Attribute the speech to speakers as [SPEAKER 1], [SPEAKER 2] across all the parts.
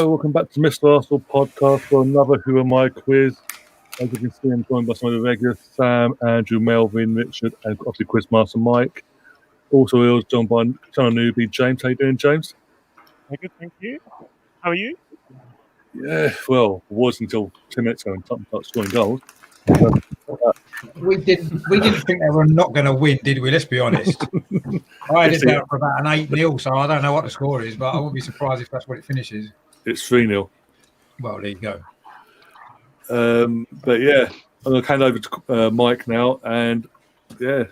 [SPEAKER 1] welcome back to Mr. Arsenal podcast for another Who Am I quiz. As you can see, I'm joined by some of the regulars, Sam, Andrew, Melvin, Richard, and obviously Quizmaster Mike. Also, we was joined by Channel Newbie, James. How you doing, James?
[SPEAKER 2] Good, thank you. How are you?
[SPEAKER 1] Yeah, well, it was until 2 minutes ago and Tottenham started scoring goals.
[SPEAKER 3] We didn't think they were not going to win, did we? Let's be honest. I had it down for about an 8-0, so I don't know what the score is, but I wouldn't be surprised if that's what it finishes.
[SPEAKER 1] It's 3-0.
[SPEAKER 3] Well, there you go.
[SPEAKER 1] But yeah, I'm going to hand over to Mike now, and yeah.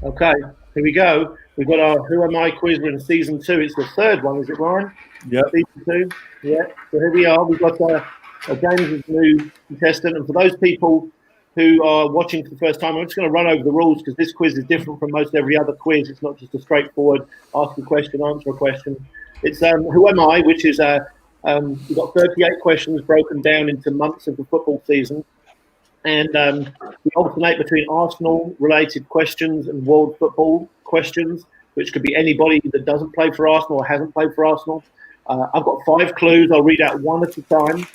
[SPEAKER 4] Okay, here we go. We've got our Who Am I quiz. We're in season 2. It's the third one, is it, Ryan?
[SPEAKER 1] Yeah.
[SPEAKER 4] Season 2. Yeah. So here we are. We've got James' new contestant, and for those people who are watching for the first time, I'm just going to run over the rules because this quiz is different from most every other quiz. It's not just a straightforward ask a question, answer a question. It's Who Am I, which is we've got 38 questions broken down into months of the football season, and we alternate between Arsenal-related questions and world football questions, which could be anybody that doesn't play for Arsenal or hasn't played for Arsenal. I've got 5 clues. I'll read out one at a time.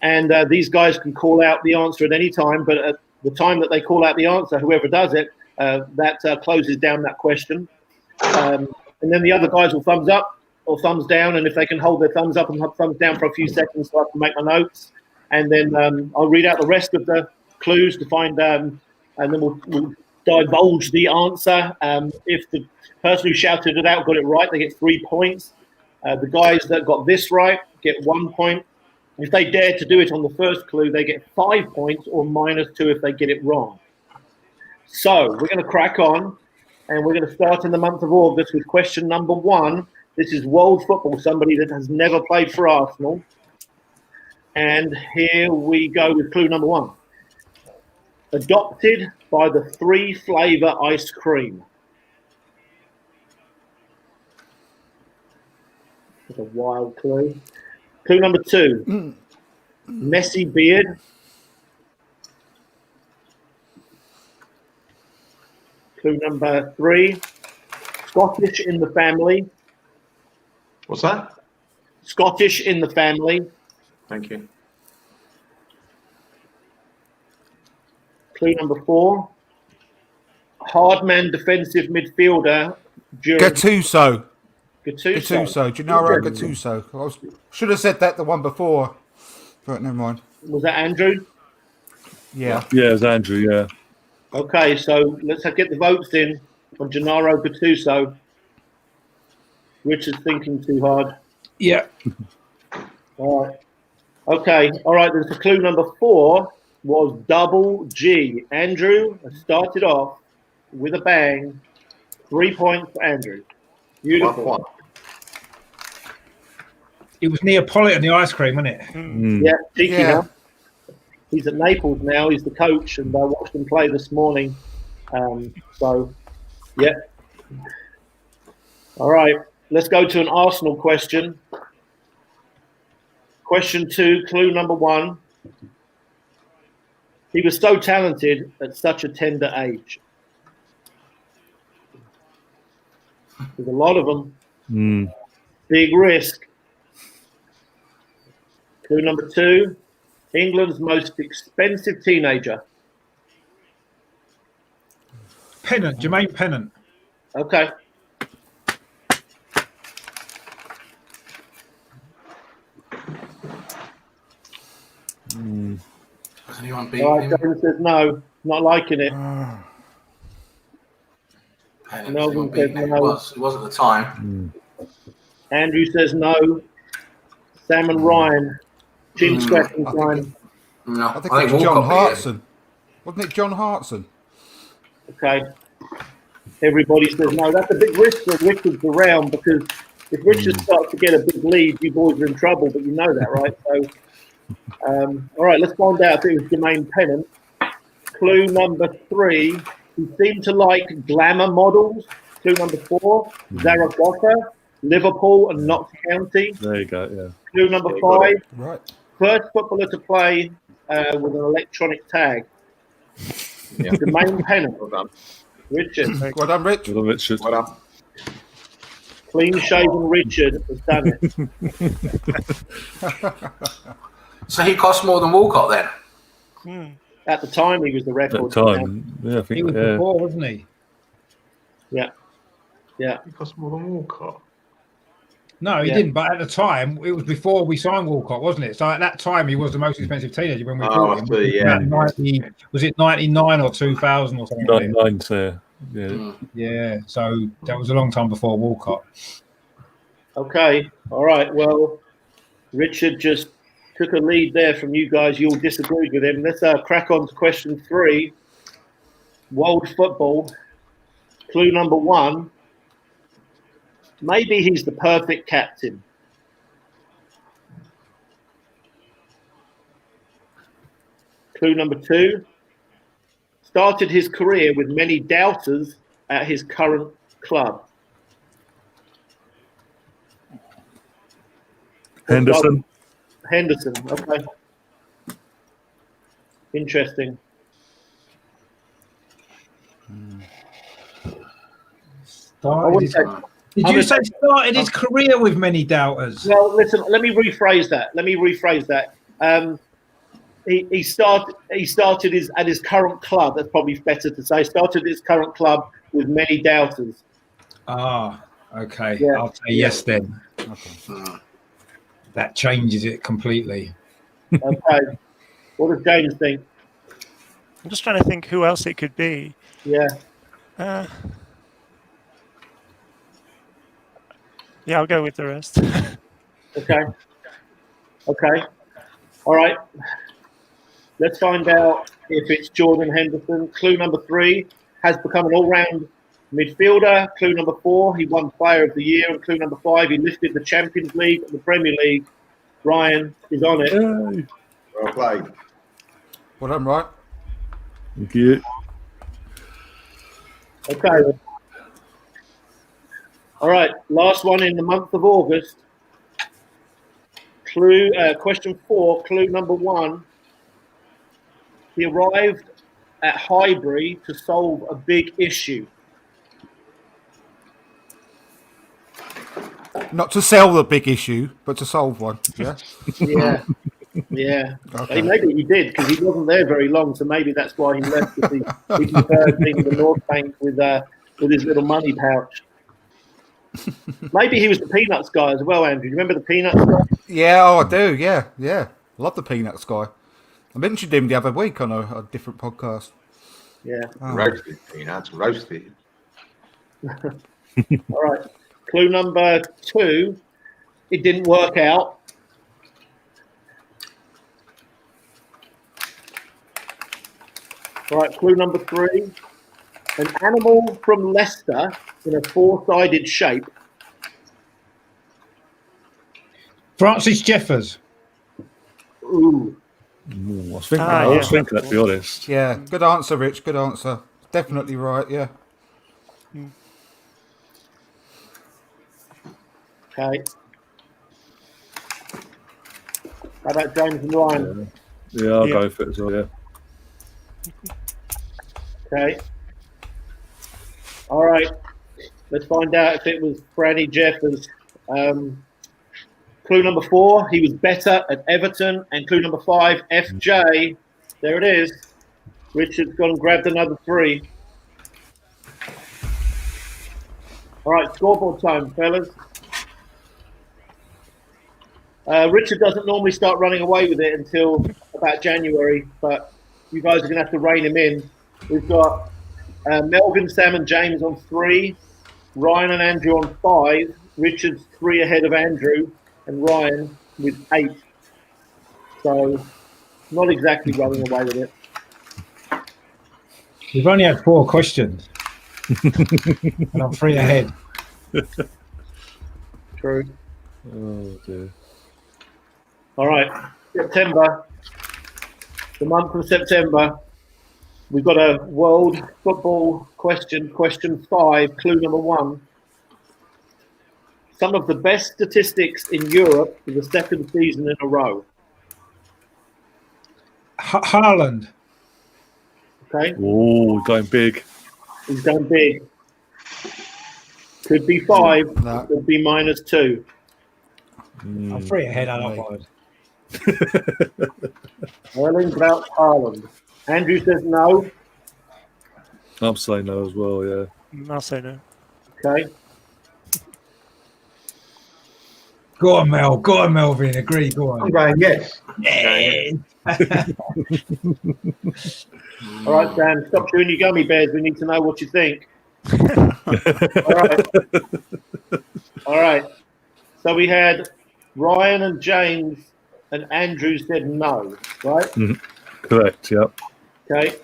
[SPEAKER 4] And these guys can call out the answer at any time, but at the time that they call out the answer, whoever does it, that closes down that question. And then the other guys will thumbs up or thumbs down, and if they can hold their thumbs up and thumbs down for a few seconds so I can make my notes. And then I'll read out the rest of the clues to find, and then we'll divulge the answer. If the person who shouted it out got it right, they get 3 points. The guys that got this right get 1 point. If they dare to do it on the first clue, they get 5 points or -2 if they get it wrong. So we're going to crack on, and we're going to start in the month of August with question number 1. This is world football, somebody that has never played for Arsenal. And here we go with clue number 1. Adopted by the 3-flavour ice cream. That's a wild clue. Clue number 2, messy beard. Clue number 3, Scottish in the family.
[SPEAKER 5] What's that?
[SPEAKER 4] Scottish in the family.
[SPEAKER 5] Thank you.
[SPEAKER 4] Clue number 4, hardman defensive midfielder.
[SPEAKER 6] Gattuso.
[SPEAKER 4] Gattuso.
[SPEAKER 6] Gennaro Gattuso. Should have said that the one before, but never mind.
[SPEAKER 4] Was that Andrew?
[SPEAKER 6] Yeah.
[SPEAKER 1] Yeah, it was Andrew, yeah.
[SPEAKER 4] Okay, so let's get the votes in on Gennaro Gattuso. Richard's thinking too hard.
[SPEAKER 3] Yeah.
[SPEAKER 4] All right. Okay, all right, there's the clue number 4 was double G. Andrew started off with a bang. 3 points for Andrew. Beautiful.
[SPEAKER 3] It was Neapolitan, the ice cream, wasn't it?
[SPEAKER 4] Yeah, cheeky now. He's at Naples now. He's the coach, and I watched him play this morning. So, yeah. All right, let's go to an Arsenal question. Question 2, clue number 1. He was so talented at such a tender age. There's a lot of them. Big risk. Clue number 2, England's most expensive teenager.
[SPEAKER 3] Pennant, Jermaine Pennant.
[SPEAKER 4] Okay.
[SPEAKER 5] Has anyone beat
[SPEAKER 4] All right,
[SPEAKER 5] him?
[SPEAKER 4] James says no, not liking it.
[SPEAKER 5] Has
[SPEAKER 4] No,
[SPEAKER 5] anyone
[SPEAKER 4] we
[SPEAKER 5] beat him?
[SPEAKER 4] said
[SPEAKER 5] It
[SPEAKER 4] no.
[SPEAKER 5] was at the time.
[SPEAKER 4] Andrew says no. Sam and Ryan, chin scratching time.
[SPEAKER 5] No,
[SPEAKER 6] I think it was John Hartson. Wasn't it John Hartson?
[SPEAKER 4] Okay. Everybody says no. That's a big risk for Richard's around because if Richard starts to get a big lead, you boys are in trouble, but you know that, right? So, all right, let's find out if it was Jermaine Pennant. Clue number 3, he seemed to like glamour models. Clue number 4, Zaragoza, Liverpool and Notts County.
[SPEAKER 1] There you go, yeah.
[SPEAKER 4] Clue number 5,
[SPEAKER 6] Right.
[SPEAKER 4] first footballer to play with an electronic tag.
[SPEAKER 5] Yeah.
[SPEAKER 4] Jermaine Pennant.
[SPEAKER 5] Well done.
[SPEAKER 4] Richard.
[SPEAKER 6] Well done, Rich.
[SPEAKER 1] Well done, Richard.
[SPEAKER 5] Well done.
[SPEAKER 4] Clean shaven Richard has done it.
[SPEAKER 5] So he cost more than Walcott then?
[SPEAKER 4] At the time, he was the
[SPEAKER 1] At
[SPEAKER 4] record.
[SPEAKER 1] the time, yeah, I
[SPEAKER 3] He
[SPEAKER 1] think,
[SPEAKER 3] was
[SPEAKER 1] yeah.
[SPEAKER 3] before, wasn't he?
[SPEAKER 4] Yeah.
[SPEAKER 7] He cost more than Walcott.
[SPEAKER 3] No, he
[SPEAKER 4] Yeah.
[SPEAKER 3] didn't. But at the time, it was before we signed Walcott, wasn't it? So at that time, he was the most expensive teenager when we bought him.
[SPEAKER 7] I see, yeah.
[SPEAKER 3] Was it 99 or 2000 or something?
[SPEAKER 1] 99, so, yeah.
[SPEAKER 3] Yeah. So that was a long time before Walcott.
[SPEAKER 4] Okay. All right. Well, Richard just took a lead there from you guys. You all disagreed with him. Let's crack on to question 3. World football. Clue number 1. Maybe he's the perfect captain. Clue number 2. Started his career with many doubters at his current club.
[SPEAKER 1] Henderson.
[SPEAKER 4] Henderson. Okay. Interesting.
[SPEAKER 3] Did you say started his career with many doubters?
[SPEAKER 4] Well, listen. Let me rephrase that. He started at his current club. That's probably better to say. Started his current club with many doubters.
[SPEAKER 3] Ah, okay.
[SPEAKER 4] Yeah.
[SPEAKER 3] I'll say yes then.
[SPEAKER 6] Okay.
[SPEAKER 3] That changes it completely.
[SPEAKER 4] Okay. What does James think?
[SPEAKER 2] I'm just trying to think who else it could be.
[SPEAKER 4] Yeah.
[SPEAKER 2] Yeah, I'll go with the rest.
[SPEAKER 4] Okay. Okay. All right. Let's find out if it's Jordan Henderson. Clue number 3, has become an all-round midfielder. Clue number 4, he won Player of the Year. And clue number 5, he lifted the Champions League and the Premier League. Ryan is on it.
[SPEAKER 1] Yay.
[SPEAKER 7] Well played.
[SPEAKER 6] Well done, right?
[SPEAKER 1] Thank you.
[SPEAKER 4] Okay. All right. Last one in the month of August. Question 4, clue number 1. He arrived at Highbury to solve a big issue.
[SPEAKER 6] Not to sell the big issue, but to solve one. Yeah.
[SPEAKER 4] Yeah. Yeah.
[SPEAKER 6] Okay.
[SPEAKER 4] Maybe he did because he wasn't there very long, so maybe that's why he left. Because he preferred being in the North Bank with his little money pouch. Maybe he was the Peanuts guy as well, Andrew. You remember the Peanuts guy?
[SPEAKER 6] Yeah. Oh, I do. Yeah. Yeah. Love the Peanuts guy. I mentioned him the other week on a different podcast.
[SPEAKER 4] Yeah.
[SPEAKER 6] Oh.
[SPEAKER 7] Roasted peanuts, roasted.
[SPEAKER 4] All right. Clue number 2. It didn't work out. All right. Clue number 3. An animal from Leicester in a 4-sided shape.
[SPEAKER 3] Francis Jeffers.
[SPEAKER 4] Ooh.
[SPEAKER 1] I was thinking,
[SPEAKER 2] Ah,
[SPEAKER 1] I was
[SPEAKER 2] yeah.
[SPEAKER 1] thinking that, to be honest.
[SPEAKER 6] Yeah. Good answer, Rich. Good answer. Definitely right. Yeah.
[SPEAKER 4] Okay. How about James and Ryan?
[SPEAKER 1] Yeah, I'll
[SPEAKER 2] Yeah.
[SPEAKER 1] go for it as well, yeah.
[SPEAKER 4] Okay. All right. Let's find out if it was Franny Jeffers. Clue number 4, he was better at Everton. And clue number 5, FJ. There it is. Richard's gone and grabbed another 3. All right, scoreboard time, fellas. Richard doesn't normally start running away with it until about January, but you guys are going to have to rein him in. We've got Melvin, Sam, and James on 3, Ryan and Andrew on 5, Richard's 3 ahead of Andrew, and Ryan with 8. So, not exactly running away with it.
[SPEAKER 3] We've only had 4 questions. And I'm 3 ahead.
[SPEAKER 4] True.
[SPEAKER 1] Oh, dear.
[SPEAKER 4] All right, September, the month of September. We've got a world football question, question 5, clue number 1. Some of the best statistics in Europe for the 2nd season in a row.
[SPEAKER 3] Haaland.
[SPEAKER 4] Okay,
[SPEAKER 1] Oh, going big.
[SPEAKER 4] he's going big. Could be 5.
[SPEAKER 6] No.
[SPEAKER 4] Could be -2.
[SPEAKER 3] I'm 3 ahead. I'm not bothered.
[SPEAKER 4] Erling Braut Haaland. Andrew says no.
[SPEAKER 1] I'm saying no as well. Yeah.
[SPEAKER 2] I'll say no.
[SPEAKER 4] Okay.
[SPEAKER 3] Go on, Mel. Go on, Melvin. Agree. Go
[SPEAKER 7] I'm
[SPEAKER 3] on.
[SPEAKER 7] going yes.
[SPEAKER 4] All right, Dan. Stop chewing your gummy bears. We need to know what you think. All right. All right. So we had Ryan and James and Andrew said no, right?
[SPEAKER 1] Correct. Yep.
[SPEAKER 4] Okay.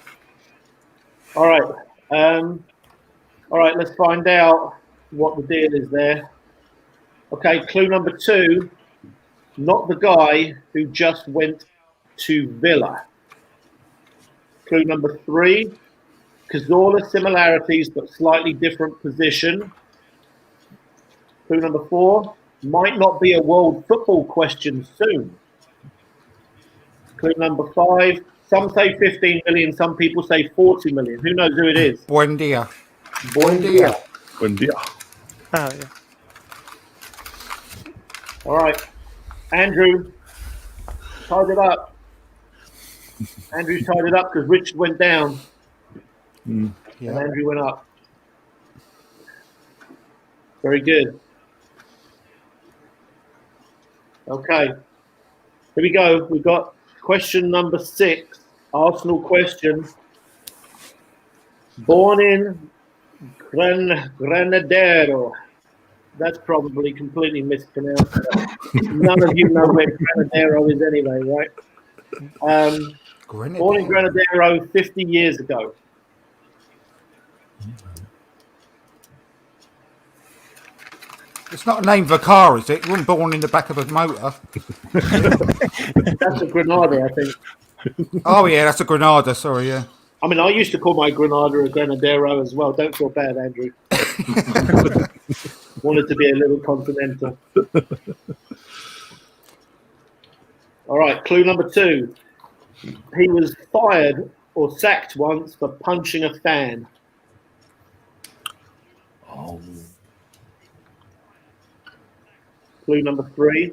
[SPEAKER 4] All right. All right. Let's find out what the deal is there. Okay. Clue number 2. Not the guy who just went to Villa. Clue number 3. Cazorla similarities but slightly different position. Clue number 4. Might not be a world football question soon. Clue number 5. Some say 15 million, some people say 40 million. Who knows who it is?
[SPEAKER 6] Buendia.
[SPEAKER 4] Buendia.
[SPEAKER 1] Wendy.
[SPEAKER 2] Oh, yeah.
[SPEAKER 4] All right. Andrew, tied it up. Andrew tied it up because Richard went down and
[SPEAKER 6] Yeah.
[SPEAKER 4] Andrew went up. Very good. Okay. Here we go. We've got question number 6, Arsenal question. Born in Granadero. That's probably completely mispronounced. None of you know where Granadero is anyway, right? Born in Granadero 50 years ago.
[SPEAKER 6] It's not a name for a car, is it? You weren't born in the back of a motor.
[SPEAKER 4] That's a Granada, I think.
[SPEAKER 6] Oh, yeah, that's a Granada. Sorry, yeah.
[SPEAKER 4] I mean, I used to call my Granada a Granadero as well. Don't feel bad, Andrew. Wanted to be a little continental. All right, clue number 2. He was fired or sacked once for punching a fan.
[SPEAKER 1] Oh.
[SPEAKER 4] Clue number 3.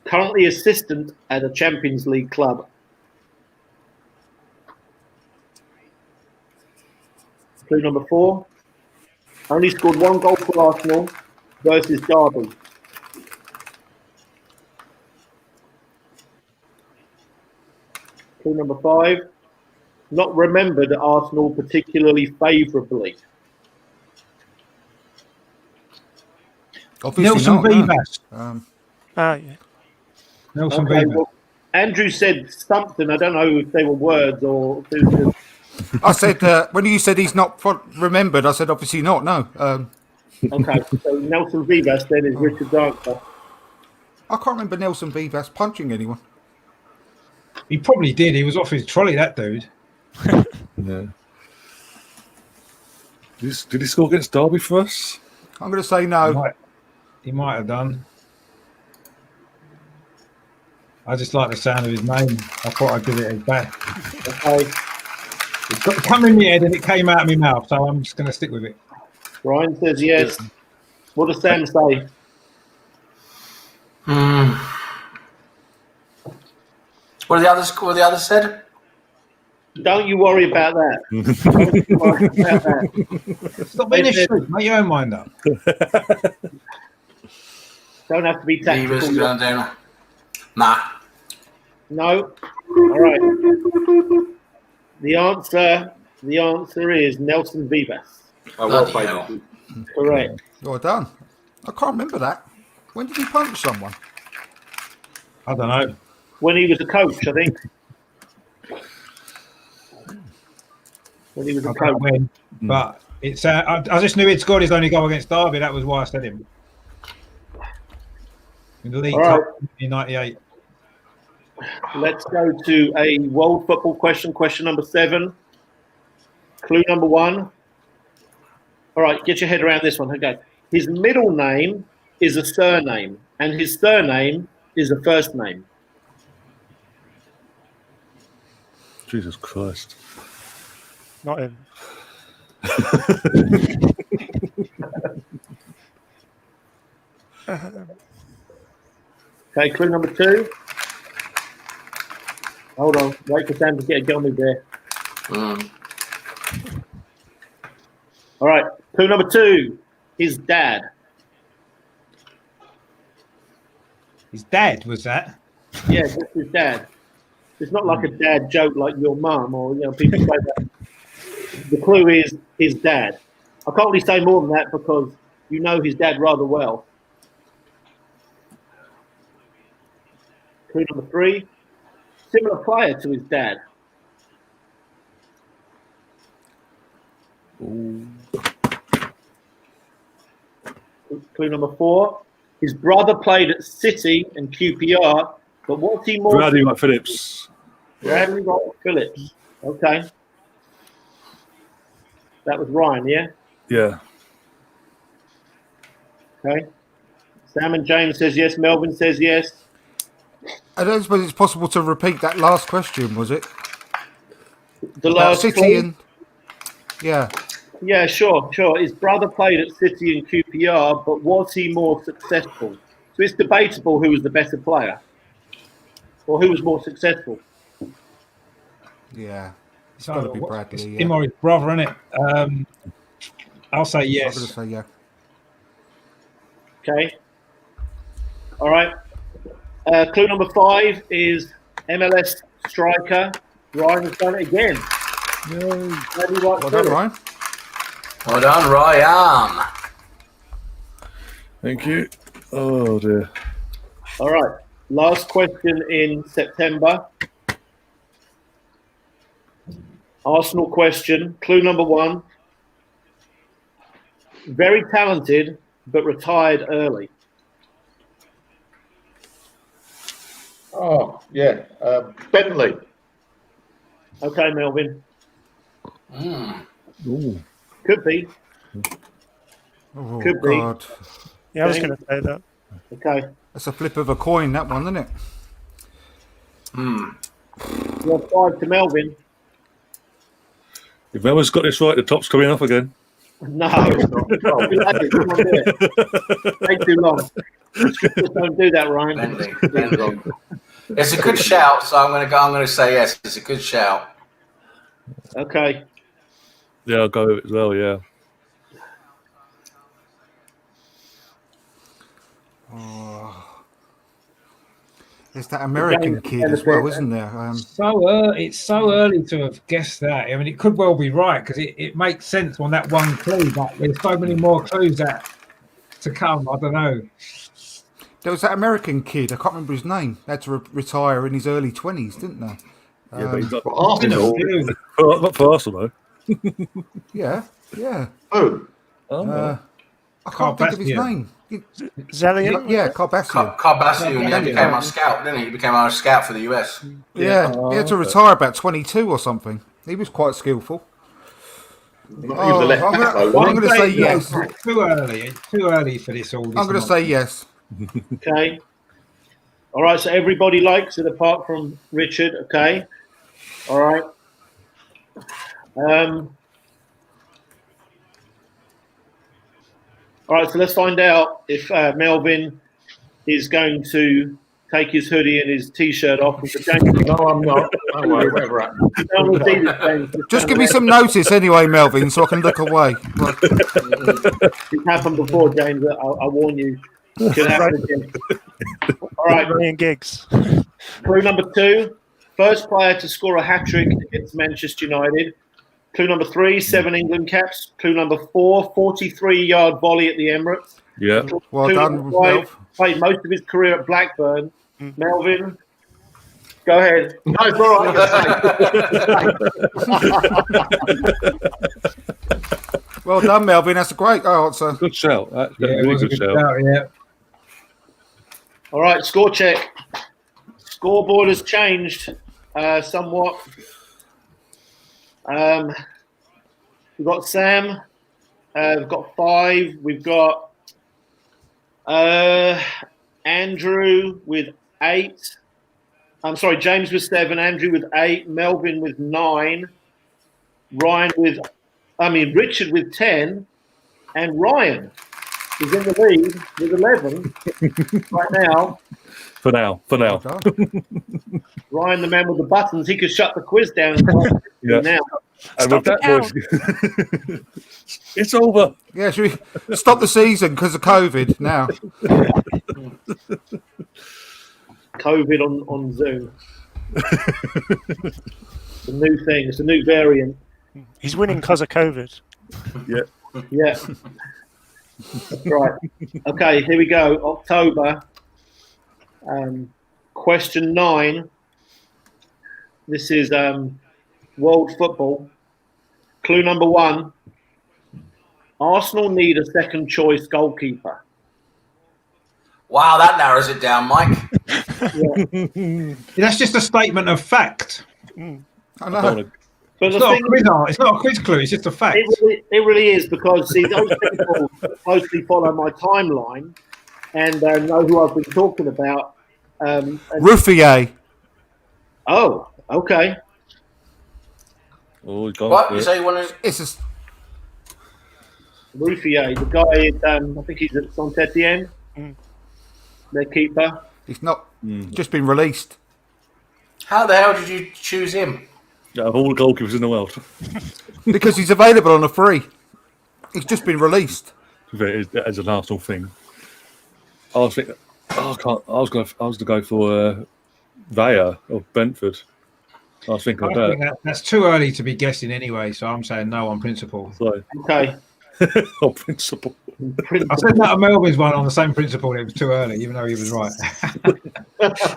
[SPEAKER 4] Currently assistant at a Champions League club. Clue number 4. Only scored 1 goal for Arsenal versus Derby. Clue number 5. Not remembered at Arsenal particularly favourably.
[SPEAKER 6] Obviously
[SPEAKER 3] Nelson
[SPEAKER 6] not, no.
[SPEAKER 3] Vivas.
[SPEAKER 2] Oh, yeah.
[SPEAKER 3] Nelson
[SPEAKER 4] Okay,
[SPEAKER 3] Vivas.
[SPEAKER 4] well, Andrew said something. I don't know if they were words or.
[SPEAKER 6] I said, when you said he's not remembered, I said, obviously not, no.
[SPEAKER 4] Okay, so Nelson Vivas then is Richard's answer.
[SPEAKER 6] I can't remember Nelson Vivas punching anyone.
[SPEAKER 3] He probably did. He was off his trolley, that dude.
[SPEAKER 1] Yeah. Did he score against Derby for us?
[SPEAKER 6] I'm going to say no.
[SPEAKER 3] He might have done. I just like the sound of his name. I thought I'd give it a back.
[SPEAKER 4] Okay,
[SPEAKER 3] It came in my head and it came out of my mouth, so I'm just going to stick with it.
[SPEAKER 4] Ryan says yes. What does Sam say?
[SPEAKER 5] What are the others? What the others said?
[SPEAKER 4] Don't you worry about that. Don't you worry about that.
[SPEAKER 3] Stop being a shrew. Make your own mind up.
[SPEAKER 4] Don't have to be
[SPEAKER 5] Beavers,
[SPEAKER 4] tactical.
[SPEAKER 5] going down. Nah.
[SPEAKER 4] No. All right. The answer is Nelson Vivas.
[SPEAKER 7] Oh, well
[SPEAKER 5] Bloody
[SPEAKER 7] played.
[SPEAKER 5] hell.
[SPEAKER 4] Correct.
[SPEAKER 6] Well done. I can't remember that. When did he punch someone?
[SPEAKER 3] I don't know.
[SPEAKER 4] When he was a coach, I think. When he was
[SPEAKER 3] I
[SPEAKER 4] a
[SPEAKER 3] don't know
[SPEAKER 4] coach.
[SPEAKER 3] when, but it's. I just knew he'd scored his only goal against Derby. That was why I said him. In the League
[SPEAKER 4] All
[SPEAKER 3] Cup
[SPEAKER 4] right.
[SPEAKER 3] in '98.
[SPEAKER 4] Let's go to a world football question. Question number 7. Clue number 1. All right, get your head around this one. Okay. His middle name is a surname, and his surname is a first name.
[SPEAKER 1] Jesus Christ.
[SPEAKER 2] Not him.
[SPEAKER 4] Okay, clue number 2. Hold on, wait for Sam to get a gummy bear. All right, clue number 2. His dad.
[SPEAKER 3] His dad was that?
[SPEAKER 4] Yeah, that's his dad. It's not like a dad joke like your mum or people say that. The clue is his dad. I can't really say more than that because you know his dad rather well. Clue number 3. Similar player to his dad. Clue number 4. His brother played at City and QPR, but what's he more?
[SPEAKER 1] Bradley Phillips.
[SPEAKER 4] Bradley Phillips. Okay. That was Ryan, yeah?
[SPEAKER 1] Yeah.
[SPEAKER 4] Okay. Sam and James says yes. Melvin says yes.
[SPEAKER 6] I don't suppose it's possible to repeat that last question, was it?
[SPEAKER 4] The
[SPEAKER 6] About
[SPEAKER 4] last
[SPEAKER 6] City
[SPEAKER 4] clue?
[SPEAKER 6] and... Yeah.
[SPEAKER 4] Yeah, sure. His brother played at City and QPR, but was he more successful? So it's debatable who was the better player or who was more successful.
[SPEAKER 6] Yeah. It's
[SPEAKER 3] So
[SPEAKER 6] got to be
[SPEAKER 3] it's
[SPEAKER 6] Bradley,
[SPEAKER 3] him
[SPEAKER 6] yeah.
[SPEAKER 3] or his brother, isn't it? I'll say
[SPEAKER 6] I'm going
[SPEAKER 3] yes.
[SPEAKER 6] to say yeah.
[SPEAKER 4] Okay. All right. Clue number 5 is MLS striker. Ryan has done it again. Bradley Wright
[SPEAKER 6] Well done,
[SPEAKER 4] Phillips.
[SPEAKER 6] Ryan.
[SPEAKER 5] Well done, Ryan.
[SPEAKER 1] Thank you. Oh dear.
[SPEAKER 4] All right. Last question in September. Arsenal question. Clue number 1. Very talented, but retired early.
[SPEAKER 7] Oh, yeah. Bentley.
[SPEAKER 4] Okay, Melvin.
[SPEAKER 1] Ooh.
[SPEAKER 4] Could be.
[SPEAKER 6] Oh,
[SPEAKER 4] Could be.
[SPEAKER 6] God.
[SPEAKER 2] Yeah, I was
[SPEAKER 4] Okay.
[SPEAKER 2] going to say that.
[SPEAKER 4] Okay.
[SPEAKER 6] That's a flip of a coin, that one, isn't it?
[SPEAKER 4] You're 5 to Melvin.
[SPEAKER 1] If Melvin's got this right, the top's coming off again.
[SPEAKER 4] No, it's not. Come on, do it. Take too long. Just don't do that, Ryan.
[SPEAKER 5] Bentley. It's a good shout, so I'm going to say yes. It's a good shout.
[SPEAKER 4] Okay.
[SPEAKER 1] Yeah, I'll go with it as well, yeah.
[SPEAKER 6] There's that American kid as well, isn't there?
[SPEAKER 3] It's so early to have guessed that. I mean, it could well be right because it makes sense on that one clue, but there's so many more clues that to come. I don't know.
[SPEAKER 6] There was that American kid, I can't remember his name. They had to retire in his early 20s, didn't they?
[SPEAKER 1] Yeah, but he's not,
[SPEAKER 7] For Arsenal.
[SPEAKER 1] not for Arsenal, though.
[SPEAKER 6] Yeah, yeah.
[SPEAKER 7] Oh,
[SPEAKER 6] I can't think of his
[SPEAKER 3] Carbassian.
[SPEAKER 6] name.
[SPEAKER 2] Zelliot?
[SPEAKER 6] Yeah, Carbassian.
[SPEAKER 5] Carbassian, yeah, became our scout, didn't he? He became our scout for the US.
[SPEAKER 6] Yeah, he had to retire about 22 or something. He was quite skillful.
[SPEAKER 7] not even the left back, though.
[SPEAKER 6] I'm going to say
[SPEAKER 3] No,
[SPEAKER 6] yes.
[SPEAKER 3] it's too early. It's too early for this all.
[SPEAKER 6] I'm going to say yes.
[SPEAKER 4] Okay. All right. So everybody likes it apart from Richard. Okay. All right. All right. So let's find out if Melvin is going to take his hoodie and his t-shirt off.
[SPEAKER 7] No, I'm not. Don't worry, whatever happens.
[SPEAKER 6] Just give me some notice anyway, Melvin, so I can look away.
[SPEAKER 4] It's happened before, James. I warn you. It could happen again. All right.
[SPEAKER 2] Ryan Giggs.
[SPEAKER 4] Clue number 2. First player to score a hat-trick against Manchester United. Clue number 3, 7 England caps. Clue number 4, 43-yard volley at the Emirates.
[SPEAKER 1] Yeah.
[SPEAKER 6] Well
[SPEAKER 4] Clue
[SPEAKER 6] done,
[SPEAKER 4] number 5,
[SPEAKER 6] Melv.
[SPEAKER 4] played most of his career at Blackburn. Melvin, go ahead.
[SPEAKER 7] No, it's all right.
[SPEAKER 6] Well done, Melvin. That's a great answer.
[SPEAKER 1] Good shout. That's
[SPEAKER 3] Yeah,
[SPEAKER 1] a
[SPEAKER 3] it
[SPEAKER 1] really
[SPEAKER 3] was a
[SPEAKER 1] good
[SPEAKER 3] good
[SPEAKER 1] shout.
[SPEAKER 3] shout, yeah.
[SPEAKER 4] All right, score check. Scoreboard has changed somewhat. We've got Sam. We've got 5. We've got Andrew with 8. I'm sorry, James with 7. Andrew with 8. Melvin with 9. Richard with 10. And Ryan is in the lead with 11 right now.
[SPEAKER 1] For now.
[SPEAKER 6] Well done.
[SPEAKER 4] Ryan, the man with the buttons, he could shut the quiz down
[SPEAKER 1] Yeah.
[SPEAKER 4] now.
[SPEAKER 1] And with that voice, it's over.
[SPEAKER 6] Yeah, should we stop the season because of COVID now?
[SPEAKER 4] COVID on Zoom. It's a new thing. It's a new variant.
[SPEAKER 2] He's winning because of COVID.
[SPEAKER 1] Yeah.
[SPEAKER 4] Yeah. That's right. Okay, here we go. October. Question 9. This is world football. Clue number 1. Arsenal need a second choice goalkeeper.
[SPEAKER 5] Wow, that narrows it down, Mike.
[SPEAKER 3] That's just a statement of fact.
[SPEAKER 6] I know.
[SPEAKER 4] But
[SPEAKER 3] It's
[SPEAKER 4] the
[SPEAKER 3] not,
[SPEAKER 4] thing
[SPEAKER 3] a quiz, it's not a quiz clue. It's just a fact.
[SPEAKER 4] it really is, because see, those people closely follow my timeline and know who I've been talking about.
[SPEAKER 6] Ruffier.
[SPEAKER 4] Oh, okay.
[SPEAKER 1] Oh, he's gone
[SPEAKER 5] What?
[SPEAKER 1] for
[SPEAKER 5] You
[SPEAKER 1] it.
[SPEAKER 5] say you want to...
[SPEAKER 6] It's just
[SPEAKER 4] Ruffier, the guy, I think he's at Saint Etienne, their keeper.
[SPEAKER 6] it's not just been released.
[SPEAKER 5] How the hell did you choose him?
[SPEAKER 1] Yeah, of all the goalkeepers in the world,
[SPEAKER 6] Because he's available on a free. He's just been released.
[SPEAKER 1] as an Arsenal thing. I was thinking, I was going to go for Vaya or Brentford. I was thinking
[SPEAKER 3] I
[SPEAKER 1] of
[SPEAKER 3] think
[SPEAKER 1] that.
[SPEAKER 3] that's too early to be guessing anyway, so I'm saying no on principle.
[SPEAKER 1] So,
[SPEAKER 4] Okay.
[SPEAKER 1] on principle.
[SPEAKER 3] I said that to Melvin's one on the same principle. It was too early, even though he was right.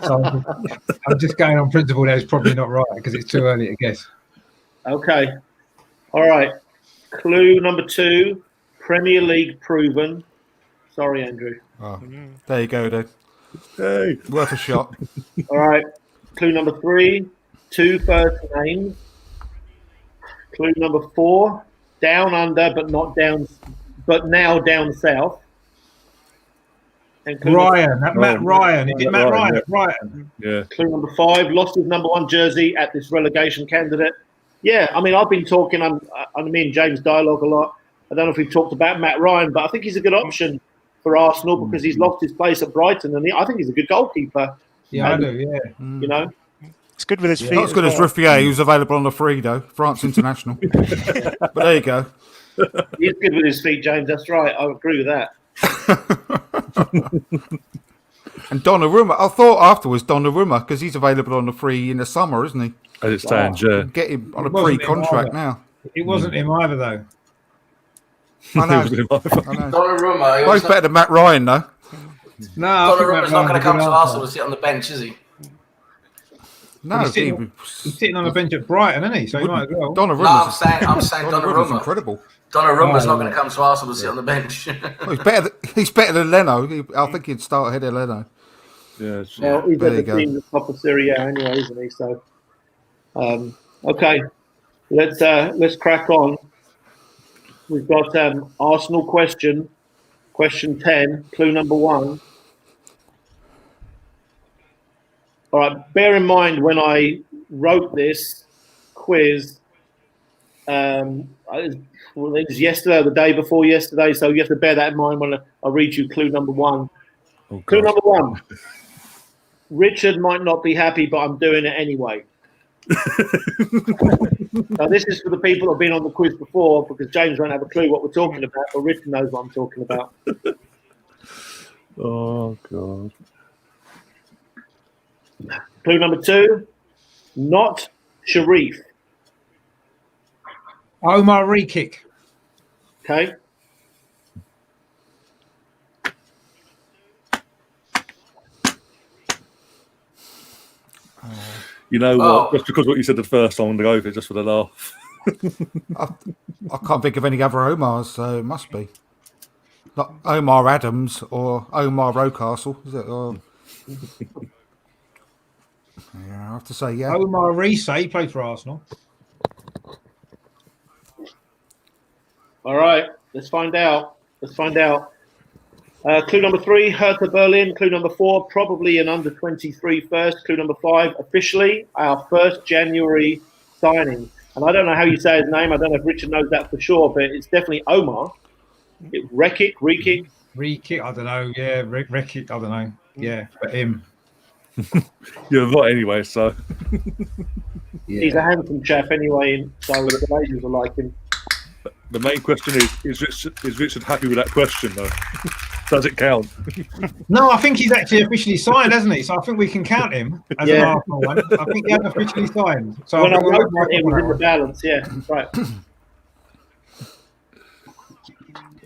[SPEAKER 3] So I'm just going on principle that it's probably not right because it's too early to guess.
[SPEAKER 4] Okay. All right. Clue number 2, Premier League proven. Sorry, Andrew.
[SPEAKER 6] Oh, there you go, dude.
[SPEAKER 1] Hey,
[SPEAKER 6] Worth a shot.
[SPEAKER 4] All right. Clue number 3, 2 first names. Clue number 4, down under, but not down, but now down south. And clue
[SPEAKER 3] Ryan, that Matt
[SPEAKER 1] Oh,
[SPEAKER 3] Ryan. Is it Matt
[SPEAKER 1] Ryan,
[SPEAKER 3] Ryan? Ryan.
[SPEAKER 1] yeah.
[SPEAKER 4] Clue number 5, lost his number 1 jersey at this relegation candidate. Yeah, I mean, I've been talking, I me and James dialogue a lot. I don't know if we've talked about Matt Ryan, but I think he's a good option for Arsenal because he's lost his place at Brighton, and I think he's a good goalkeeper.
[SPEAKER 3] Yeah, I do. Yeah.
[SPEAKER 4] You know,
[SPEAKER 2] It's good with his feet.
[SPEAKER 6] Not as good as
[SPEAKER 2] well.
[SPEAKER 6] Ruffier, who's available on a free, though. France International. But there you go.
[SPEAKER 4] he's good with his feet, James. That's right. I agree with that.
[SPEAKER 6] And Donnarumma, I thought afterwards Donnarumma, because he's available on a free in the summer, isn't he?
[SPEAKER 1] As it stands, yeah.
[SPEAKER 6] Get him on a
[SPEAKER 3] It wasn't
[SPEAKER 6] pre-contract
[SPEAKER 3] him
[SPEAKER 6] now.
[SPEAKER 3] It wasn't him either, though.
[SPEAKER 6] I know.
[SPEAKER 1] It was in
[SPEAKER 6] I know.
[SPEAKER 5] Donnarumma. he
[SPEAKER 6] Both
[SPEAKER 5] was
[SPEAKER 6] better than Matt Ryan, though.
[SPEAKER 3] No, I think
[SPEAKER 5] Donnarumma's
[SPEAKER 3] Matt
[SPEAKER 5] not going to
[SPEAKER 3] Ryan's a
[SPEAKER 5] come
[SPEAKER 3] good
[SPEAKER 5] to
[SPEAKER 3] answer.
[SPEAKER 5] Arsenal to sit on the bench, is he?
[SPEAKER 6] No,
[SPEAKER 3] He's sitting on the bench at Brighton, isn't he? So he might as well.
[SPEAKER 5] No, I'm
[SPEAKER 6] Donnarumma's
[SPEAKER 5] saying
[SPEAKER 6] Donnarumma's
[SPEAKER 5] Donnarumma.
[SPEAKER 6] incredible.
[SPEAKER 5] Donnarumma's
[SPEAKER 3] Oh,
[SPEAKER 5] not going
[SPEAKER 3] yeah.
[SPEAKER 5] to come to Arsenal to sit on the bench.
[SPEAKER 6] Well, he's better than Leno. I think he'd start ahead of Leno.
[SPEAKER 1] Yeah, it's-
[SPEAKER 4] Well, he's
[SPEAKER 6] There
[SPEAKER 4] at
[SPEAKER 6] you
[SPEAKER 4] the
[SPEAKER 6] go.
[SPEAKER 4] team at the top of Serie A anyway, isn't he? So, okay, let's crack on. We've got Arsenal question 10, clue number 1. All right, bear in mind when I wrote this quiz, it was yesterday or the day before yesterday, so you have to bear that in mind when I read you clue number 1.
[SPEAKER 1] oh,
[SPEAKER 4] Clue
[SPEAKER 1] God.
[SPEAKER 4] number 1. Richard might not be happy, but I'm doing it anyway. Now, this is for the people who have been on the quiz before, because James won't have a clue what we're talking about, but Richard knows what I'm talking about.
[SPEAKER 1] Oh, God.
[SPEAKER 4] Clue number 2. Not Sharif.
[SPEAKER 3] Omar Rekik.
[SPEAKER 4] Okay.
[SPEAKER 1] You know
[SPEAKER 5] Oh.
[SPEAKER 1] what? Just because what you said the first time, I'm going to go with it just for the laugh.
[SPEAKER 6] I can't think of any other Omars, so it must be. Not Omar Adams or Omar Rocastle, is it? Or... Yeah, I have to say, yeah.
[SPEAKER 3] Omar Reese, he played for Arsenal.
[SPEAKER 4] All right. Let's find out. Clue number 3, Hertha Berlin. Clue number 4, probably an under 23 first. Clue number 5, officially our 1st January signing. And I don't know how you say his name. I don't know if Richard knows that for sure, but it's definitely Omar. Rekic.
[SPEAKER 3] Re-kick, I don't know. Yeah, Rekic, I don't know. Yeah, but him.
[SPEAKER 1] You're right anyway, so.
[SPEAKER 4] He's a handsome chap anyway, so the ladies will like him.
[SPEAKER 1] The main question is Richard happy with that question, though? Does it count?
[SPEAKER 3] No, I think he's actually officially signed, hasn't he? So I think we can count him as an Arsenal one. I think he has officially signed. So
[SPEAKER 4] When I
[SPEAKER 3] I think
[SPEAKER 4] wrote
[SPEAKER 3] we'll
[SPEAKER 4] it was in the balance, yeah, right.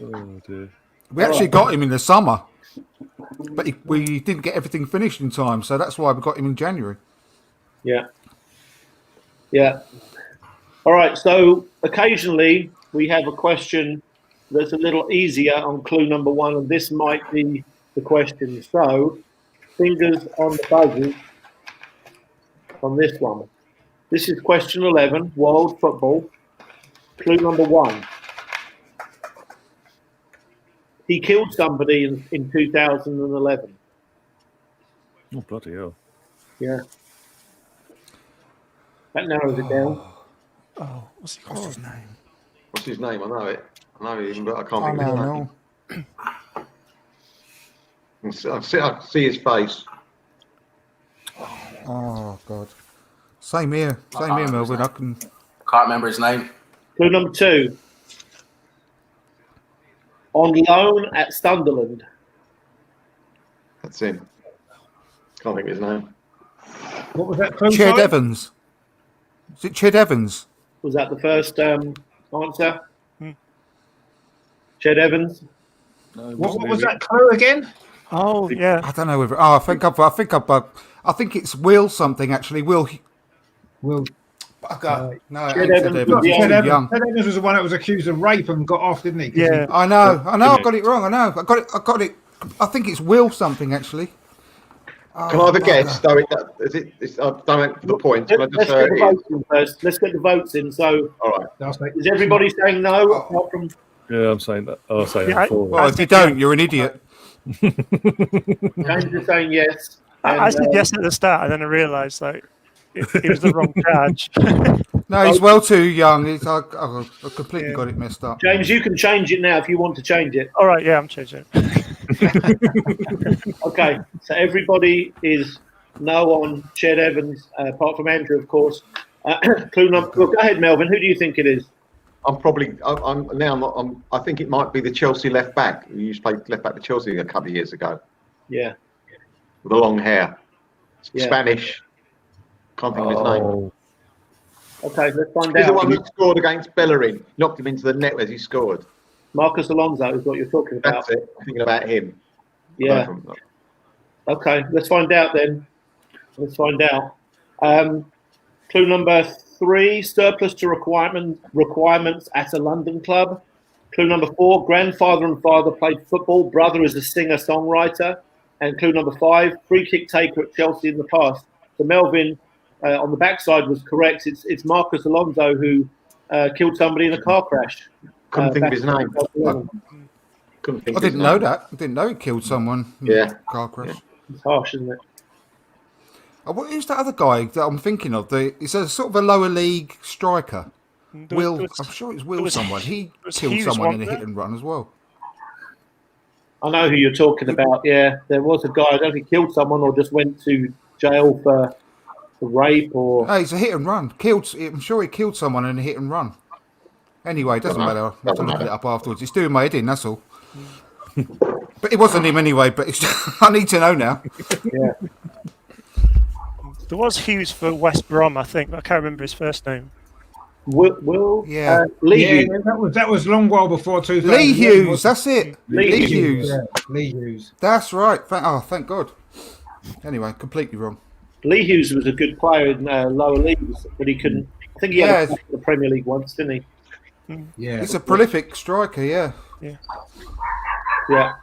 [SPEAKER 1] Oh, dear.
[SPEAKER 6] We actually got him in the summer, but we didn't get everything finished in time, so that's why we got him in January.
[SPEAKER 4] Yeah. All right, so occasionally we have a question that's a little easier on clue number 1, and this might be the question. So, fingers on the buzzers on this one. This is question 11, world football. Clue number 1. He killed somebody in 2011.
[SPEAKER 1] Oh, bloody hell.
[SPEAKER 4] Yeah. That narrows it down.
[SPEAKER 2] Oh, what's his name?
[SPEAKER 7] What's his name? I know it. I know him, but I can't
[SPEAKER 6] I
[SPEAKER 7] think of his
[SPEAKER 6] know.
[SPEAKER 7] name. I see his face.
[SPEAKER 6] Oh God. Same here, Melvin. I can.
[SPEAKER 5] Can't remember his name.
[SPEAKER 4] Clue number 2. On loan at Sunderland.
[SPEAKER 7] That's him. Can't think of his name.
[SPEAKER 3] What was that? Clue,
[SPEAKER 6] Ched
[SPEAKER 3] sorry?
[SPEAKER 6] Evans. Is it Ched Evans?
[SPEAKER 4] Was that the first answer? Ched Evans.
[SPEAKER 3] What was that clue again?
[SPEAKER 2] Oh, yeah.
[SPEAKER 6] I don't know whether. Oh, I think it's Will something actually. Will.
[SPEAKER 3] Will
[SPEAKER 6] No, it
[SPEAKER 4] Ched
[SPEAKER 6] ain't
[SPEAKER 4] Evans.
[SPEAKER 6] Ched Evans.
[SPEAKER 4] Yeah.
[SPEAKER 6] He's
[SPEAKER 3] Ted
[SPEAKER 6] too
[SPEAKER 3] Evans.
[SPEAKER 6] young.
[SPEAKER 3] Ted Evans was the one that was accused of rape and got off, didn't he? 'Cause
[SPEAKER 2] Yeah.
[SPEAKER 6] I know. I got it wrong. I know. I got it. I think it's Will something actually.
[SPEAKER 7] Can I have a guess? Though I don't know the point. Can I
[SPEAKER 4] Let's
[SPEAKER 7] just
[SPEAKER 4] get the votes in first. Let's get the votes in. So,
[SPEAKER 7] all right.
[SPEAKER 3] I'll say-
[SPEAKER 4] is everybody saying no? Apart from
[SPEAKER 1] Yeah, I'm saying that. I'll say
[SPEAKER 2] Yeah,
[SPEAKER 1] that before.
[SPEAKER 6] Well, if you don't, you're an idiot.
[SPEAKER 4] James is saying yes.
[SPEAKER 2] I
[SPEAKER 4] And,
[SPEAKER 2] said yes at the start, and then I realised like it was the wrong charge.
[SPEAKER 6] No, he's well too young. I completely got it messed up.
[SPEAKER 4] James, you can change it now if you want to change it.
[SPEAKER 2] All right, yeah, I'm changing.
[SPEAKER 4] Okay, so everybody is no on Ched Evans, apart from Andrew, of course. Clue number. Well, go ahead, Melvin. Who do you think it is?
[SPEAKER 7] I think it might be the Chelsea left back. He used to play left back for Chelsea a couple of years ago
[SPEAKER 4] Yeah.
[SPEAKER 7] with the long hair.
[SPEAKER 4] Yeah.
[SPEAKER 7] Spanish. Can't think of his name.
[SPEAKER 1] Oh,
[SPEAKER 4] Okay, let's find
[SPEAKER 7] He's the
[SPEAKER 4] out.
[SPEAKER 7] one that scored against Bellerin. Knocked him into the net as he scored.
[SPEAKER 4] Marcus Alonso is what you're talking about.
[SPEAKER 7] That's it. I'm thinking about him.
[SPEAKER 4] Yeah. Okay, let's find out then. Let's find out. Clue number 3, surplus to requirements at a London club. Clue number 4, grandfather and father played football. Brother is a singer-songwriter. And clue number 5, free kick taker at Chelsea in the past. So Melvin on the backside was correct. It's Marcus Alonso who killed somebody in a car crash.
[SPEAKER 7] Couldn't think of his name.
[SPEAKER 6] I
[SPEAKER 7] Couldn't think of his
[SPEAKER 6] didn't
[SPEAKER 7] name.
[SPEAKER 6] know that. I didn't know he killed someone. In
[SPEAKER 7] Yeah.
[SPEAKER 6] a car crash.
[SPEAKER 4] It's harsh, isn't it?
[SPEAKER 6] Who's that other guy that I'm thinking of? It's a sort of a lower league striker. Will. I'm sure it's Will someone. He killed
[SPEAKER 2] Hughes,
[SPEAKER 6] someone in a
[SPEAKER 2] wasn't
[SPEAKER 6] hit
[SPEAKER 2] there?
[SPEAKER 6] and run as well.
[SPEAKER 4] I know who you're talking about. Yeah, there was a guy. I don't know if he killed someone or just went to jail for rape or.
[SPEAKER 6] No, it's a hit and run. I'm sure he killed someone in a hit and run. Anyway, it doesn't matter. I'll have to look it up afterwards. It's doing my head in, that's all. But it wasn't him anyway, but I need to know now.
[SPEAKER 4] Yeah.
[SPEAKER 2] There was Hughes for West Brom, I think, but I can't remember his first name.
[SPEAKER 4] Will
[SPEAKER 6] Yeah.
[SPEAKER 4] Lee
[SPEAKER 3] Yeah,
[SPEAKER 4] Hughes.
[SPEAKER 3] that was long while before 2000.
[SPEAKER 6] Lee Hughes, that's it. Lee Hughes.
[SPEAKER 3] Yeah, Lee Hughes.
[SPEAKER 6] That's right. Thank God. Anyway, completely wrong.
[SPEAKER 4] Lee Hughes was a good player in lower leagues, but he couldn't. I think he had a
[SPEAKER 6] Yeah.
[SPEAKER 4] the Premier League once, didn't he?
[SPEAKER 3] Yeah.
[SPEAKER 6] He's a prolific striker, yeah.
[SPEAKER 4] Yeah.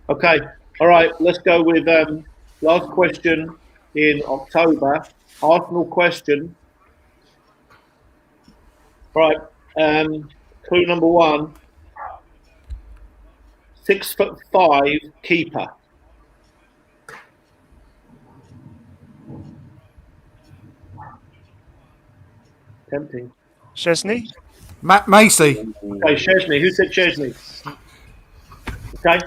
[SPEAKER 4] Okay. All right. Let's go with last question in October. Arsenal question. All right. Clue number 1. 6'5" keeper. Tempting.
[SPEAKER 2] Chesney?
[SPEAKER 6] Matt Macy.
[SPEAKER 4] Okay, Chesney. Who said Chesney? Okay.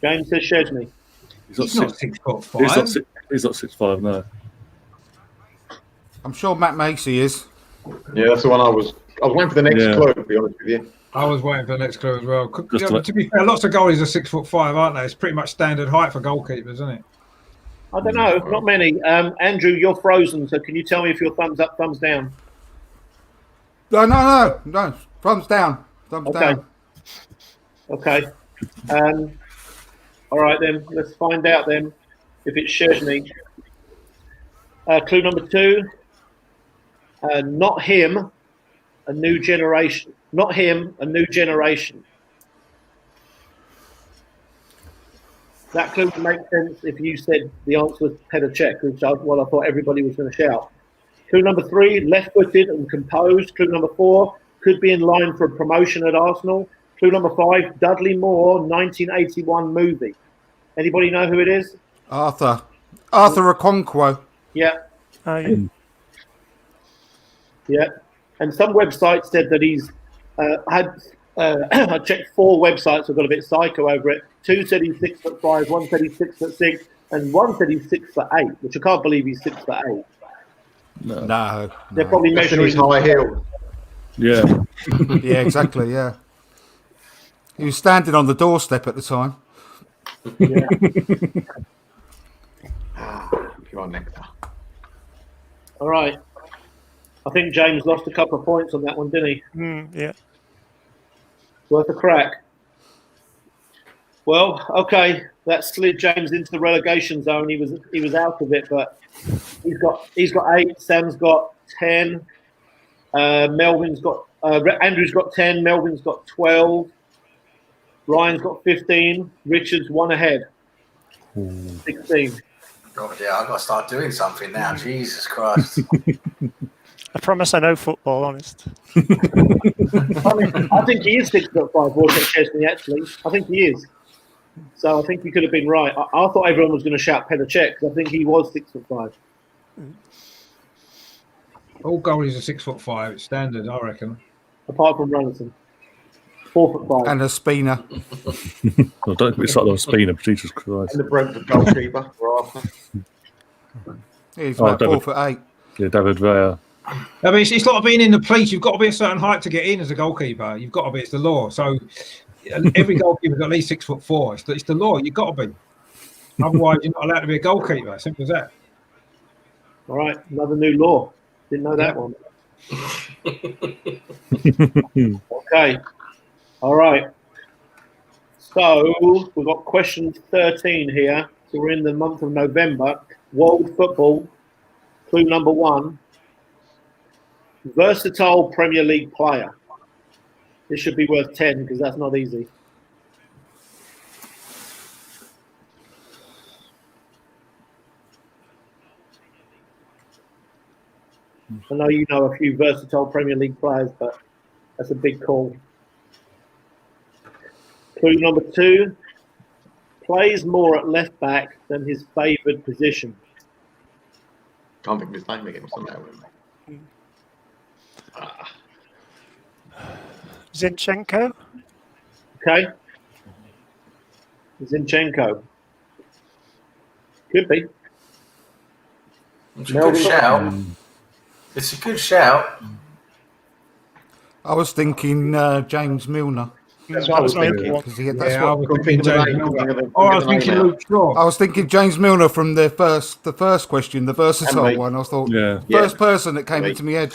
[SPEAKER 4] James says Chesney.
[SPEAKER 3] He's not 6'5".
[SPEAKER 1] He's not 6'5", no.
[SPEAKER 6] I'm sure Matt Macy is.
[SPEAKER 7] Yeah, that's the one I was waiting for the next clue, to be honest with you.
[SPEAKER 3] I was waiting for the next clue as well.
[SPEAKER 1] Just
[SPEAKER 3] To be fair, lots of goalies are 6'5", aren't they? It's pretty much standard height for goalkeepers, isn't it?
[SPEAKER 4] I don't know, not many. Andrew, you're frozen, so can you tell me if you're thumbs up, thumbs down?
[SPEAKER 6] No. Thumbs down. Thumbs
[SPEAKER 4] Okay.
[SPEAKER 6] down.
[SPEAKER 4] Okay. All right, then. Let's find out then if it's Chesney. Clue number 2. Not him, a new generation. Not him, a new generation. That clue would make sense if you said the answer was Petr Cech, which I thought everybody was going to shout. Clue number 3, left-footed and composed. Clue number 4, could be in line for a promotion at Arsenal. Clue number 5, Dudley Moore, 1981 movie. Anybody know who it is?
[SPEAKER 6] Arthur Okonkwo.
[SPEAKER 4] Yeah,
[SPEAKER 2] Yeah.
[SPEAKER 4] yeah. And some websites said that he's had. I checked 4 websites. I've got a bit psycho over it. 2 said he's 6'5", 1 said he's 6'6", and 1 said he's 6'8", which I can't believe he's 6'8".
[SPEAKER 6] No.
[SPEAKER 4] They're probably
[SPEAKER 7] That's in
[SPEAKER 4] measuring
[SPEAKER 7] his high heel.
[SPEAKER 1] Yeah.
[SPEAKER 6] Yeah, exactly. Yeah. He was standing on the doorstep at the time.
[SPEAKER 4] Yeah.
[SPEAKER 7] Come on, Nectar.
[SPEAKER 4] All right. I think James lost a couple of points on that one, didn't he?
[SPEAKER 2] Yeah.
[SPEAKER 4] Worth a crack. Well, okay, that slid James into the relegation zone. He was out of it, but he's got 8. Sam's got 10. Melvin's got Andrew's got 10. Melvin's got 12. Ryan's got 15. Richard's 1 ahead. 16.
[SPEAKER 5] God, yeah, I've got to start doing something now. Jesus Christ.
[SPEAKER 2] I promise I know football, honest.
[SPEAKER 4] I think he is 6'5", Wojciech Chesney, actually. I think he is. So I think he could have been right. I thought everyone was going to shout Petr Cech because I think he was 6'5".
[SPEAKER 3] All goalies are 6'5". It's standard, I reckon.
[SPEAKER 4] Apart from Runnerton. 4'5".
[SPEAKER 6] And a Spina.
[SPEAKER 1] I don't think it's like a Spina, but Jesus Christ.
[SPEAKER 7] And the Brentford goalkeeper for Arsenal.
[SPEAKER 6] He's
[SPEAKER 1] Oh,
[SPEAKER 6] about
[SPEAKER 1] David.
[SPEAKER 6] 4'8".
[SPEAKER 1] Yeah, David Villa.
[SPEAKER 3] I mean, it's like being in the police. You've got to be a certain height to get in as a goalkeeper. You've got to be. It's the law. So every goalkeeper's at least 6'4". It's the law. You've got to be. Otherwise, you're not allowed to be a goalkeeper. Simple as that.
[SPEAKER 4] All right, another new law. Didn't know that one. Okay. All right. So we've got question 13 here. So we're in the month of November. World football. Clue number 1. Versatile Premier League player. This should be worth 10 because that's not easy. I know you know a few versatile Premier League players, but that's a big call. Clue number 2. Plays more at left back than his favoured position.
[SPEAKER 7] Can't think of his name again. What's the matter with me?
[SPEAKER 2] Zinchenko?
[SPEAKER 4] Okay. Zinchenko. Could be.
[SPEAKER 5] It's a good shout. It's a good shout.
[SPEAKER 6] I was thinking James Milner.
[SPEAKER 7] That's what I was thinking.
[SPEAKER 6] Because that's
[SPEAKER 3] I
[SPEAKER 6] what,
[SPEAKER 3] was thinking
[SPEAKER 7] Think of the
[SPEAKER 3] James
[SPEAKER 7] name,
[SPEAKER 3] Milner.
[SPEAKER 7] think of the-
[SPEAKER 3] Oh, I
[SPEAKER 7] think
[SPEAKER 3] was
[SPEAKER 7] of the name
[SPEAKER 3] thinking
[SPEAKER 7] out.
[SPEAKER 3] Luke Shaw.
[SPEAKER 6] I was thinking James Milner from the first question, the versatile
[SPEAKER 7] And me.
[SPEAKER 6] one. I thought
[SPEAKER 1] Yeah.
[SPEAKER 6] first person that came
[SPEAKER 7] Me.
[SPEAKER 6] into my head.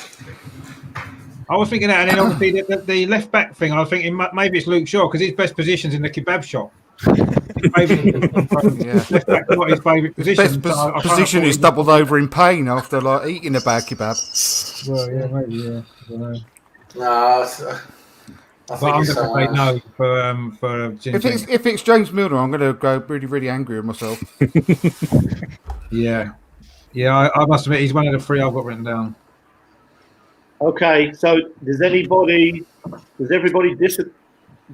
[SPEAKER 3] I was thinking that, and then obviously the left back thing. I was thinking maybe it's Luke Shaw because his best position's in the kebab shop.
[SPEAKER 6] Yeah.
[SPEAKER 3] Left back's not his favourite position.
[SPEAKER 6] Best
[SPEAKER 3] so I kind of
[SPEAKER 6] position
[SPEAKER 3] thought
[SPEAKER 6] is
[SPEAKER 3] he-
[SPEAKER 6] doubled over in pain after like eating a bad kebab.
[SPEAKER 3] Well, yeah, maybe, yeah. I don't know.
[SPEAKER 5] No, I
[SPEAKER 3] But
[SPEAKER 5] think
[SPEAKER 3] I'm
[SPEAKER 5] it's
[SPEAKER 3] going to say no for Zinchenko.
[SPEAKER 6] If it's James Milner, I'm going to go really, really angry with myself.
[SPEAKER 3] Yeah. Yeah, I must admit, he's one of the 3 I've got written down.
[SPEAKER 4] Okay, so does everybody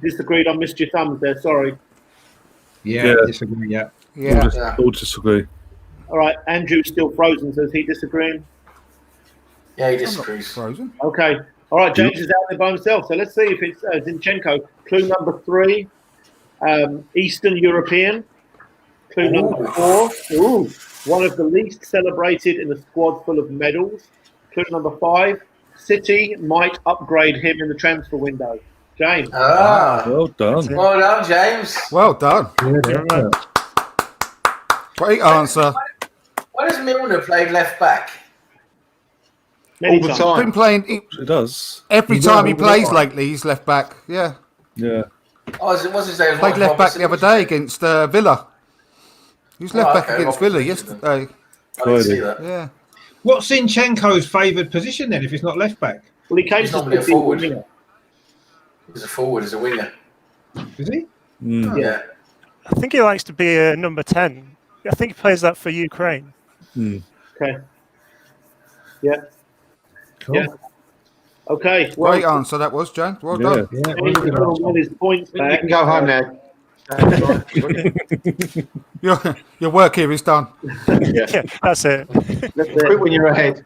[SPEAKER 4] disagree? I missed your thumbs there, sorry.
[SPEAKER 3] Yeah,
[SPEAKER 1] Yeah.
[SPEAKER 3] disagree, yeah.
[SPEAKER 6] Yeah.
[SPEAKER 1] All disagree.
[SPEAKER 4] All right, Andrew's still frozen, so is he disagreeing?
[SPEAKER 5] Yeah, he
[SPEAKER 6] I'm not
[SPEAKER 5] disagrees.
[SPEAKER 6] frozen.
[SPEAKER 4] Okay. All right, James is out there by himself, so let's see if it's Zinchenko. Clue number 3. Eastern European. Clue number 4. Ooh, one of the least celebrated in a squad full of medals. Clue number 5. City might upgrade him in the transfer window. James.
[SPEAKER 1] Well done.
[SPEAKER 5] Well done, James.
[SPEAKER 6] Well done.
[SPEAKER 2] Yeah.
[SPEAKER 6] Great answer.
[SPEAKER 5] Why does Milner play left back?
[SPEAKER 4] Many
[SPEAKER 7] All the
[SPEAKER 4] times.
[SPEAKER 7] time.
[SPEAKER 6] Been playing
[SPEAKER 1] It does.
[SPEAKER 6] every time he plays lately. He's left back. Yeah,
[SPEAKER 1] Yeah.
[SPEAKER 5] Oh, what's his name?
[SPEAKER 6] played left back the other day against Villa. He was left back
[SPEAKER 5] okay,
[SPEAKER 6] against
[SPEAKER 5] well,
[SPEAKER 6] Villa yesterday.
[SPEAKER 5] I didn't see that.
[SPEAKER 6] Yeah.
[SPEAKER 3] What's Zinchenko's favoured position then if it's not left back?
[SPEAKER 4] Well, he came
[SPEAKER 5] He's
[SPEAKER 4] to
[SPEAKER 5] normally a
[SPEAKER 4] City
[SPEAKER 5] forward.
[SPEAKER 4] winger.
[SPEAKER 5] He's a forward, he's a winger.
[SPEAKER 3] Is he?
[SPEAKER 1] Mm.
[SPEAKER 5] Yeah.
[SPEAKER 2] I think he likes to be a number 10. I think he plays that for Ukraine.
[SPEAKER 1] Mm.
[SPEAKER 4] Okay. Yeah.
[SPEAKER 3] Cool.
[SPEAKER 4] Yeah. Okay. Well,
[SPEAKER 6] Great answer that was, James. Well
[SPEAKER 1] Yeah.
[SPEAKER 6] done.
[SPEAKER 3] Yeah,
[SPEAKER 4] James is gonna win his points
[SPEAKER 7] You
[SPEAKER 4] back.
[SPEAKER 7] can go home now.
[SPEAKER 6] Your work here is done.
[SPEAKER 2] Yeah, that's it.
[SPEAKER 4] That's
[SPEAKER 7] Quit
[SPEAKER 4] it.
[SPEAKER 7] when you're ahead.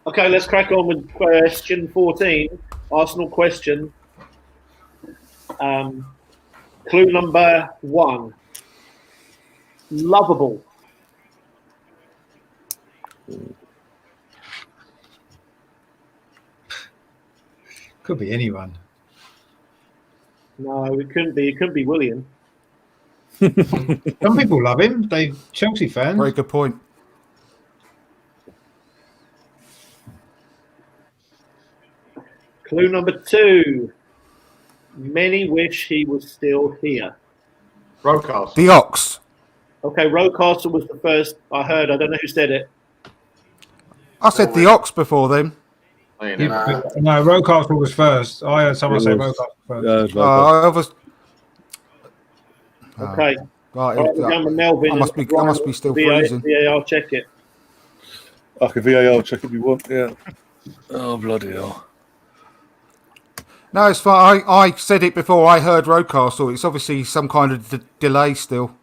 [SPEAKER 4] Okay, let's crack on with question 14. Arsenal question. Clue number 1. Lovable.
[SPEAKER 3] Could be anyone.
[SPEAKER 4] No, it couldn't be. It couldn't be William.
[SPEAKER 3] Some people love him. They Chelsea fans.
[SPEAKER 6] Very good point.
[SPEAKER 4] Clue number 2. Many wish he was still here.
[SPEAKER 7] Broadcast.
[SPEAKER 6] The Ox.
[SPEAKER 4] Okay, Rocastle was the first I heard. I don't know who said it.
[SPEAKER 6] I said the Ox before then.
[SPEAKER 3] Yeah, no, Rocastle was first. I heard someone
[SPEAKER 1] It
[SPEAKER 3] say
[SPEAKER 1] was.
[SPEAKER 3] Rocastle first.
[SPEAKER 6] I was.
[SPEAKER 4] Okay.
[SPEAKER 6] Right,
[SPEAKER 4] All right, we're going with Melvin.
[SPEAKER 6] I must be still freezing.
[SPEAKER 4] VAR, check it.
[SPEAKER 1] I can VAR check if you want. Yeah. Oh, bloody hell.
[SPEAKER 6] No, it's fine. I said it before I heard Rocastle. It's obviously some kind of delay still.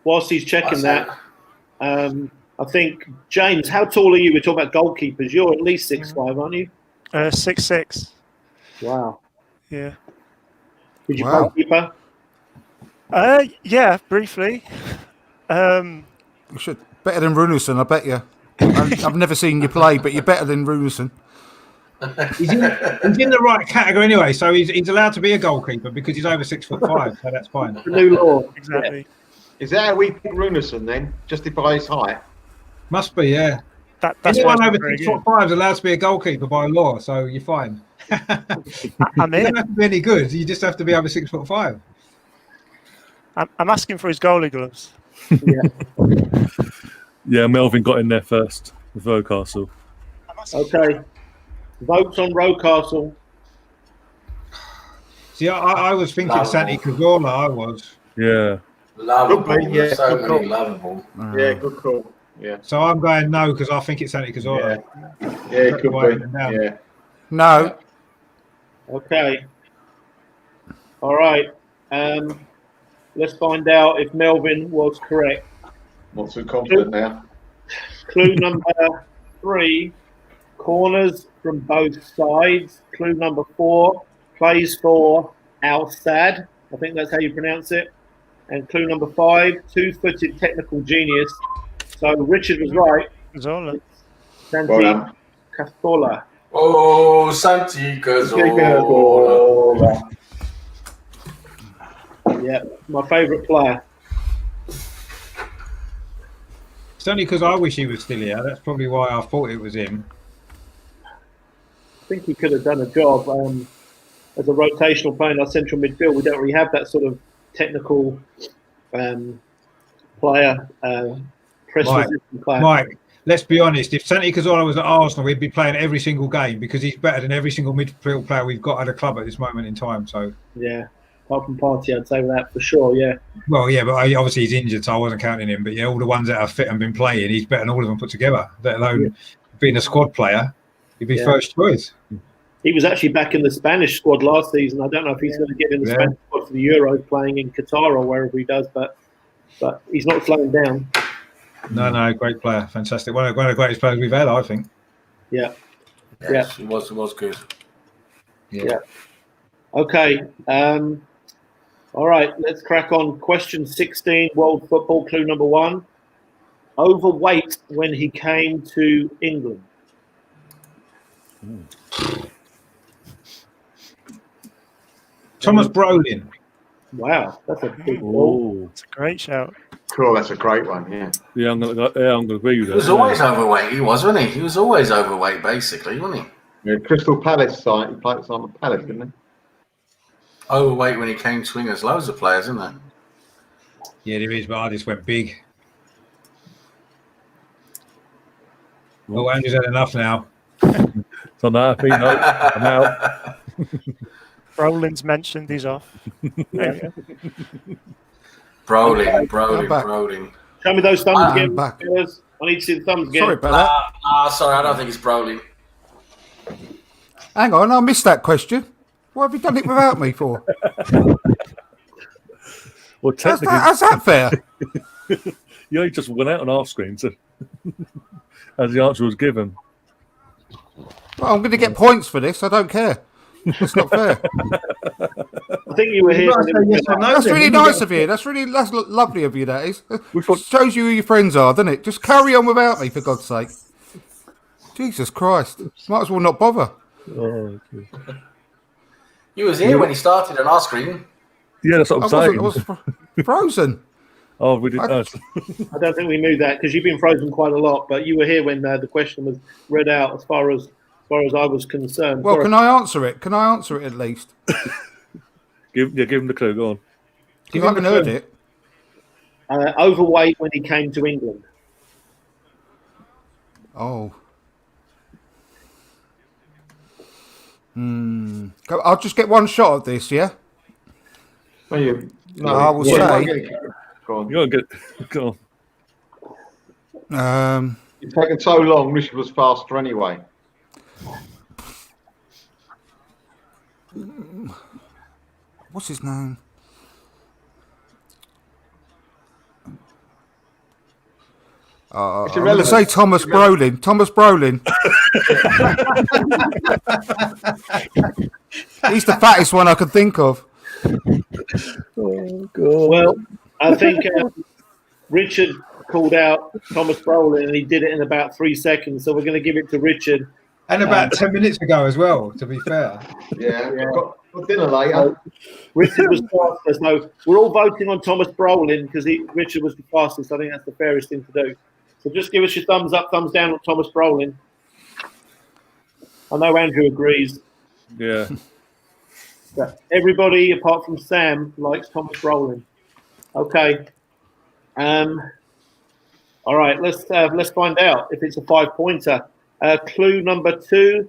[SPEAKER 4] Whilst he's checking
[SPEAKER 5] That's
[SPEAKER 4] that, I think, James, how tall are you? We're talking about goalkeepers. You're at least 6'5", aren't you?
[SPEAKER 2] 6'6".
[SPEAKER 4] Wow.
[SPEAKER 2] Yeah.
[SPEAKER 4] Did you
[SPEAKER 6] Wow.
[SPEAKER 4] goalkeeper?
[SPEAKER 2] Yeah, briefly.
[SPEAKER 6] You should better than Runerson, I bet you. I've never seen you play, but you're better than Runerson.
[SPEAKER 3] He's in the right category anyway, so he's allowed to be a goalkeeper because he's over 6'5", so that's fine.
[SPEAKER 4] The new law.
[SPEAKER 2] Exactly.
[SPEAKER 7] Is that how we pick Runerson then? Justify his height?
[SPEAKER 3] Must be, yeah.
[SPEAKER 2] That's why
[SPEAKER 3] Anyone
[SPEAKER 2] it's
[SPEAKER 3] over
[SPEAKER 2] very good.
[SPEAKER 3] 6'5" is allowed to be a goalkeeper by law, so you're fine.
[SPEAKER 2] I'm
[SPEAKER 3] You
[SPEAKER 2] in.
[SPEAKER 3] don't have to be any good. You just have to be over 6'5".
[SPEAKER 2] I'm asking for his goalie gloves.
[SPEAKER 1] Yeah, Melvin got in there first with Rocastle.
[SPEAKER 4] Okay. Votes on Rocastle.
[SPEAKER 3] See, I was thinking
[SPEAKER 5] Lovable.
[SPEAKER 3] Santi Cazorla, I was.
[SPEAKER 1] Yeah.
[SPEAKER 5] Lovable.
[SPEAKER 7] Good play, yeah,
[SPEAKER 5] There's so
[SPEAKER 7] good
[SPEAKER 5] many
[SPEAKER 7] call.
[SPEAKER 5] lovable.
[SPEAKER 7] Yeah, good call. Yeah.
[SPEAKER 3] So I'm going no because I think it's Santi Cazorla.
[SPEAKER 7] Yeah, it could
[SPEAKER 3] Right
[SPEAKER 7] be.
[SPEAKER 3] now.
[SPEAKER 7] Yeah.
[SPEAKER 6] No.
[SPEAKER 4] Okay. All right. Let's find out if Melvin was correct.
[SPEAKER 7] Not too confident now.
[SPEAKER 4] Clue number 3, corners from both sides. Clue number 4, plays for Al Sadd. I think that's how you pronounce it. And clue number 5, 2-footed technical genius. So Richard was right.
[SPEAKER 2] Zola.
[SPEAKER 4] Santi
[SPEAKER 7] Well done.
[SPEAKER 4] Cazorla.
[SPEAKER 5] Oh, Santi Cazorla.
[SPEAKER 4] Yeah, my favourite player.
[SPEAKER 3] It's only because I wish he was still here. That's probably why I thought it was him.
[SPEAKER 4] I think he could have done a job as a rotational player in our central midfield. We don't really have that sort of technical player, press resistant player.
[SPEAKER 3] Mike, let's be honest. If Santi Cazorla was at Arsenal, we'd be playing every single game because he's better than every single midfield player we've got at the club at this moment in time. So,
[SPEAKER 4] Yeah, apart from Partey, I'd say that for sure. Yeah,
[SPEAKER 3] well, yeah, but obviously he's injured, so I wasn't counting him. But yeah, all the ones that are fit and been playing, he's better than all of them put together. Let alone being a squad player, he'd be first choice.
[SPEAKER 4] he was actually back in the Spanish squad last season. I don't know if he's going to get in the Spanish squad for the Euros, playing in Qatar or wherever he does, but he's not slowing down.
[SPEAKER 3] No, great player, fantastic. One of the greatest players we've had, I think.
[SPEAKER 4] Yeah.
[SPEAKER 5] Yes, it was good.
[SPEAKER 3] Yeah.
[SPEAKER 4] Okay. All right, let's crack on. Question 16, world football clue number 1. Overweight when he came to England.
[SPEAKER 3] Thomas Brolin.
[SPEAKER 4] Wow, that's a big ball.
[SPEAKER 1] Oh,
[SPEAKER 2] It's a great shout.
[SPEAKER 7] Cool, that's a great one. Yeah.
[SPEAKER 1] yeah, I'm gonna agree with
[SPEAKER 5] He
[SPEAKER 1] that.
[SPEAKER 5] was always overweight. He was, wasn't he? He was always overweight, basically, wasn't he?
[SPEAKER 7] Yeah, Crystal Palace side. He played for Simon Palace, didn't he?
[SPEAKER 5] Overweight when he came to England. There's loads of players, isn't there?
[SPEAKER 3] Yeah, there is, but I just went big. Oh, Andrew's had enough now.
[SPEAKER 1] So now I think I'm out.
[SPEAKER 2] Brolin's mentioned. He's off. There we go.
[SPEAKER 5] Brolin.
[SPEAKER 6] back.
[SPEAKER 4] Show me those thumbs
[SPEAKER 6] I'm
[SPEAKER 4] again.
[SPEAKER 6] back.
[SPEAKER 4] fellas. I need to see the thumbs again.
[SPEAKER 6] Sorry about that.
[SPEAKER 5] Sorry, I don't think it's Brolin.
[SPEAKER 6] Hang on, I missed that question. What have you done it without me for?
[SPEAKER 1] Well, technically,
[SPEAKER 6] How's that fair?
[SPEAKER 1] you only just went out on our screen, so as the answer was given.
[SPEAKER 6] Well, I'm going to get points for this. I don't care. It's not fair.
[SPEAKER 4] I think you were here.
[SPEAKER 3] You've got to say yes or no,
[SPEAKER 6] That's
[SPEAKER 3] then.
[SPEAKER 6] really
[SPEAKER 3] You've
[SPEAKER 6] nice
[SPEAKER 3] got-
[SPEAKER 6] of you. That's lovely of you. That is.
[SPEAKER 1] We thought-
[SPEAKER 6] Shows you who your friends are, doesn't it? Just carry on without me, for God's sake. Jesus Christ! Might as well not bother.
[SPEAKER 1] Oh, okay.
[SPEAKER 5] You was here when he started on our screen.
[SPEAKER 1] Yeah, that's what I'm saying.
[SPEAKER 6] I was frozen.
[SPEAKER 1] Oh, we didn't.
[SPEAKER 4] I don't think we knew that because you've been frozen quite a lot, but you were here when the question was read out. As far as I was concerned.
[SPEAKER 6] Well,
[SPEAKER 4] Sorry.
[SPEAKER 6] can I answer it? Can I answer it at least?
[SPEAKER 1] give him the clue. Go on.
[SPEAKER 6] Because I haven't heard it.
[SPEAKER 4] Overweight when he came to England.
[SPEAKER 6] Oh. I'll just get one shot at this, yeah?
[SPEAKER 7] Well,
[SPEAKER 6] I will
[SPEAKER 7] you
[SPEAKER 6] say-
[SPEAKER 7] won't get it. Go on.
[SPEAKER 1] You gotta get. Go on.
[SPEAKER 7] It's taken so long. Richard was faster anyway.
[SPEAKER 6] What's his name?
[SPEAKER 7] It's
[SPEAKER 6] I'm going to
[SPEAKER 7] irrelevant.
[SPEAKER 6] say Thomas Brolin. Thomas Brolin. He's the fattest one I can think of.
[SPEAKER 1] Oh God.
[SPEAKER 4] Well, I think Richard called out Thomas Brolin and he did it in about 3 seconds. So we're going to give it to Richard.
[SPEAKER 3] And about 10 minutes ago as well, to be fair.
[SPEAKER 7] Yeah, I've got dinner later.
[SPEAKER 4] Richard was faster. So we're all voting on Thomas Brolin because Richard was the fastest. I think that's the fairest thing to do. So just give us your thumbs up, thumbs down on Thomas Brolin. I know Andrew agrees.
[SPEAKER 1] Yeah.
[SPEAKER 4] But everybody apart from Sam likes Thomas Brolin. Okay. All right. Let's find out if it's a 5-pointer. Clue number 2.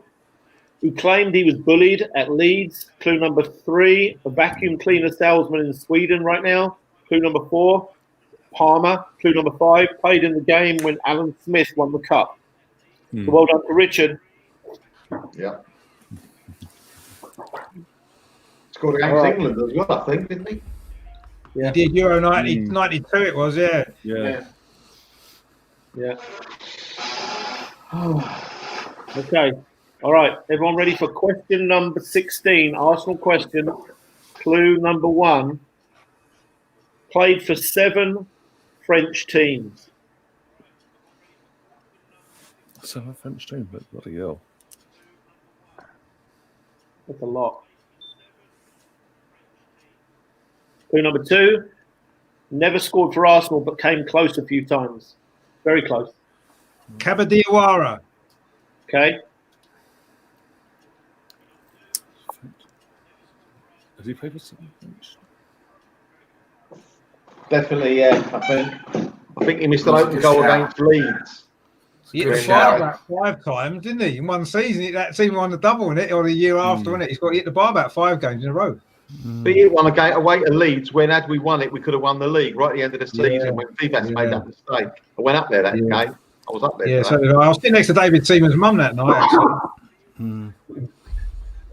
[SPEAKER 4] He claimed he was bullied at Leeds. Clue number 3. A vacuum cleaner salesman in Sweden right now. Clue number 4. Palmer. Clue number 5. Played in the game when Alan Smith won the cup. So well done to Richard.
[SPEAKER 7] Yeah. Scored against
[SPEAKER 4] All right.
[SPEAKER 7] England as well, I think, didn't he?
[SPEAKER 4] Yeah.
[SPEAKER 3] He did Euro 92, it was, yeah.
[SPEAKER 1] Yeah.
[SPEAKER 4] Yeah. Okay. All right. Everyone ready for question number 16? Arsenal question. Clue number 1. Played for 7 French teams.
[SPEAKER 1] So a French team, but bloody hell.
[SPEAKER 4] That's a lot. Clue number 2. Never scored for Arsenal, but came close a few times. Very close.
[SPEAKER 3] Kabadiawara.
[SPEAKER 4] Okay.
[SPEAKER 1] Has he played for some French?
[SPEAKER 7] Definitely, yeah. I think he missed an open goal against Leeds.
[SPEAKER 3] He hit the
[SPEAKER 5] Good
[SPEAKER 3] bar
[SPEAKER 5] shout.
[SPEAKER 3] about 5 times, didn't he? In one season, that team won the double, in it, or the year after, wasn't it? He's got to hit the bar about 5 games in a row.
[SPEAKER 7] But he won a game away to Leeds when, had we won it, we could have won the league right at the end of the season when Vivas made that mistake. I went up there that game. I was up there.
[SPEAKER 3] Yeah,
[SPEAKER 7] for
[SPEAKER 3] so
[SPEAKER 7] that.
[SPEAKER 3] did I. I was sitting next to David Seaman's mum that night, actually.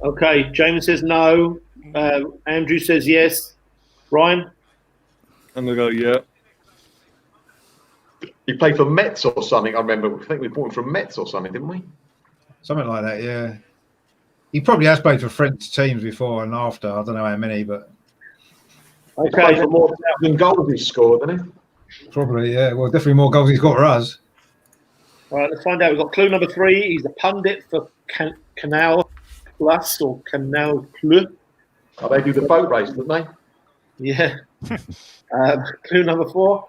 [SPEAKER 4] Okay. James says no. Andrew says yes. Ryan?
[SPEAKER 1] I'm gonna go. Yeah.
[SPEAKER 7] He played for Metz or something, I remember. I think we bought him from Metz or something, didn't we?
[SPEAKER 3] Something like that, yeah. He probably has played for French teams before and after. I don't know how many, but
[SPEAKER 4] Okay,
[SPEAKER 7] For more than goals he's scored, hasn't he?
[SPEAKER 3] probably, yeah. Well, definitely more goals he's got for us.
[SPEAKER 4] all right, let's find out. We've got clue number 3. He's a pundit for Canal Plus or Canal Plus.
[SPEAKER 7] Oh, they do the boat race, don't they?
[SPEAKER 4] Yeah. Clue number 4.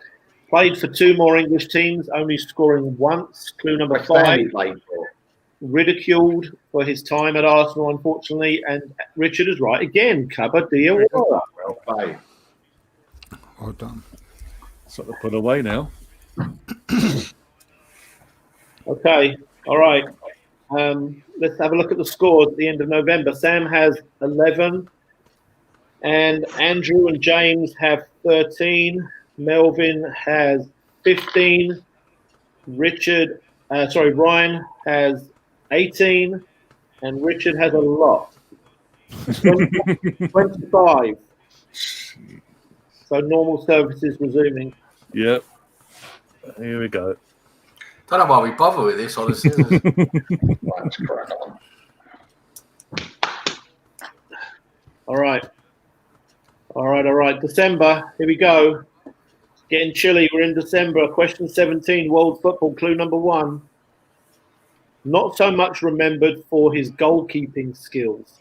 [SPEAKER 4] Played for 2 more English teams, only scoring once. Clue number
[SPEAKER 7] West Ham
[SPEAKER 4] 5.
[SPEAKER 7] he played for.
[SPEAKER 4] Ridiculed for his time at Arsenal, unfortunately. And Richard is right again. Cabadilla.
[SPEAKER 7] Well played.
[SPEAKER 6] Well done.
[SPEAKER 1] Sort of put away now.
[SPEAKER 4] Okay, all right. Let's have a look at the scores at the end of November. Sam has 11, and Andrew and James have 13. Melvin has 15. Ryan has 18, and Richard has a lot. 25. So normal services resuming.
[SPEAKER 1] Yep. Here we go.
[SPEAKER 5] Don't know why we bother with this, honestly.
[SPEAKER 7] That's correct.
[SPEAKER 4] All right. December. Here we go. Getting chilly. We're in December. Question 17. World football. Clue number 1. Not so much remembered for his goalkeeping skills.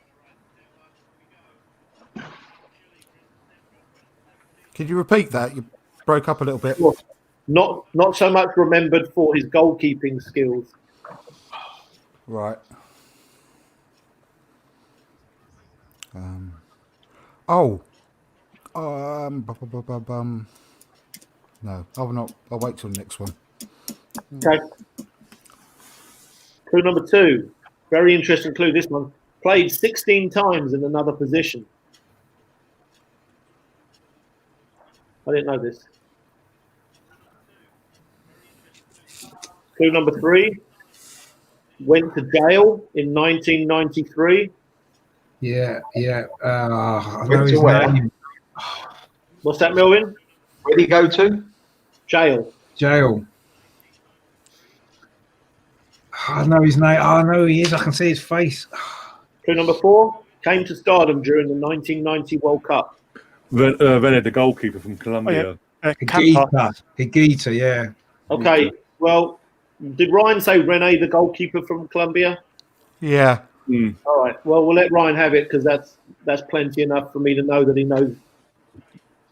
[SPEAKER 6] Could you repeat that? You broke up a little bit.
[SPEAKER 4] Not so much remembered for his goalkeeping skills.
[SPEAKER 6] Right. No, I'll not. I'll wait till the next one.
[SPEAKER 4] Okay. Clue number 2. Very interesting clue, this one. Played 16 times in another position. I didn't know this. Clue number 3. Went to jail in 1993.
[SPEAKER 3] Yeah. I know
[SPEAKER 7] Went
[SPEAKER 3] his
[SPEAKER 7] to where?
[SPEAKER 3] name.
[SPEAKER 4] What's that, Melvin?
[SPEAKER 7] Where did he go to?
[SPEAKER 4] Jail.
[SPEAKER 3] Jail. I know his name. I know who he is. I can see his face.
[SPEAKER 4] Clue number 4. Came to stardom during the 1990 World Cup.
[SPEAKER 1] Vened, the goalkeeper from Colombia.
[SPEAKER 2] Campa.
[SPEAKER 3] Higuita, yeah.
[SPEAKER 4] Okay. Well, did Ryan say Rene, the goalkeeper from Colombia?
[SPEAKER 6] Yeah.
[SPEAKER 4] All right. Well, we'll let Ryan have it because that's plenty enough for me to know that he knows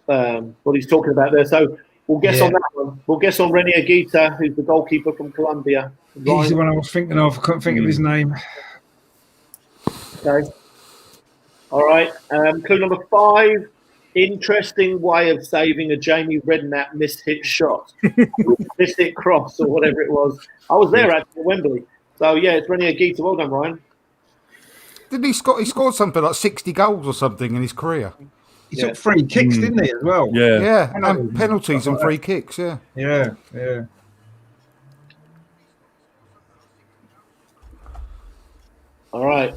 [SPEAKER 4] what he's talking about there. So we'll guess on that one. We'll guess on Rene Higuita, who's the goalkeeper from Colombia.
[SPEAKER 3] He's the one I was thinking of. I couldn't think of his name.
[SPEAKER 4] Okay. All right. Clue number 5. Interesting way of saving a Jamie Redknapp mishit shot. Mishit cross or whatever it was. I was there at Wembley. So, yeah, it's Rene Higuita. Well done, Ryan.
[SPEAKER 6] Didn't he score? He scored something like 60 goals or something in his career.
[SPEAKER 3] He took 3 kicks, didn't he, as well?
[SPEAKER 1] Yeah.
[SPEAKER 6] Yeah, and penalties and free kicks. Yeah.
[SPEAKER 3] Yeah.
[SPEAKER 4] All right.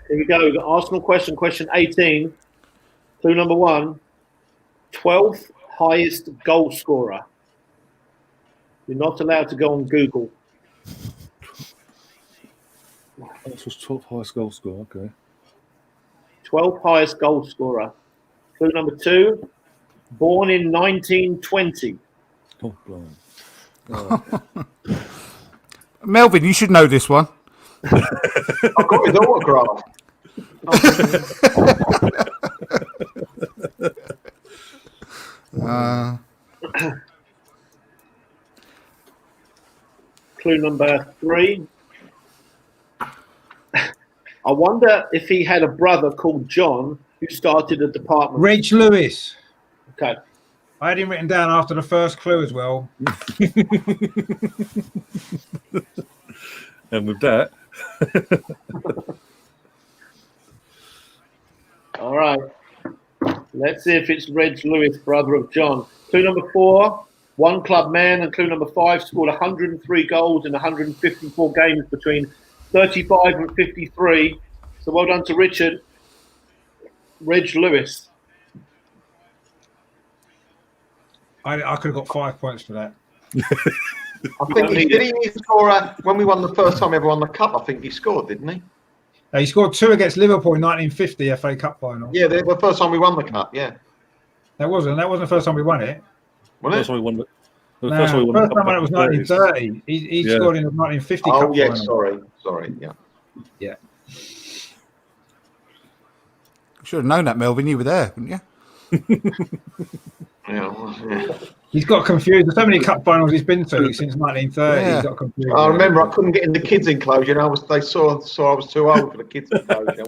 [SPEAKER 4] Here we go. We've got Arsenal question 18. Clue number 1. 12th highest goal scorer. You're not allowed to go on Google.
[SPEAKER 1] That's was 12th highest goal scorer. Okay.
[SPEAKER 4] 12th highest goal scorer. Clue number 2. Born in 1920.
[SPEAKER 1] Oh, blimey.
[SPEAKER 6] Melvin, you should know this one.
[SPEAKER 7] I've got his autograph.
[SPEAKER 4] Clue number 3. I wonder if he had a brother called John who started a department.
[SPEAKER 3] Reg Lewis.
[SPEAKER 4] Okay.
[SPEAKER 3] I had him written down after the first clue as well.
[SPEAKER 1] And with that,
[SPEAKER 4] All right. Let's see if it's Reg Lewis, brother of John. Clue number 4. One club man. And clue number 5. Scored 103 goals in 154 games between 35 and 53. So well done to Richard. Reg Lewis.
[SPEAKER 3] I could have got 5 points for that.
[SPEAKER 7] I think did he score when we won the first time ever won the cup? I think he scored, didn't he?
[SPEAKER 3] He scored 2 against Liverpool in 1950 FA Cup final.
[SPEAKER 7] Yeah, the first time we won the cup. Yeah,
[SPEAKER 3] That wasn't the first time we won it.
[SPEAKER 7] wasn't
[SPEAKER 1] First
[SPEAKER 7] it?
[SPEAKER 1] time we won. The
[SPEAKER 3] No,
[SPEAKER 1] first time we won.
[SPEAKER 3] first
[SPEAKER 1] the
[SPEAKER 3] time
[SPEAKER 1] cup
[SPEAKER 3] it was
[SPEAKER 1] back in the
[SPEAKER 3] 1930. He
[SPEAKER 1] Yeah.
[SPEAKER 3] scored in the 1950
[SPEAKER 7] Oh
[SPEAKER 3] Cup
[SPEAKER 7] yeah,
[SPEAKER 3] final.
[SPEAKER 7] sorry. Yeah.
[SPEAKER 3] Yeah.
[SPEAKER 6] Should have known that, Melvin. You were there, wouldn't you?
[SPEAKER 7] Yeah.
[SPEAKER 3] He's got confused. There's so many cup finals he's been to since 1930.
[SPEAKER 6] Yeah.
[SPEAKER 3] He's got confused.
[SPEAKER 7] I remember I couldn't get in the kids' enclosure. And they saw I was too old for the kids' enclosure.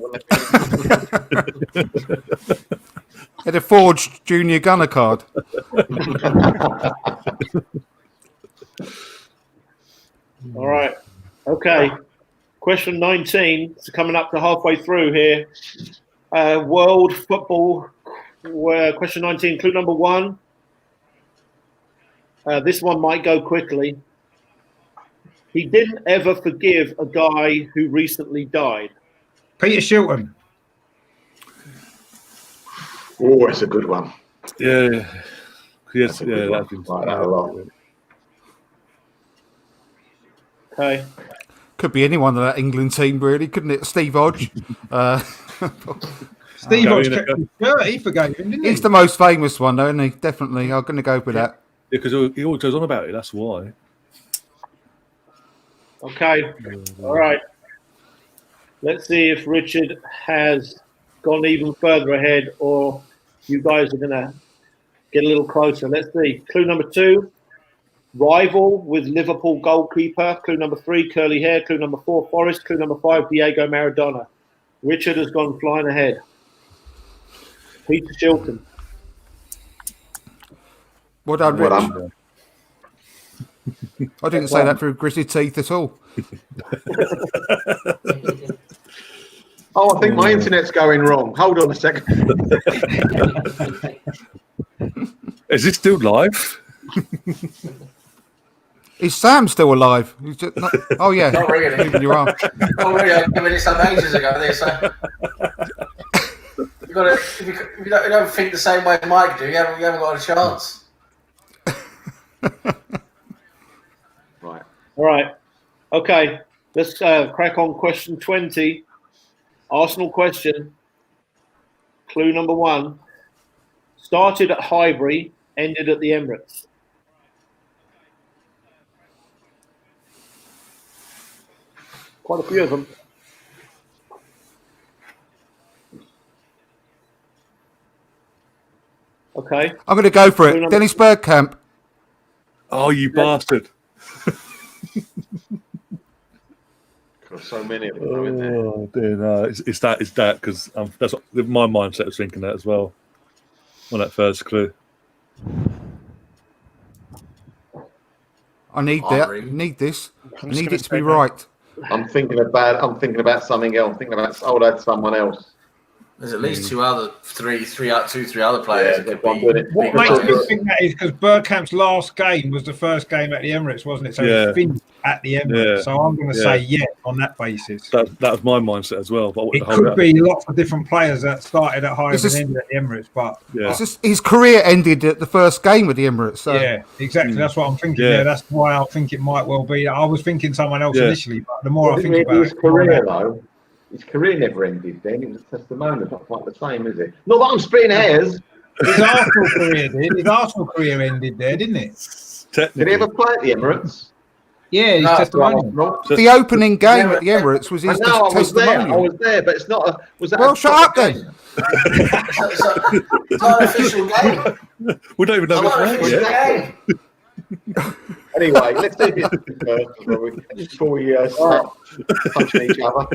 [SPEAKER 6] Had a forged junior gunner card.
[SPEAKER 4] All right. Okay. Question 19. So coming up to halfway through here. World football. Question 19. Clue number 1. This one might go quickly. He didn't ever forgive a guy who recently died.
[SPEAKER 3] Peter Shilton.
[SPEAKER 7] Oh, it's a good one.
[SPEAKER 1] Yeah. Yes.
[SPEAKER 7] That's a
[SPEAKER 1] Yeah.
[SPEAKER 7] good one.
[SPEAKER 1] That's been
[SPEAKER 7] Like that a lot.
[SPEAKER 4] Okay.
[SPEAKER 6] Could be anyone of that England team, really, couldn't it? Steve Hodge.
[SPEAKER 3] Steve Hodge
[SPEAKER 1] Gary
[SPEAKER 3] kept his shirt. He forgave him, didn't he?
[SPEAKER 6] He's the most famous one, though, isn't he? Definitely. I'm going to go with that.
[SPEAKER 1] because he always goes on about it. That's why.
[SPEAKER 4] Okay. All right. Let's see if Richard has gone even further ahead or you guys are going to get a little closer. Let's see. Clue number 2, rival with Liverpool goalkeeper. Clue number 3, curly hair. Clue number 4, Forest. Clue number 5, Diego Maradona. Richard has gone flying ahead. Peter Shilton.
[SPEAKER 6] Well done, Rich.
[SPEAKER 7] Well done.
[SPEAKER 6] I didn't say that through gritted teeth at all.
[SPEAKER 7] Oh, I think my internet's going wrong. Hold on a second.
[SPEAKER 1] Is this still live?
[SPEAKER 6] Is Sam still alive? He's just not... Oh, yeah.
[SPEAKER 5] Not really.
[SPEAKER 6] Moving your arm.
[SPEAKER 5] Oh, really? I've given it some ages ago. There, so you got to. If you don't think the same way Mike do, you haven't got a chance.
[SPEAKER 7] Right.
[SPEAKER 4] All right. Okay. Let's crack on question 20. Arsenal question. Clue number 1. Started at Highbury, ended at the Emirates. Quite a few of them. Okay.
[SPEAKER 6] I'm going to go for it. Dennis Bergkamp.
[SPEAKER 1] Oh, you bastard!
[SPEAKER 7] Got so many of them, isn't there?
[SPEAKER 1] Oh dear, no, it's that because that's what my mindset was thinking that as well on that first clue.
[SPEAKER 6] I need that. I need this. I need it to be right.
[SPEAKER 7] I'm thinking about something else. I'm thinking about that's someone else.
[SPEAKER 5] There's at least two other players.
[SPEAKER 7] Yeah,
[SPEAKER 5] that could
[SPEAKER 7] I'm
[SPEAKER 5] be-
[SPEAKER 7] doing it.
[SPEAKER 3] What makes me think that is because Bergkamp's last game was the first game at the Emirates, wasn't it? So
[SPEAKER 1] Yeah.
[SPEAKER 3] he finished at the Emirates.
[SPEAKER 1] Yeah.
[SPEAKER 3] So I'm going to
[SPEAKER 1] Yeah.
[SPEAKER 3] say yes on that basis.
[SPEAKER 1] That was my mindset as well. But I
[SPEAKER 3] It
[SPEAKER 1] wanted to hold
[SPEAKER 3] could
[SPEAKER 1] out.
[SPEAKER 3] be lots of different players that started at Highbury
[SPEAKER 6] This is-
[SPEAKER 3] and ended at the Emirates, but
[SPEAKER 1] Yeah.
[SPEAKER 6] It's just, his career ended at the first game of the Emirates. So
[SPEAKER 3] yeah, exactly. That's what I'm thinking.
[SPEAKER 1] Yeah.
[SPEAKER 3] Yeah, that's why I think it might well be. I was thinking someone else
[SPEAKER 1] Yeah.
[SPEAKER 3] initially, but the more I think about
[SPEAKER 7] His
[SPEAKER 3] it,
[SPEAKER 7] career though, his career never ended. Then it was a testimonial. Not quite the same, is it? Not that I'm splitting hairs.
[SPEAKER 3] his Arsenal career did. His Arsenal career ended there, didn't it?
[SPEAKER 7] Did
[SPEAKER 1] Technically,
[SPEAKER 7] he ever play at the Emirates?
[SPEAKER 3] Yeah, his
[SPEAKER 5] No,
[SPEAKER 3] testimonial.
[SPEAKER 6] the opening game at the Emirates was
[SPEAKER 7] I
[SPEAKER 6] his
[SPEAKER 7] know, I was there. I
[SPEAKER 6] testimonial.
[SPEAKER 7] was there, but it's not a. Was that?
[SPEAKER 6] Well,
[SPEAKER 7] a
[SPEAKER 6] shut up
[SPEAKER 7] proper
[SPEAKER 6] then.
[SPEAKER 7] game?
[SPEAKER 5] It's not an official game.
[SPEAKER 1] we don't even know
[SPEAKER 5] It's not an
[SPEAKER 1] if it's
[SPEAKER 5] official
[SPEAKER 1] yet.
[SPEAKER 5] game.
[SPEAKER 7] Anyway, let's do this before we start punching each other.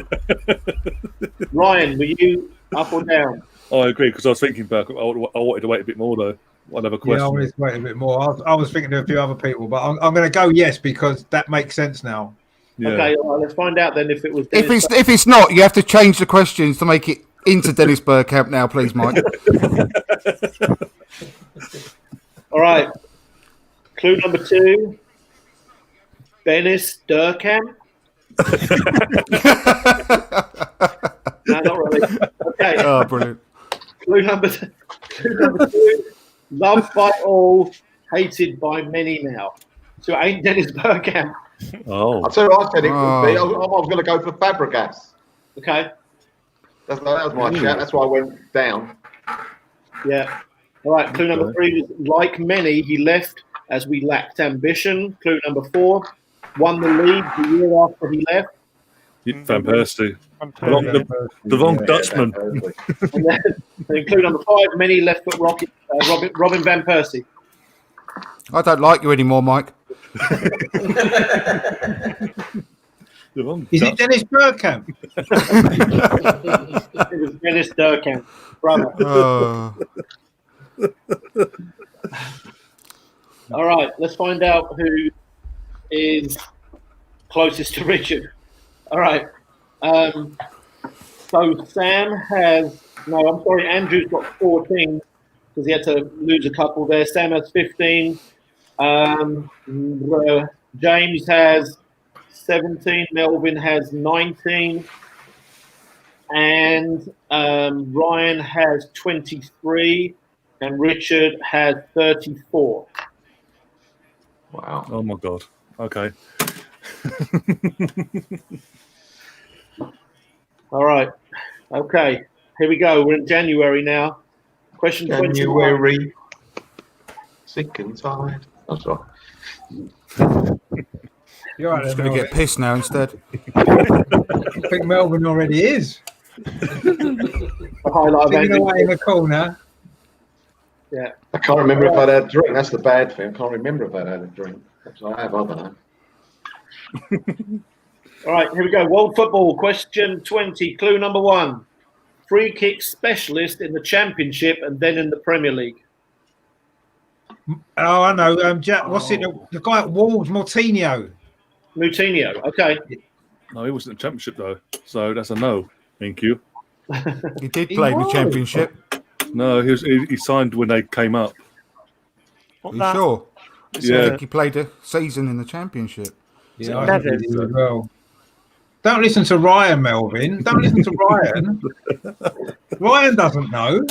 [SPEAKER 4] Ryan, were you up or down?
[SPEAKER 1] I agree because I was thinking back. I wanted to wait a bit more though. Another
[SPEAKER 3] Yeah, I
[SPEAKER 1] question.
[SPEAKER 3] wanted to wait a bit more. I was thinking of a few other people, but I'm going to go yes because that makes sense now.
[SPEAKER 1] Yeah.
[SPEAKER 4] Okay, well, let's find out then if it was.
[SPEAKER 6] If
[SPEAKER 4] Dennis
[SPEAKER 6] it's not, you have to change the questions to make it into Dennis Bergkamp now, please, Mike.
[SPEAKER 4] All right. Clue number 2. Dennis Bergkamp. No, not really. Okay.
[SPEAKER 6] Oh, brilliant.
[SPEAKER 4] Clue number 2. Loved by all, hated by many now. So it ain't Dennis Bergkamp.
[SPEAKER 1] Oh,
[SPEAKER 7] I'll tell you what I said it could be.
[SPEAKER 6] Oh.
[SPEAKER 7] I was going to go for Fabregas.
[SPEAKER 4] Okay.
[SPEAKER 7] That was my shout. That's why I went down.
[SPEAKER 4] Yeah. All right. Clue number 3 was like many, he left as we lacked ambition. Clue number 4, won the league the year after he left.
[SPEAKER 1] Van Persie.
[SPEAKER 2] I'm
[SPEAKER 1] The wrong Dutchman.
[SPEAKER 4] And then clue number 5, many left foot rocket, Robin Van Persie.
[SPEAKER 6] I don't like you anymore, Mike.
[SPEAKER 1] The wrong
[SPEAKER 3] Is it Dennis Bergkamp?
[SPEAKER 4] It was Dennis Durkamp, brother. All right, let's find out who is closest to Richard. All right. So Sam has Andrew's got 14 because he had to lose a couple there. Sam has 15. James has 17. Melvin has 19. And Ryan has 23. And Richard has 34.
[SPEAKER 7] Wow.
[SPEAKER 1] Oh my God. Okay.
[SPEAKER 4] All right. Okay. Here we go. We're in January now. Question 21.
[SPEAKER 7] January. Sick and tired. That's right.
[SPEAKER 3] You're
[SPEAKER 6] I'm
[SPEAKER 3] right,
[SPEAKER 6] just going to get pissed now instead.
[SPEAKER 3] I think Melvin already is.
[SPEAKER 4] The highlight of
[SPEAKER 3] Sitting
[SPEAKER 4] Andrew.
[SPEAKER 3] away in the corner.
[SPEAKER 4] Yeah.
[SPEAKER 7] I can't remember if I'd had a drink. That's the bad thing. I can't remember if I'd had a drink. Perhaps I have. I don't know.
[SPEAKER 4] All right, here we go. World football, question 20, clue number 1. Free kick specialist in the Championship and then in the Premier League.
[SPEAKER 3] Oh, I know. Jack, what's it? The guy at Wolves, Moutinho.
[SPEAKER 4] Moutinho, okay.
[SPEAKER 1] No, he wasn't in the Championship though, so that's a no. Thank you.
[SPEAKER 6] He did play in the
[SPEAKER 3] was.
[SPEAKER 6] Championship.
[SPEAKER 1] No, he signed when they came up.
[SPEAKER 6] Are you sure? I
[SPEAKER 1] Yeah.
[SPEAKER 6] think he played a season in the Championship.
[SPEAKER 3] Yeah, I
[SPEAKER 2] Neves.
[SPEAKER 3] think he did as well. Don't listen to Ryan, Melvin. Don't listen to Ryan. Ryan doesn't know.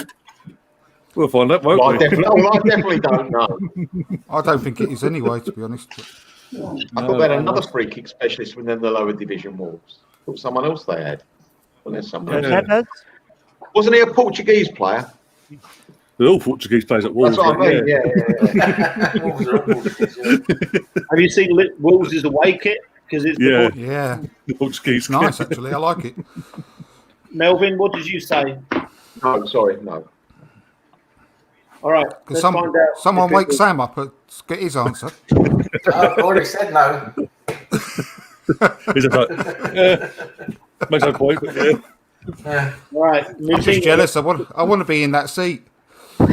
[SPEAKER 1] We'll find out, won't
[SPEAKER 7] Well,
[SPEAKER 1] we?
[SPEAKER 7] I definitely don't know.
[SPEAKER 6] I don't think it is anyway, to be honest.
[SPEAKER 7] I thought they had another free kick specialist within the lower division Wolves. I thought someone else they had. Well, there's someone else.
[SPEAKER 2] Neves?
[SPEAKER 7] Wasn't he a Portuguese player?
[SPEAKER 1] They're all Portuguese players at Wolves.
[SPEAKER 7] That's what I mean. Yeah.
[SPEAKER 4] Have you seen Wolves' away kit? Because it's
[SPEAKER 1] Yeah.
[SPEAKER 6] Yeah,
[SPEAKER 1] The Portuguese.
[SPEAKER 6] it's nice actually. I like it.
[SPEAKER 4] Melvin, what did you say?
[SPEAKER 7] No, sorry, no.
[SPEAKER 4] All right,
[SPEAKER 6] Because
[SPEAKER 4] let's find out.
[SPEAKER 6] someone
[SPEAKER 4] if it
[SPEAKER 6] wake
[SPEAKER 4] was-
[SPEAKER 6] Sam up and get his answer.
[SPEAKER 5] I've already said no.
[SPEAKER 1] He's just like, makes no point, but yeah.
[SPEAKER 5] Yeah.
[SPEAKER 4] All right,
[SPEAKER 6] I'm just
[SPEAKER 4] Moutinho.
[SPEAKER 6] jealous. I want to be in that seat.
[SPEAKER 4] All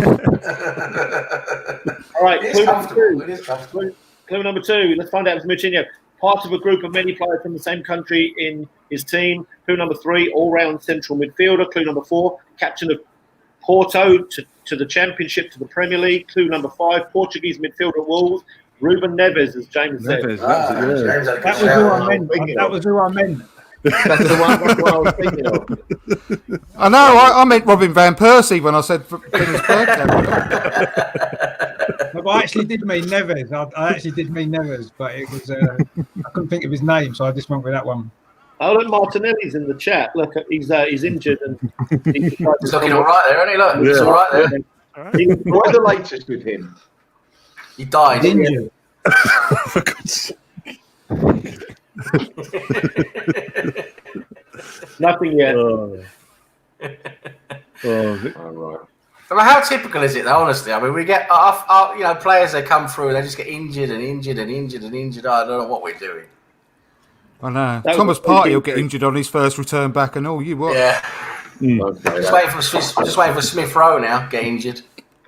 [SPEAKER 4] right,
[SPEAKER 5] It is
[SPEAKER 4] clue number
[SPEAKER 5] comfortable.
[SPEAKER 4] 2.
[SPEAKER 5] It is comfortable.
[SPEAKER 4] Clue number 2. Let's find out if Moutinho. Part of a group of many players from the same country in his team. Clue number 3. All-round central midfielder. Clue number 4. Captain of Porto to the Championship, to the Premier League. Clue number 5. Portuguese midfielder at Wolves. Ruben Neves, as James said.
[SPEAKER 1] Neves,
[SPEAKER 5] Ah,
[SPEAKER 1] that's it, yeah.
[SPEAKER 5] James had a good
[SPEAKER 3] That was who
[SPEAKER 5] shout.
[SPEAKER 3] I meant. That was who I meant.
[SPEAKER 7] That's the one I was thinking of.
[SPEAKER 6] I know. I meant Robin Van Persie when I said Dennis Bergkamp.
[SPEAKER 3] No, but I actually did mean Neves. I actually did mean Neves, but it was I couldn't think of his name, so I just went with that one.
[SPEAKER 4] Oh, look, Martinelli's in the chat. Look, he's injured and he's
[SPEAKER 5] He's looking all right there, isn't he? Look, he's
[SPEAKER 1] Yeah.
[SPEAKER 5] all right there.
[SPEAKER 7] What's the latest with him?
[SPEAKER 5] He died.
[SPEAKER 3] He's injured.
[SPEAKER 4] Nothing yet.
[SPEAKER 1] Oh,
[SPEAKER 7] Oh, right.
[SPEAKER 5] I mean, how typical is it, though, honestly? I mean, we get, players that come through and they just get injured and injured and injured and injured. I don't know what we're doing.
[SPEAKER 6] I know.
[SPEAKER 4] That
[SPEAKER 6] Thomas
[SPEAKER 4] was-
[SPEAKER 6] Partey will get injured on his first return back and all. You what?
[SPEAKER 5] Yeah.
[SPEAKER 7] Okay,
[SPEAKER 5] Just waiting for Smith Rowe now, get injured.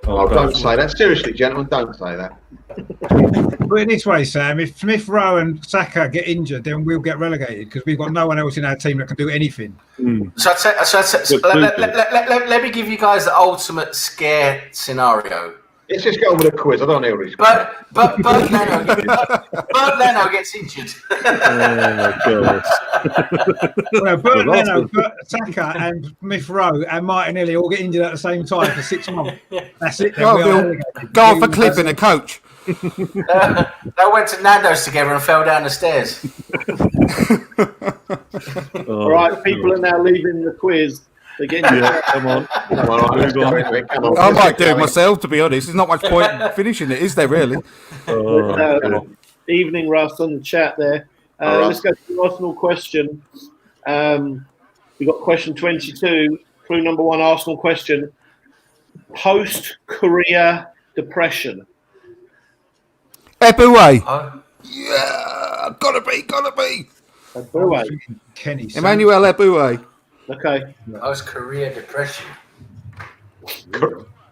[SPEAKER 7] Oh, don't say that. Seriously, gentlemen, don't say that.
[SPEAKER 3] Put it this way, Sam. If Smith Rowe and Saka get injured, then we'll get relegated because we've got no one else in our team that can do anything.
[SPEAKER 5] Let me give you guys the ultimate scare scenario.
[SPEAKER 7] Let's just go with a quiz. I don't know this.
[SPEAKER 5] Bert Leno gets injured.
[SPEAKER 1] oh my God.
[SPEAKER 3] Well, Bert
[SPEAKER 1] Well,
[SPEAKER 3] Leno, Saka, and Smith Rowe and Martinelli all get injured at the same time for 6 months. That's it. Then
[SPEAKER 6] Go,
[SPEAKER 3] we are
[SPEAKER 6] Bill.
[SPEAKER 3] relegated.
[SPEAKER 6] Go off a cliff in a coach.
[SPEAKER 5] They went to Nando's together and fell down the stairs.
[SPEAKER 4] All right, people are now leaving the quiz. They're getting
[SPEAKER 1] Yeah, come on.
[SPEAKER 7] All right, let's go into it. Come on.
[SPEAKER 6] I might do it myself, to be honest. There's not much point in finishing it, is there, really?
[SPEAKER 4] Evening, Russ, on the chat there. Let's go to the Arsenal question. We've got question 22. Clue number 1, Arsenal question. Post-career depression.
[SPEAKER 6] Eboué.
[SPEAKER 5] Oh,
[SPEAKER 6] Yeah, gotta be.
[SPEAKER 4] Eboué.
[SPEAKER 3] Kenny.
[SPEAKER 6] Emmanuel Eboué.
[SPEAKER 4] Okay.
[SPEAKER 5] post-career depression.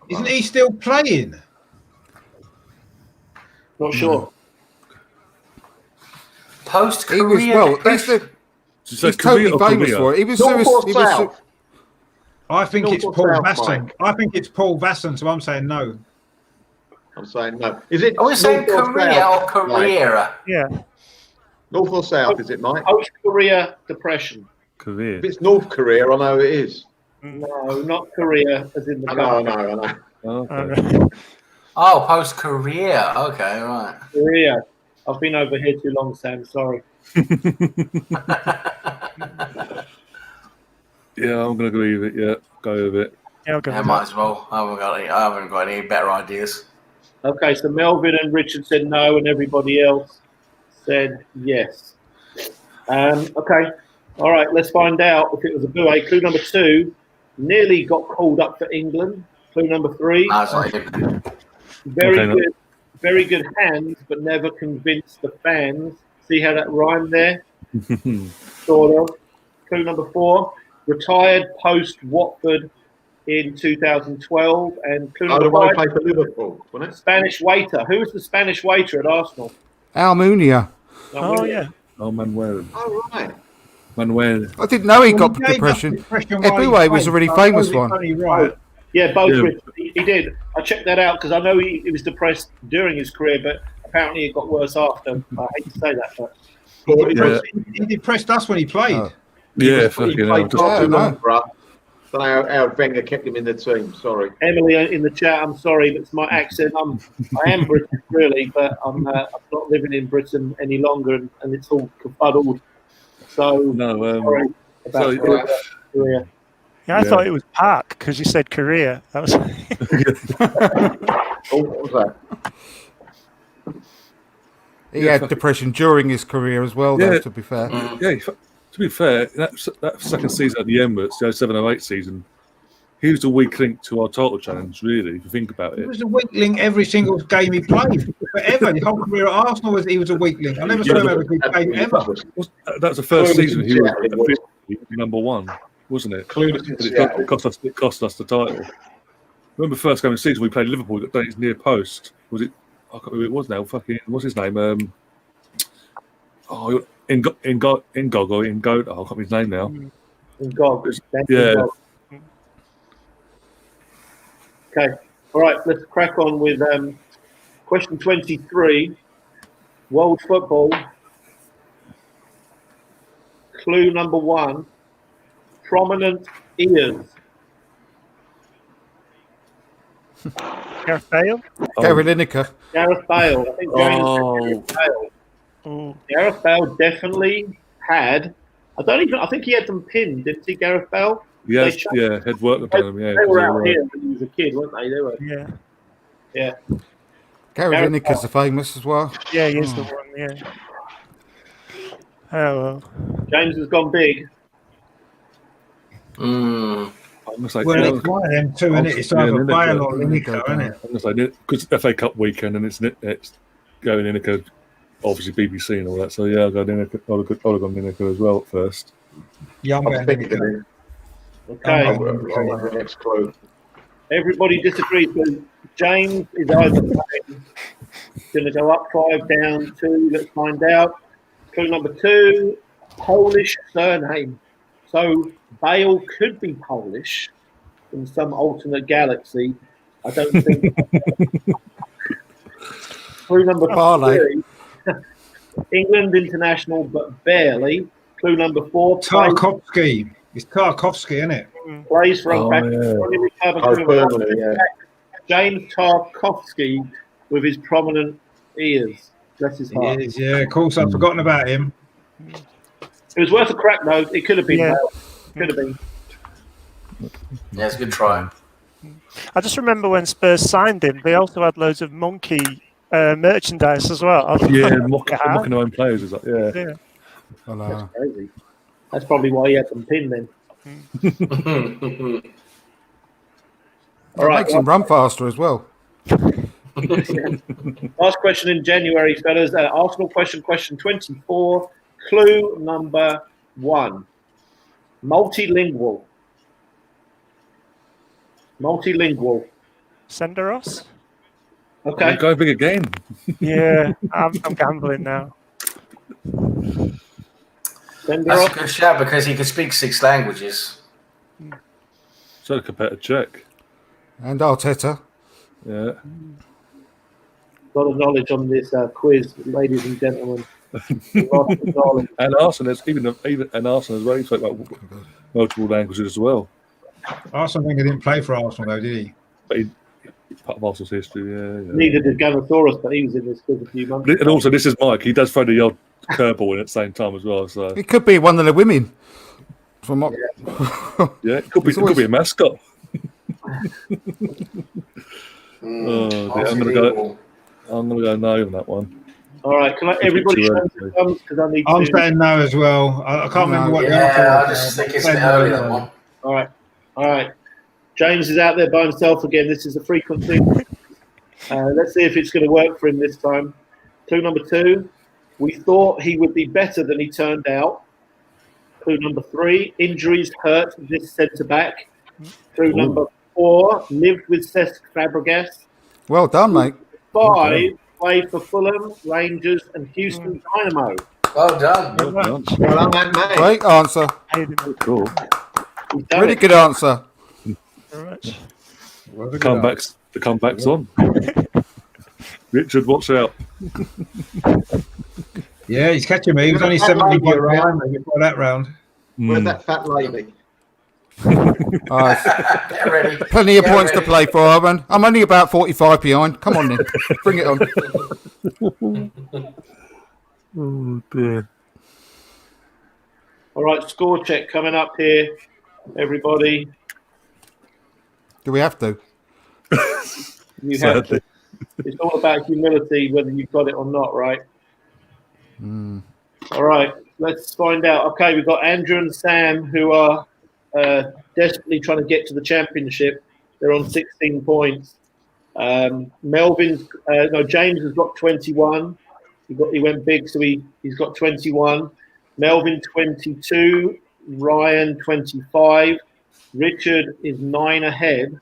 [SPEAKER 3] Isn't he still playing?
[SPEAKER 4] Not sure.
[SPEAKER 6] He was,
[SPEAKER 5] Post-career
[SPEAKER 6] well,
[SPEAKER 5] depression.
[SPEAKER 6] he's totally famous for it. He was,
[SPEAKER 7] North or
[SPEAKER 6] he was
[SPEAKER 7] South?
[SPEAKER 3] I think
[SPEAKER 7] North
[SPEAKER 3] it's
[SPEAKER 7] or
[SPEAKER 3] Paul
[SPEAKER 7] South,
[SPEAKER 3] Vasson.
[SPEAKER 7] Mike?
[SPEAKER 3] I think it's Paul Vasson, so I'm saying no.
[SPEAKER 7] I'm saying no. Is it
[SPEAKER 5] Are we saying
[SPEAKER 7] North or
[SPEAKER 5] career
[SPEAKER 7] South,
[SPEAKER 5] or
[SPEAKER 7] Mike?
[SPEAKER 5] career?
[SPEAKER 2] Yeah.
[SPEAKER 7] North or South, is it, Mike?
[SPEAKER 4] Post-career depression.
[SPEAKER 1] Career.
[SPEAKER 7] If it's North Korea, I know it is.
[SPEAKER 4] No, not Korea, as in the
[SPEAKER 7] I know.
[SPEAKER 4] country.
[SPEAKER 1] Okay.
[SPEAKER 5] Oh, post-career. Okay, right.
[SPEAKER 4] Korea. I've been over here too long, Sam. Sorry.
[SPEAKER 1] Yeah, I'm going to agree with it. Yeah, go with it.
[SPEAKER 2] Yeah, I'll go
[SPEAKER 5] Yeah,
[SPEAKER 2] with
[SPEAKER 5] might
[SPEAKER 2] that.
[SPEAKER 5] as well. I haven't got any better ideas.
[SPEAKER 4] Okay, so Melvin and Richard said no, and everybody else said yes. Okay. All right, let's find out if it was Eboué. Clue number 2, nearly got called up for England. Clue number 3,
[SPEAKER 5] No, it's not him.
[SPEAKER 4] very good hands, but never convinced the fans. See how that rhymed there? Sort of. Clue number 4, retired post Watford in 2012. And clue
[SPEAKER 7] Oh,
[SPEAKER 4] number
[SPEAKER 7] the one who
[SPEAKER 4] 5,
[SPEAKER 7] played for Liverpool, wasn't it?
[SPEAKER 4] Spanish waiter. Who was the Spanish waiter at Arsenal?
[SPEAKER 6] Almunia.
[SPEAKER 2] Oh, yeah.
[SPEAKER 1] Oh, Manuel.
[SPEAKER 7] Oh, right.
[SPEAKER 1] Manuel.
[SPEAKER 6] I didn't know he got
[SPEAKER 3] He gave up
[SPEAKER 6] depression.
[SPEAKER 3] depression while he
[SPEAKER 6] Eboué was a
[SPEAKER 3] played,
[SPEAKER 6] really
[SPEAKER 3] so I
[SPEAKER 6] famous
[SPEAKER 3] suppose
[SPEAKER 6] one.
[SPEAKER 3] it's only right.
[SPEAKER 4] Yeah, both.
[SPEAKER 1] Yeah.
[SPEAKER 4] Richard. He did. I checked that out because I know he was depressed during his career, but apparently it got worse after. I hate to say that, but
[SPEAKER 3] He depressed us when he played.
[SPEAKER 6] Oh.
[SPEAKER 1] Yeah,
[SPEAKER 7] He
[SPEAKER 1] fucking
[SPEAKER 7] played
[SPEAKER 1] hell.
[SPEAKER 7] far too
[SPEAKER 6] Yeah,
[SPEAKER 7] long
[SPEAKER 6] no.
[SPEAKER 7] for us. Don't know how Wenger kept him in the team. Sorry.
[SPEAKER 4] Emily in the chat, I'm sorry, but it's my accent. I am British, really, but I'm not living in Britain any longer, and it's all confuddled. So
[SPEAKER 1] No,
[SPEAKER 4] sorry about
[SPEAKER 1] so,
[SPEAKER 4] that career.
[SPEAKER 2] Yeah, I
[SPEAKER 1] Yeah.
[SPEAKER 2] thought it was Park because you said Korea. That was
[SPEAKER 7] Oh, what was that?
[SPEAKER 6] He had depression during his career as well, though,
[SPEAKER 1] Yeah.
[SPEAKER 6] to be fair.
[SPEAKER 1] yeah, to be fair, that second season at the Emirates, the 07-08 season, he was a weak link to our title challenge, really, if you think about
[SPEAKER 3] He
[SPEAKER 1] it.
[SPEAKER 3] was a weak link every single game he played. Forever. His whole career at Arsenal he was a weak link. I never saw him have a good game ever.
[SPEAKER 1] That was the first
[SPEAKER 7] Clueless
[SPEAKER 1] season
[SPEAKER 7] in
[SPEAKER 1] he was
[SPEAKER 7] Seattle, it was.
[SPEAKER 1] officially number 1, wasn't it?
[SPEAKER 7] Clueless in
[SPEAKER 1] But
[SPEAKER 7] Seattle.
[SPEAKER 1] it cost us the title. Remember, first game of the season we played Liverpool, got done his near post. Was it? I can't remember who it was now. Fucking, what's his name? Oh, I can't remember his name now.
[SPEAKER 4] And God,
[SPEAKER 1] Yeah.
[SPEAKER 4] God. Okay, all right. Let's crack on with question 23. World football. Clue number 1. Prominent ears.
[SPEAKER 2] Gareth Bale.
[SPEAKER 6] Gary Lineker.
[SPEAKER 4] Gareth Bale. I think James
[SPEAKER 1] Oh.
[SPEAKER 4] said Gareth Bale.
[SPEAKER 2] Oh,
[SPEAKER 4] Gareth Bale definitely had. I think he had them pinned, didn't he, Gareth Bale?
[SPEAKER 1] Yes,
[SPEAKER 4] They
[SPEAKER 1] yeah, head worked upon him. Yeah,
[SPEAKER 4] They were out here when he was a kid, weren't they? They were.
[SPEAKER 2] yeah.
[SPEAKER 6] Gary
[SPEAKER 4] Gareth
[SPEAKER 6] Lineker's famous as well.
[SPEAKER 2] Yeah, he is the one, yeah. Oh, well.
[SPEAKER 4] James has gone big.
[SPEAKER 5] Mm.
[SPEAKER 1] I'm gonna say,
[SPEAKER 3] Well, it's one of them two, isn't it? It's either
[SPEAKER 1] Yeah,
[SPEAKER 3] Bale or
[SPEAKER 6] Lineker,
[SPEAKER 3] Lineker, isn't it?
[SPEAKER 1] because FA Cup weekend and it's going Lineker, obviously BBC and all that. So yeah, I'll go Lineker. I'll have gone Lineker as well at first.
[SPEAKER 3] Younger
[SPEAKER 7] I was thinking
[SPEAKER 3] Lineker.
[SPEAKER 7] of him.
[SPEAKER 4] Okay,
[SPEAKER 7] I'll the next clue.
[SPEAKER 4] everybody disagrees. So James is either going to go up 5, down 2. Let's find out. Clue number 2, Polish surname. So Bale could be Polish in some alternate galaxy. I don't think. Clue number
[SPEAKER 6] Barley.
[SPEAKER 4] 3, England international, but barely. Clue number 4,
[SPEAKER 3] Tarkovsky. It's Tarkovsky, isn't it?
[SPEAKER 4] plays for
[SPEAKER 1] Oh,
[SPEAKER 4] back.
[SPEAKER 1] yeah.
[SPEAKER 7] Burnley, yeah.
[SPEAKER 4] James Tarkovsky with his prominent ears. That's his heart.
[SPEAKER 3] He is, yeah. Of course, I've forgotten about him.
[SPEAKER 4] It was worth a crack, though. It could have been.
[SPEAKER 2] Yeah.
[SPEAKER 4] Could have been.
[SPEAKER 5] Yeah, it's a good try.
[SPEAKER 2] I just remember when Spurs signed him, they also had loads of monkey merchandise as well. I was
[SPEAKER 1] Yeah,
[SPEAKER 2] like,
[SPEAKER 1] mocking their own players. Is like, yeah.
[SPEAKER 2] yeah.
[SPEAKER 6] Well,
[SPEAKER 4] That's crazy. That's probably why he had them pinned then. All right.
[SPEAKER 6] makes him run faster as well.
[SPEAKER 4] Last question in January, fellas. Arsenal question 24. Clue number 1. Multilingual.
[SPEAKER 2] Senderos?
[SPEAKER 4] Okay.
[SPEAKER 1] Go big again.
[SPEAKER 2] Yeah, I'm gambling now.
[SPEAKER 4] Send her
[SPEAKER 5] That's a
[SPEAKER 4] off.
[SPEAKER 5] good shout because he can speak 6 languages.
[SPEAKER 1] So compared to Czech.
[SPEAKER 6] And Arteta.
[SPEAKER 1] Yeah.
[SPEAKER 4] A lot of knowledge on this quiz, ladies and gentlemen. A lot of knowledge.
[SPEAKER 1] And Arsenal, even Arsenal as well. He spoke about multiple languages as well.
[SPEAKER 3] Arsene Wenger didn't play for Arsenal, though, did he?
[SPEAKER 1] But he's part of Arsenal's history. Yeah.
[SPEAKER 4] Neither did Ganosaurus, but he was in this quiz a few months
[SPEAKER 1] And
[SPEAKER 4] ago.
[SPEAKER 1] also, this is Mike. He does throw the odd curveball in at the same time as well. So
[SPEAKER 6] It could be one of the women. From what?
[SPEAKER 1] yeah, it could be.
[SPEAKER 6] It's
[SPEAKER 1] It
[SPEAKER 6] always-
[SPEAKER 1] could be a mascot. Oh, dear, I'm gonna go no on that one.
[SPEAKER 4] All right, can everybody
[SPEAKER 1] Too
[SPEAKER 4] show
[SPEAKER 1] early.
[SPEAKER 4] their thumbs because I need
[SPEAKER 3] I'm
[SPEAKER 4] to.
[SPEAKER 3] saying no as well. I can't remember what the answer
[SPEAKER 5] Yeah, I
[SPEAKER 3] was.
[SPEAKER 5] just think it's
[SPEAKER 3] I'm
[SPEAKER 5] a bit
[SPEAKER 3] saying
[SPEAKER 5] early,
[SPEAKER 3] no.
[SPEAKER 5] that one.
[SPEAKER 4] All right. James is out there by himself again. This is a frequent thing. Let's see if it's going to work for him this time. Clue number 2. We thought he would be better than he turned out. Clue number 3. Injuries hurt this centre back. Clue number 4. Lived with Cesc Fabregas.
[SPEAKER 6] Well done, mate.
[SPEAKER 4] 5. Played for Fulham, Rangers, and Houston Dynamo.
[SPEAKER 5] Well done.
[SPEAKER 2] Very much.
[SPEAKER 7] Well done, mate.
[SPEAKER 6] Great answer.
[SPEAKER 1] Cool.
[SPEAKER 4] He's done
[SPEAKER 6] Really
[SPEAKER 4] it.
[SPEAKER 6] good answer.
[SPEAKER 2] Very much.
[SPEAKER 1] The comeback's on. Richard, watch out.
[SPEAKER 3] Yeah, he's catching me. He was only
[SPEAKER 7] That
[SPEAKER 3] 70
[SPEAKER 7] lady
[SPEAKER 3] points
[SPEAKER 7] around.
[SPEAKER 3] behind me before that round.
[SPEAKER 7] Where's that fat lady?
[SPEAKER 5] Get ready.
[SPEAKER 6] Plenty of
[SPEAKER 5] Get
[SPEAKER 6] points to
[SPEAKER 5] ready.
[SPEAKER 6] play for, Ivan. I'm only about 45 behind. Come on then. Bring it on.
[SPEAKER 1] Oh dear.
[SPEAKER 4] All right, score check coming up here, everybody.
[SPEAKER 6] Do we have to?
[SPEAKER 4] You have
[SPEAKER 1] Sadly.
[SPEAKER 4] to. It's all about humility, whether you've got it or not, right? All right, let's find out. Okay, we've got Andrew and Sam who are desperately trying to get to the championship. They're on 16 points. James has got 21. He went big, so he's got 21. Melvin 22. Ryan 25. Richard is 9 ahead.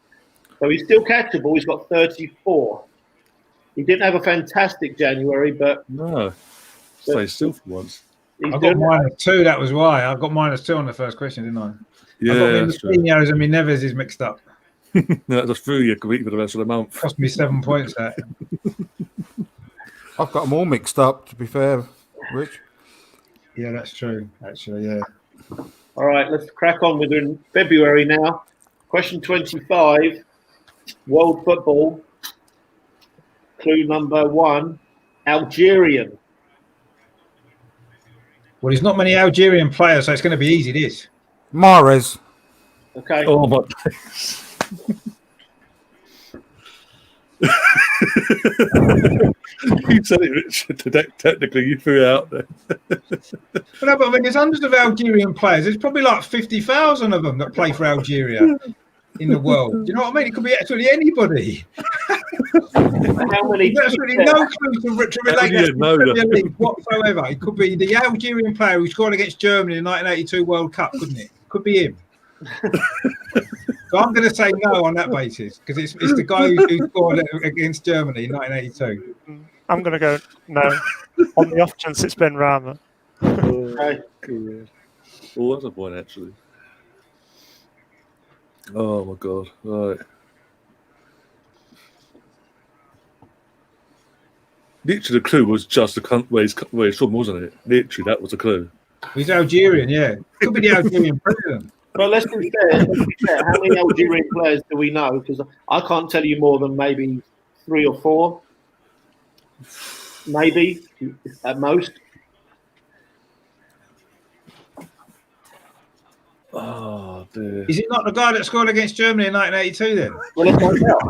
[SPEAKER 4] So he's still catchable. He's got 34. He didn't have a fantastic January, but
[SPEAKER 1] No. Stay still for once.
[SPEAKER 4] he's
[SPEAKER 3] I got
[SPEAKER 4] doing it.
[SPEAKER 3] -2. That was why. I got -2 on the first question, didn't I?
[SPEAKER 1] Yeah,
[SPEAKER 3] I got
[SPEAKER 1] that's true.
[SPEAKER 3] Marquinhos and my Neves is mixed up.
[SPEAKER 1] No, that's through you completely for the rest of the month.
[SPEAKER 3] Cost me 7 points. That.
[SPEAKER 6] I've got them all mixed up, to be fair, Rich.
[SPEAKER 3] Yeah, that's true. Actually, yeah.
[SPEAKER 4] All right, let's crack on. We're doing February now. Question 25, world football. Clue number 1, Algerian.
[SPEAKER 3] Well, there's not many Algerian players, so it's going to be easy. This.
[SPEAKER 6] Mahrez.
[SPEAKER 4] Okay.
[SPEAKER 1] Oh my. You said it, Richard. Technically, you threw it out there.
[SPEAKER 3] But no, but I mean, there's hundreds of Algerian players. There's probably like 50,000 of them that play for Algeria in the world. Do you know what I mean? It could be actually anybody.
[SPEAKER 4] How many?
[SPEAKER 3] There's absolutely no clue to relate
[SPEAKER 1] Yeah,
[SPEAKER 3] that to
[SPEAKER 1] no,
[SPEAKER 3] the Premier League whatsoever. It could be the Algerian player who scored against Germany in the 1982 World Cup, couldn't it? Could be him. So I'm going to say no on that basis because it's the guy who scored against Germany in 1982.
[SPEAKER 2] I'm going to go no. On the off chance it's Ben Rama.
[SPEAKER 4] Okay.
[SPEAKER 1] Oh, that's a point, actually. Oh, my God. Right. Literally, the clue was just the where he's from, wasn't it? Literally, that was the clue.
[SPEAKER 3] He's Algerian, yeah. Could be the Algerian president.
[SPEAKER 4] But let's be fair. How many Algerian players do we know? Because I can't tell you more than maybe 3 or 4. Maybe, at most.
[SPEAKER 1] Oh dear.
[SPEAKER 3] Is it not the guy that scored against Germany in 1982 then?
[SPEAKER 4] Well, let's find out.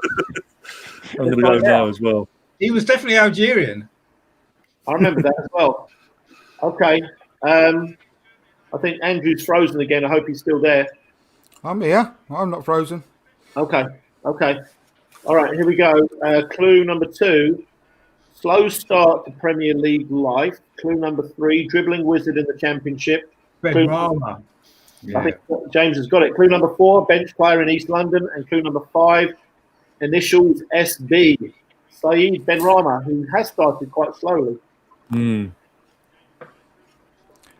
[SPEAKER 1] I'm going to go now as well.
[SPEAKER 3] He was definitely Algerian.
[SPEAKER 4] I remember that as well. Okay. I think Andrew's frozen again. I hope he's still there.
[SPEAKER 6] I'm here. I'm not frozen.
[SPEAKER 4] Okay. Okay. All right. Here we go. Clue number 2. Slow start to Premier League life. Clue number 3. Dribbling wizard in the Championship.
[SPEAKER 3] Ben Rama.
[SPEAKER 4] I think James has got it. Clue number 4. Bench player in East London. And clue number 5. Initials SB. Saeed Benrahma, who has started quite slowly.
[SPEAKER 1] Mm.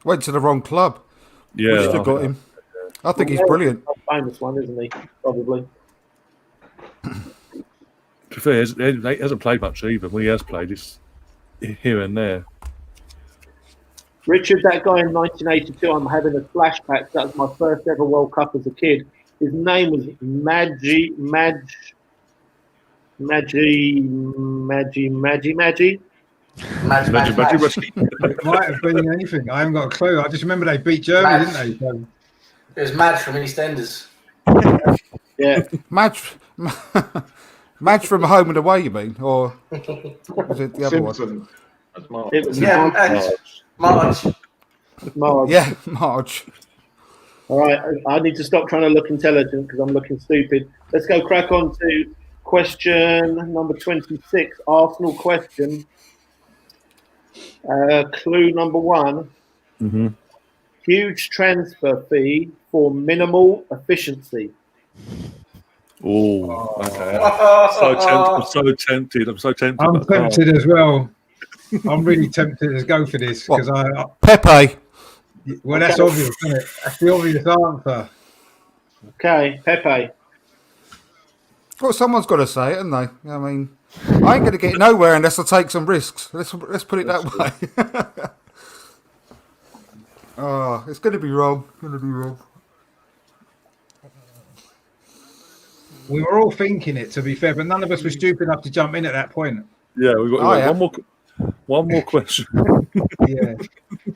[SPEAKER 6] Went to the wrong club.
[SPEAKER 1] Yeah.
[SPEAKER 6] We should have got him. I think he's brilliant.
[SPEAKER 4] A famous one, isn't he? Probably.
[SPEAKER 1] To be fair, he hasn't played much either. When he has played, it's here and there.
[SPEAKER 4] Richard, that guy in 1982, I'm having a flashback. That was my first ever World Cup as a kid. His name was Maggi.
[SPEAKER 3] It might have been anything. I haven't got a clue. I just remember they beat Germany, didn't they? So,
[SPEAKER 5] It was Madge from EastEnders.
[SPEAKER 4] Yeah.
[SPEAKER 6] Madge from Home and Away, you mean? Or was it the other one?
[SPEAKER 7] Simpson. That's Mark.
[SPEAKER 4] It was
[SPEAKER 5] Yeah, Marge.
[SPEAKER 4] Marge.
[SPEAKER 6] Yeah, Marge.
[SPEAKER 4] All right, I need to stop trying to look intelligent because I'm looking stupid. Let's go crack on to question number 26, Arsenal question. Clue number 1.
[SPEAKER 1] Mm-hmm.
[SPEAKER 4] Huge transfer fee for minimal efficiency.
[SPEAKER 1] Oh, okay. I'm so tempted. I'm so tempted.
[SPEAKER 3] I'm
[SPEAKER 1] but I can't.
[SPEAKER 3] tempted as well. I'm really tempted to go for this because
[SPEAKER 6] Pepe.
[SPEAKER 3] well, that's obvious, isn't it? That's the obvious answer.
[SPEAKER 4] Okay, Pepe.
[SPEAKER 6] Well, someone's got to say it, haven't they? I mean, I ain't going to get nowhere unless I take some risks. Let's put it that way. Oh, it's going to be wrong.
[SPEAKER 3] We were all thinking it, to be fair, but none of us were stupid enough to jump in at that point.
[SPEAKER 1] Yeah, we've got
[SPEAKER 6] Oh, yeah.
[SPEAKER 1] one more question.
[SPEAKER 3] Yeah.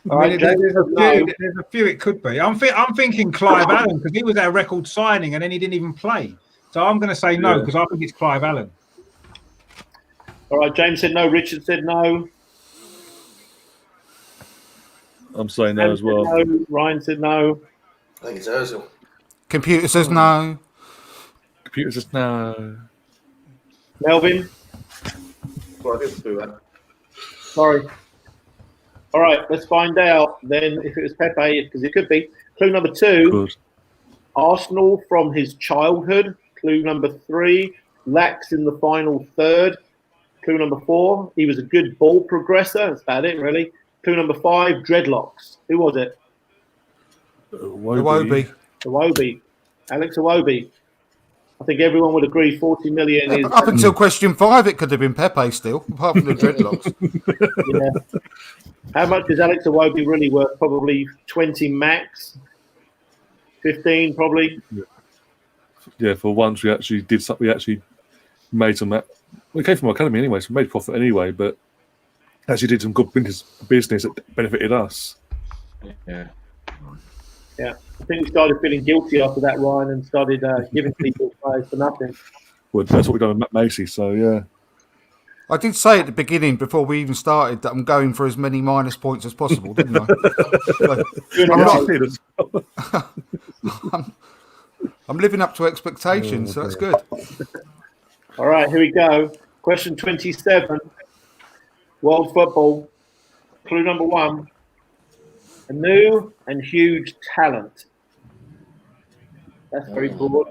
[SPEAKER 4] All right, James,
[SPEAKER 3] There's a few it could be. I'm thinking Clive Allen because he was our record signing and then he didn't even play. So I'm going to say no because I think it's Clive Allen.
[SPEAKER 4] All right, James said no. Richard said no.
[SPEAKER 1] I'm saying no as well.
[SPEAKER 4] No. Ryan said no.
[SPEAKER 5] I think it's Ozil.
[SPEAKER 6] Computer says no.
[SPEAKER 1] Computer says no.
[SPEAKER 4] Melvin.
[SPEAKER 7] Well, I didn't do that.
[SPEAKER 4] Sorry. All right, let's find out then if it was Pepe, because it could be. Clue number 2,
[SPEAKER 1] Good.
[SPEAKER 4] Arsenal from his childhood. Clue number 3, lacks in the final third. Clue number 4, he was a good ball progressor. That's about it, really. Clue number 5, dreadlocks. Who was it?
[SPEAKER 6] Iwobi.
[SPEAKER 4] Iwobi. Alex Iwobi. I think everyone would agree 40 million is...
[SPEAKER 6] Up until question 5, it could have been Pepe still, apart from the dreadlocks.
[SPEAKER 4] Yeah. How much is Alex Iwobi really worth? Probably 20 max. 15 probably.
[SPEAKER 1] Yeah, for once we actually did something. We actually made some. We came from our academy anyway, so we made profit anyway. But actually did some good business that benefited us.
[SPEAKER 7] Yeah.
[SPEAKER 4] Yeah, I think we started feeling guilty after that, Ryan, and started giving people players for nothing.
[SPEAKER 1] Well, that's what we've done with Matt Macy. So yeah.
[SPEAKER 6] I did say at the beginning, before we even started, that I'm going for as many minus points as possible, didn't I? I'm living up to expectations, so that's good.
[SPEAKER 4] All right, here we go. Question 27. World football. Clue number 1. A new and huge talent. That's very broad.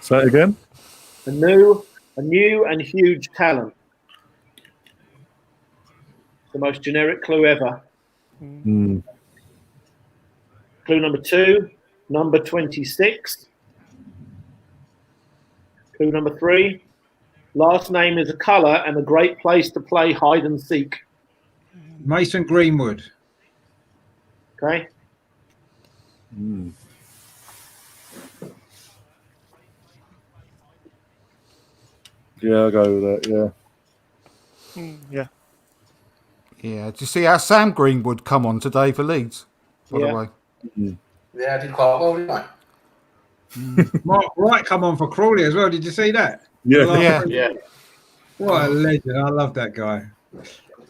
[SPEAKER 1] Say it again.
[SPEAKER 4] A new and huge talent. The most generic clue ever.
[SPEAKER 1] Mm.
[SPEAKER 4] Clue number 2, number 26. Clue number 3, last name is a colour and a great place to play hide and seek.
[SPEAKER 3] Mason Greenwood.
[SPEAKER 4] Okay.
[SPEAKER 1] Mm. Yeah, I'll go with that. Yeah.
[SPEAKER 2] Yeah.
[SPEAKER 6] Yeah, do you see how Sam Greenwood come on today for Leeds, by the way?
[SPEAKER 5] Yeah, I did quite well, didn't I?
[SPEAKER 3] Mark Wright come on for Crawley as well. Did you see that?
[SPEAKER 1] Yeah.
[SPEAKER 6] Yeah.
[SPEAKER 4] Yeah.
[SPEAKER 3] What a legend. I love that guy.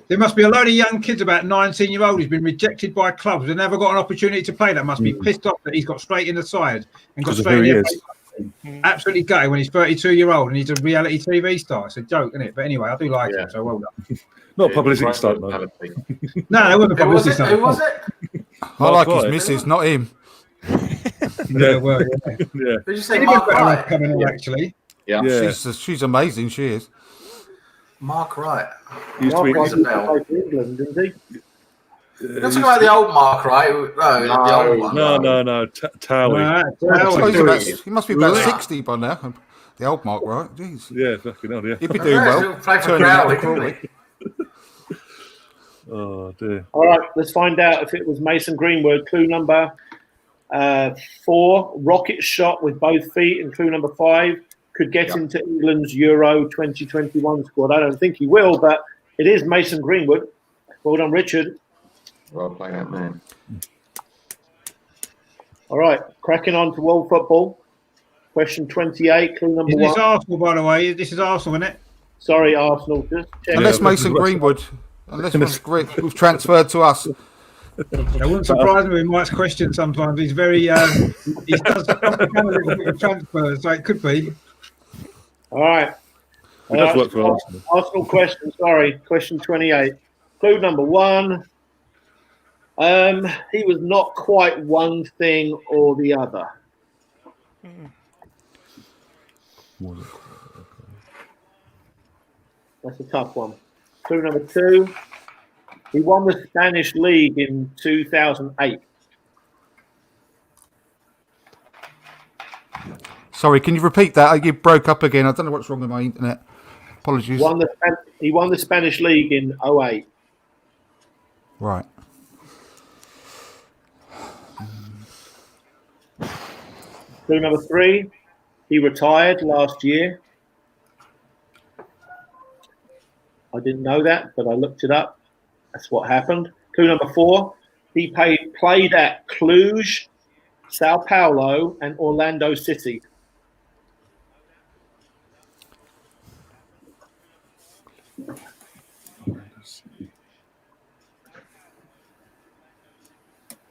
[SPEAKER 3] There must be a load of young kids, about 19-year-old, who's been rejected by clubs and never got an opportunity to play. That must be pissed off that he's got straight in the side and got
[SPEAKER 1] Because of
[SPEAKER 3] straight
[SPEAKER 1] who
[SPEAKER 3] in
[SPEAKER 1] he
[SPEAKER 3] the
[SPEAKER 1] is.
[SPEAKER 3] Absolutely gutted when he's 32-year-old and he's a reality TV star. It's a joke, isn't it? But anyway, I do like
[SPEAKER 4] Yeah.
[SPEAKER 3] him, so well done.
[SPEAKER 1] Not a publicity stunt, though.
[SPEAKER 3] No, that wasn't a
[SPEAKER 5] Who was
[SPEAKER 3] publicity
[SPEAKER 5] it? Who was
[SPEAKER 3] stunt.
[SPEAKER 5] it?
[SPEAKER 6] I like his
[SPEAKER 1] Wright.
[SPEAKER 6] missus, not him.
[SPEAKER 3] Yeah, well, yeah.
[SPEAKER 1] Yeah.
[SPEAKER 5] Did you say
[SPEAKER 3] Any
[SPEAKER 5] Mark
[SPEAKER 3] good better
[SPEAKER 5] Wright?
[SPEAKER 3] coming on, actually.
[SPEAKER 4] Yeah.
[SPEAKER 1] Yeah.
[SPEAKER 6] She's amazing. She is.
[SPEAKER 5] Mark Wright.
[SPEAKER 1] He used to be,
[SPEAKER 4] Mark
[SPEAKER 5] Rings a
[SPEAKER 4] Wright
[SPEAKER 5] bell.
[SPEAKER 4] used to play for England, didn't he?
[SPEAKER 5] You're not talking about the old Mark Wright? No, the old one.
[SPEAKER 1] no. Towie.
[SPEAKER 6] Oh,
[SPEAKER 3] Towie.
[SPEAKER 6] he must be about
[SPEAKER 3] Really?
[SPEAKER 6] 60 by now. The old Mark, right? Jeez.
[SPEAKER 1] Yeah, fucking hell, yeah.
[SPEAKER 6] He'd be doing
[SPEAKER 5] Yeah,
[SPEAKER 6] well.
[SPEAKER 5] he'll play for
[SPEAKER 6] Turning up
[SPEAKER 5] Crowley,
[SPEAKER 6] for Crawley.
[SPEAKER 5] couldn't
[SPEAKER 1] Oh, dear.
[SPEAKER 4] All right, let's find out if it was Mason Greenwood. Clue number 4, rocket shot with both feet, and clue number 5 could get into England's Euro 2021 squad. I don't think he will, but it is Mason Greenwood. Well done, Richard.
[SPEAKER 7] Well played, that man.
[SPEAKER 4] All right, cracking on to world football. Question 28, clue number
[SPEAKER 3] Isn't this
[SPEAKER 4] 1.
[SPEAKER 3] Arsenal, by the way? This is Arsenal, isn't it?
[SPEAKER 4] Sorry, Arsenal. Just check.
[SPEAKER 6] Unless
[SPEAKER 1] Yeah,
[SPEAKER 6] Mason Greenwood, we've transferred to us.
[SPEAKER 3] It wouldn't surprise me with Mike's question sometimes. He's very, he does become a little bit of transfer, so it could be.
[SPEAKER 4] All right.
[SPEAKER 1] He does work for Arsenal.
[SPEAKER 4] Arsenal question, sorry. Question 28. Clue number 1. He was not quite one thing or the other. That's a tough one. Clue number 2. He won the Spanish League in 2008.
[SPEAKER 6] Sorry, can you repeat that? You broke up again. I don't know what's wrong with my internet. Apologies.
[SPEAKER 4] He won the Spanish League in 2008.
[SPEAKER 6] Right.
[SPEAKER 4] Clue number 3. He retired last year. I didn't know that, but I looked it up. That's what happened. Clue number 4. He played at Cluj, Sao Paulo, and Orlando City.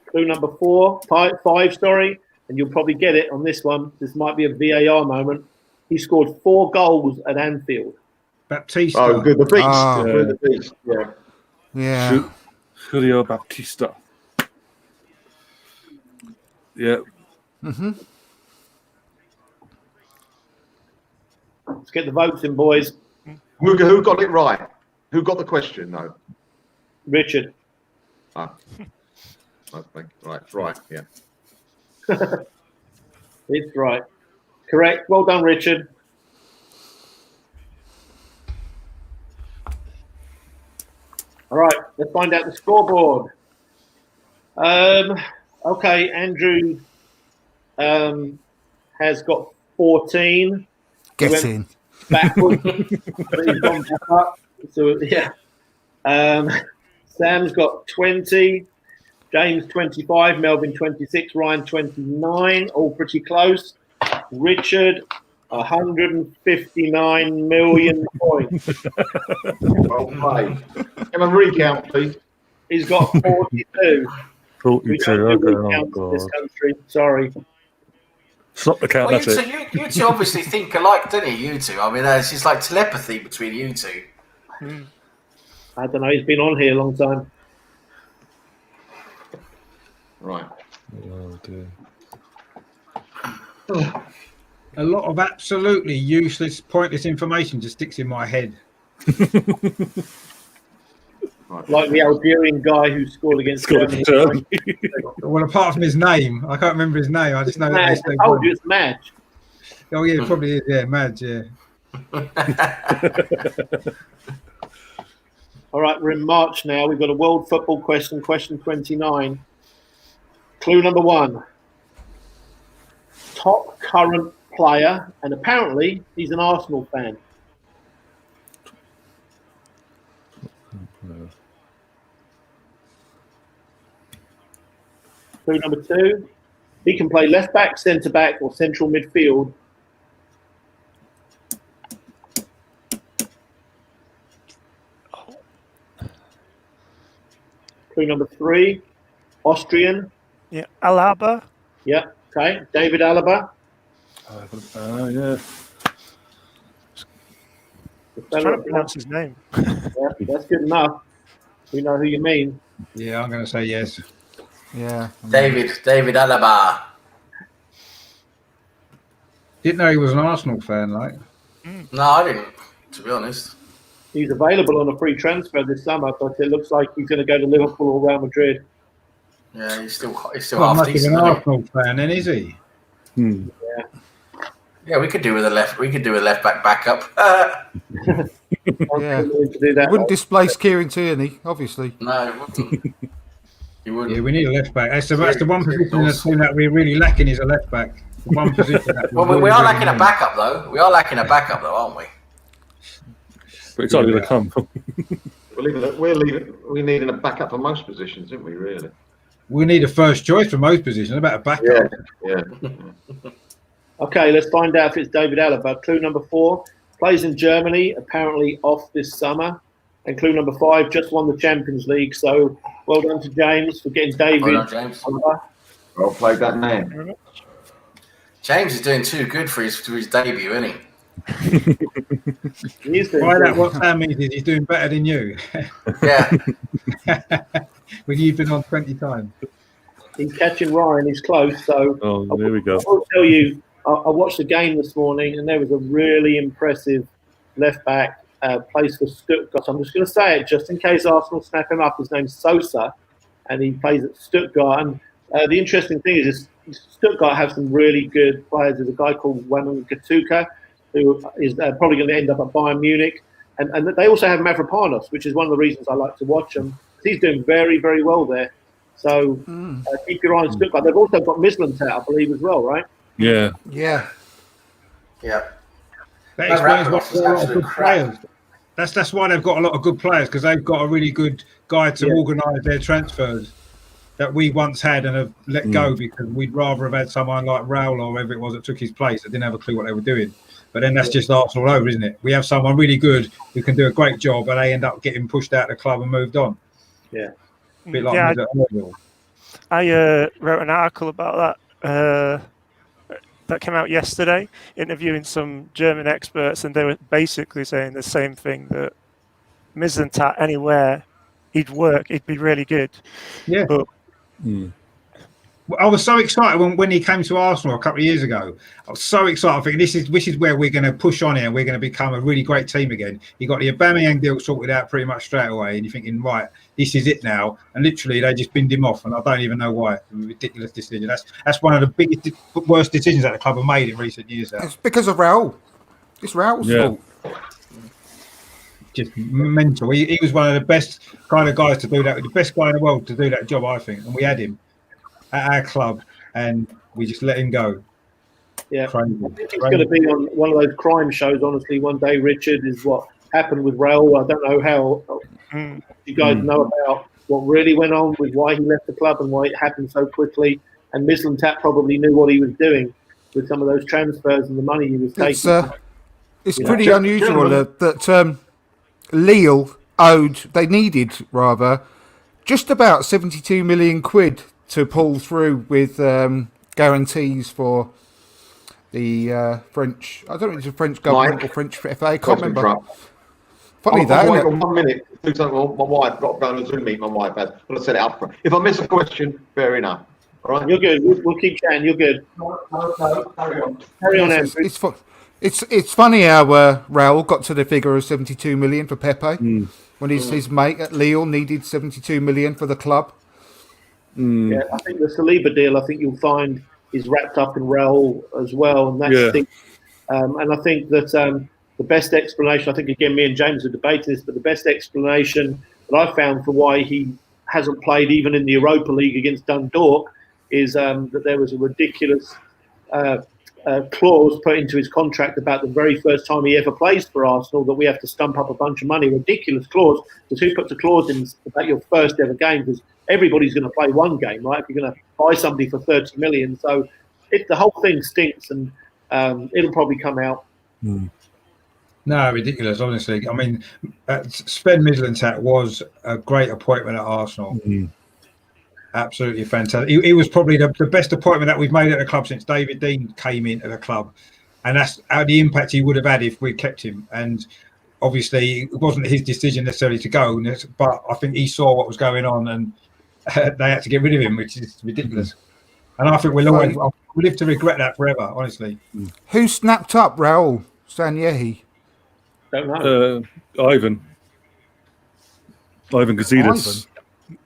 [SPEAKER 4] Clue number 4, 5, sorry, and you'll probably get it on this one. This might be a VAR moment. He scored 4 goals at Anfield.
[SPEAKER 3] Baptista.
[SPEAKER 7] Oh, good. The beast.
[SPEAKER 6] Ah.
[SPEAKER 7] Good, the beast. Yeah.
[SPEAKER 6] Yeah.
[SPEAKER 1] Julio Baptista. Yeah.
[SPEAKER 4] Let's get the votes in, boys.
[SPEAKER 7] Who got it right? Who got the question? No.
[SPEAKER 4] Richard.
[SPEAKER 7] Ah. I think. Right. It's right. Yeah.
[SPEAKER 4] It's right. Correct. Well done, Richard. All right, let's find out the scoreboard. Okay, Andrew has got 14.
[SPEAKER 6] Get
[SPEAKER 4] went
[SPEAKER 6] in.
[SPEAKER 4] Backwards, but he's gone back up. So yeah. Sam's got 20. James 25. Melvin 26. Ryan 29. All pretty close. Richard 159 million points.
[SPEAKER 7] Well played. Can I recount, please?
[SPEAKER 4] He's got 42. We
[SPEAKER 1] 42.
[SPEAKER 4] don't do
[SPEAKER 1] Okay. Oh,
[SPEAKER 4] recounts in this
[SPEAKER 1] God.
[SPEAKER 4] country. Sorry.
[SPEAKER 1] Stop the count.
[SPEAKER 5] Well,
[SPEAKER 1] That's it.
[SPEAKER 5] you two obviously think alike, don't you? You two. I mean, it's just like telepathy between you two.
[SPEAKER 4] I don't know. He's been on here a long time.
[SPEAKER 7] Right.
[SPEAKER 1] Oh, dear.
[SPEAKER 3] A lot of absolutely useless, pointless information just sticks in my head.
[SPEAKER 4] Like the Algerian guy who scored against
[SPEAKER 1] Scored
[SPEAKER 4] Germany.
[SPEAKER 1] for Germany.
[SPEAKER 3] Well, apart from his name, I can't remember his name. I just know that
[SPEAKER 4] Madge.
[SPEAKER 3] they
[SPEAKER 4] I told you it's Madge.
[SPEAKER 3] Oh yeah, it probably is. Yeah, Madge. Yeah.
[SPEAKER 4] All right, we're in March now. We've got a world football question, question 29. Clue number 1. Top current player, and apparently he's an Arsenal fan. Clue number 2. He can play left back, centre back, or central midfield. Clue number 3, Austrian.
[SPEAKER 2] Yeah, Alaba.
[SPEAKER 4] Yeah, okay. David Alaba.
[SPEAKER 1] Yeah.
[SPEAKER 2] I'm trying to pronounce his name.
[SPEAKER 4] Yeah, that's good enough. We know who you mean.
[SPEAKER 3] Yeah, I'm going to say yes.
[SPEAKER 6] Yeah.
[SPEAKER 5] David Alaba.
[SPEAKER 3] Didn't know he was an Arsenal fan, like.
[SPEAKER 5] No, I didn't, to be honest.
[SPEAKER 4] He's available on a free transfer this summer, but it looks like he's going to go to Liverpool or Real Madrid.
[SPEAKER 5] Yeah, he's still
[SPEAKER 3] Well,
[SPEAKER 5] half
[SPEAKER 3] must be
[SPEAKER 5] decent.
[SPEAKER 3] an
[SPEAKER 5] Isn't he?
[SPEAKER 3] Arsenal fan, then, is he?
[SPEAKER 5] Yeah, we could do with a left back backup.
[SPEAKER 6] Yeah.
[SPEAKER 4] To do that.
[SPEAKER 6] Wouldn't displace Kieran Tierney, obviously.
[SPEAKER 5] No, it wouldn't. He wouldn't.
[SPEAKER 3] Yeah, we need a left back. That's the one position in the team that we're really lacking is a left back. The one position. That
[SPEAKER 5] Well, we are lacking a backup though. We are lacking a backup though, aren't we?
[SPEAKER 1] But it's only going to come.
[SPEAKER 7] We need a backup for most positions, don't we? Really?
[SPEAKER 3] We need a first choice for most positions. About a backup.
[SPEAKER 7] Yeah.
[SPEAKER 4] Okay, let's find out if it's David Alaba. Clue number 4, plays in Germany, apparently off this summer. And clue number 5, just won the Champions League. So well done to James for getting David.
[SPEAKER 5] Well done, James.
[SPEAKER 4] Alaba.
[SPEAKER 7] Well played, that man.
[SPEAKER 5] James is doing too good for his debut, isn't he?
[SPEAKER 4] He is doing
[SPEAKER 3] Why
[SPEAKER 4] good.
[SPEAKER 3] that? What that means is he's doing better than you.
[SPEAKER 5] Yeah.
[SPEAKER 3] When you've been on 20 times.
[SPEAKER 4] He's catching Ryan. He's close. So
[SPEAKER 1] Oh, there we go.
[SPEAKER 4] I will tell you, I watched the game this morning, and there was a really impressive left back plays for Stuttgart. I'm just going to say it just in case Arsenal snap him up. His name's Sosa, and he plays at Stuttgart. And the interesting thing is Stuttgart have some really good players. There's a guy called Waman Gatuka, who is probably going to end up at Bayern Munich. And they also have Mavropanos, which is one of the reasons I like to watch him. He's doing very, very well there. So keep your eye on Stuttgart. They've also got Mislintat, I believe, as well, right?
[SPEAKER 1] Yeah.
[SPEAKER 6] Yeah.
[SPEAKER 5] Yeah.
[SPEAKER 3] That explains why they've got a lot of good players. That's why they've got a lot of good players, because they've got a really good guy to organise their transfers that we once had and have let go because we'd rather have had someone like Raul or whoever it was that took his place that didn't have a clue what they were doing. But then that's just Arsenal all over, isn't it? We have someone really good who can do a great job, and they end up getting pushed out of the club and moved on.
[SPEAKER 4] Yeah.
[SPEAKER 3] A bit like
[SPEAKER 2] I wrote an article about that that came out yesterday, interviewing some German experts, and they were basically saying the same thing, that Mislintat anywhere he'd work, he'd be really good.
[SPEAKER 3] Yeah.
[SPEAKER 2] But
[SPEAKER 3] I was so excited when he came to Arsenal a couple of years ago. I was so excited, thinking this is where we're going to push on here and we're going to become a really great team again. You got the Aubameyang deal sorted out pretty much straight away, and you're thinking, right, this is it now. And literally, they just binned him off, and I don't even know why. Ridiculous decision. That's one of the biggest, worst decisions that the club have made in recent years.
[SPEAKER 6] It's because of Raul. It's Raul's fault.
[SPEAKER 3] Just mental. He was one of the best kind of guys to do that. The best guy in the world to do that job, I think. And we had him at our club, and we just let him go.
[SPEAKER 4] Yeah,
[SPEAKER 3] Crazy.
[SPEAKER 4] I think he's going to be on one of those crime shows. Honestly, one day, Richard, is what happened with Raul. I don't know how you guys know about what really went on with why he left the club and why it happened so quickly. And Mislintat probably knew what he was doing with some of those transfers and the money he was taking.
[SPEAKER 6] It's pretty unusual that Lille needed just about 72 million quid to pull through with guarantees for the French. I don't know if it's the French government or French FA. I can't remember. Funny that.
[SPEAKER 7] Wait 1 minute. Do something. My wife got down a Zoom meet. My wife has. Well, I set it up. If I miss a question, fair enough. All right.
[SPEAKER 4] You're good. We'll keep chatting. You're good. Carry on, Andrew.
[SPEAKER 6] It's funny how Raul got to the figure of 72 million for Pepe when his mate at Lille needed 72 million for the club.
[SPEAKER 4] Yeah, I think the Saliba deal, I think you'll find, is wrapped up in Raul as well, and that's and I think that the best explanation, I think again, me and James are debating this, but the best explanation that I found for why he hasn't played even in the Europa League against Dundalk is that there was a ridiculous clause put into his contract about the very first time he ever plays for Arsenal that we have to stump up a bunch of money. Ridiculous clause, because who puts a clause in about your first ever game? Because everybody's going to play one game, right? If you're going to buy somebody for 30 million, so the whole thing stinks, and it'll probably come out.
[SPEAKER 3] No, ridiculous, honestly. I mean, Sven Mislintat was a great appointment at Arsenal. Absolutely fantastic. He was probably the best appointment that we've made at the club since David Dean came into the club. And that's the impact he would have had if we'd kept him. And obviously, it wasn't his decision necessarily to go, but I think he saw what was going on and they had to get rid of him, which is ridiculous. And I think we'll live to regret that forever, honestly.
[SPEAKER 6] Who snapped up Raul Sanyehi?
[SPEAKER 4] Don't know.
[SPEAKER 1] Ivan Gazidis.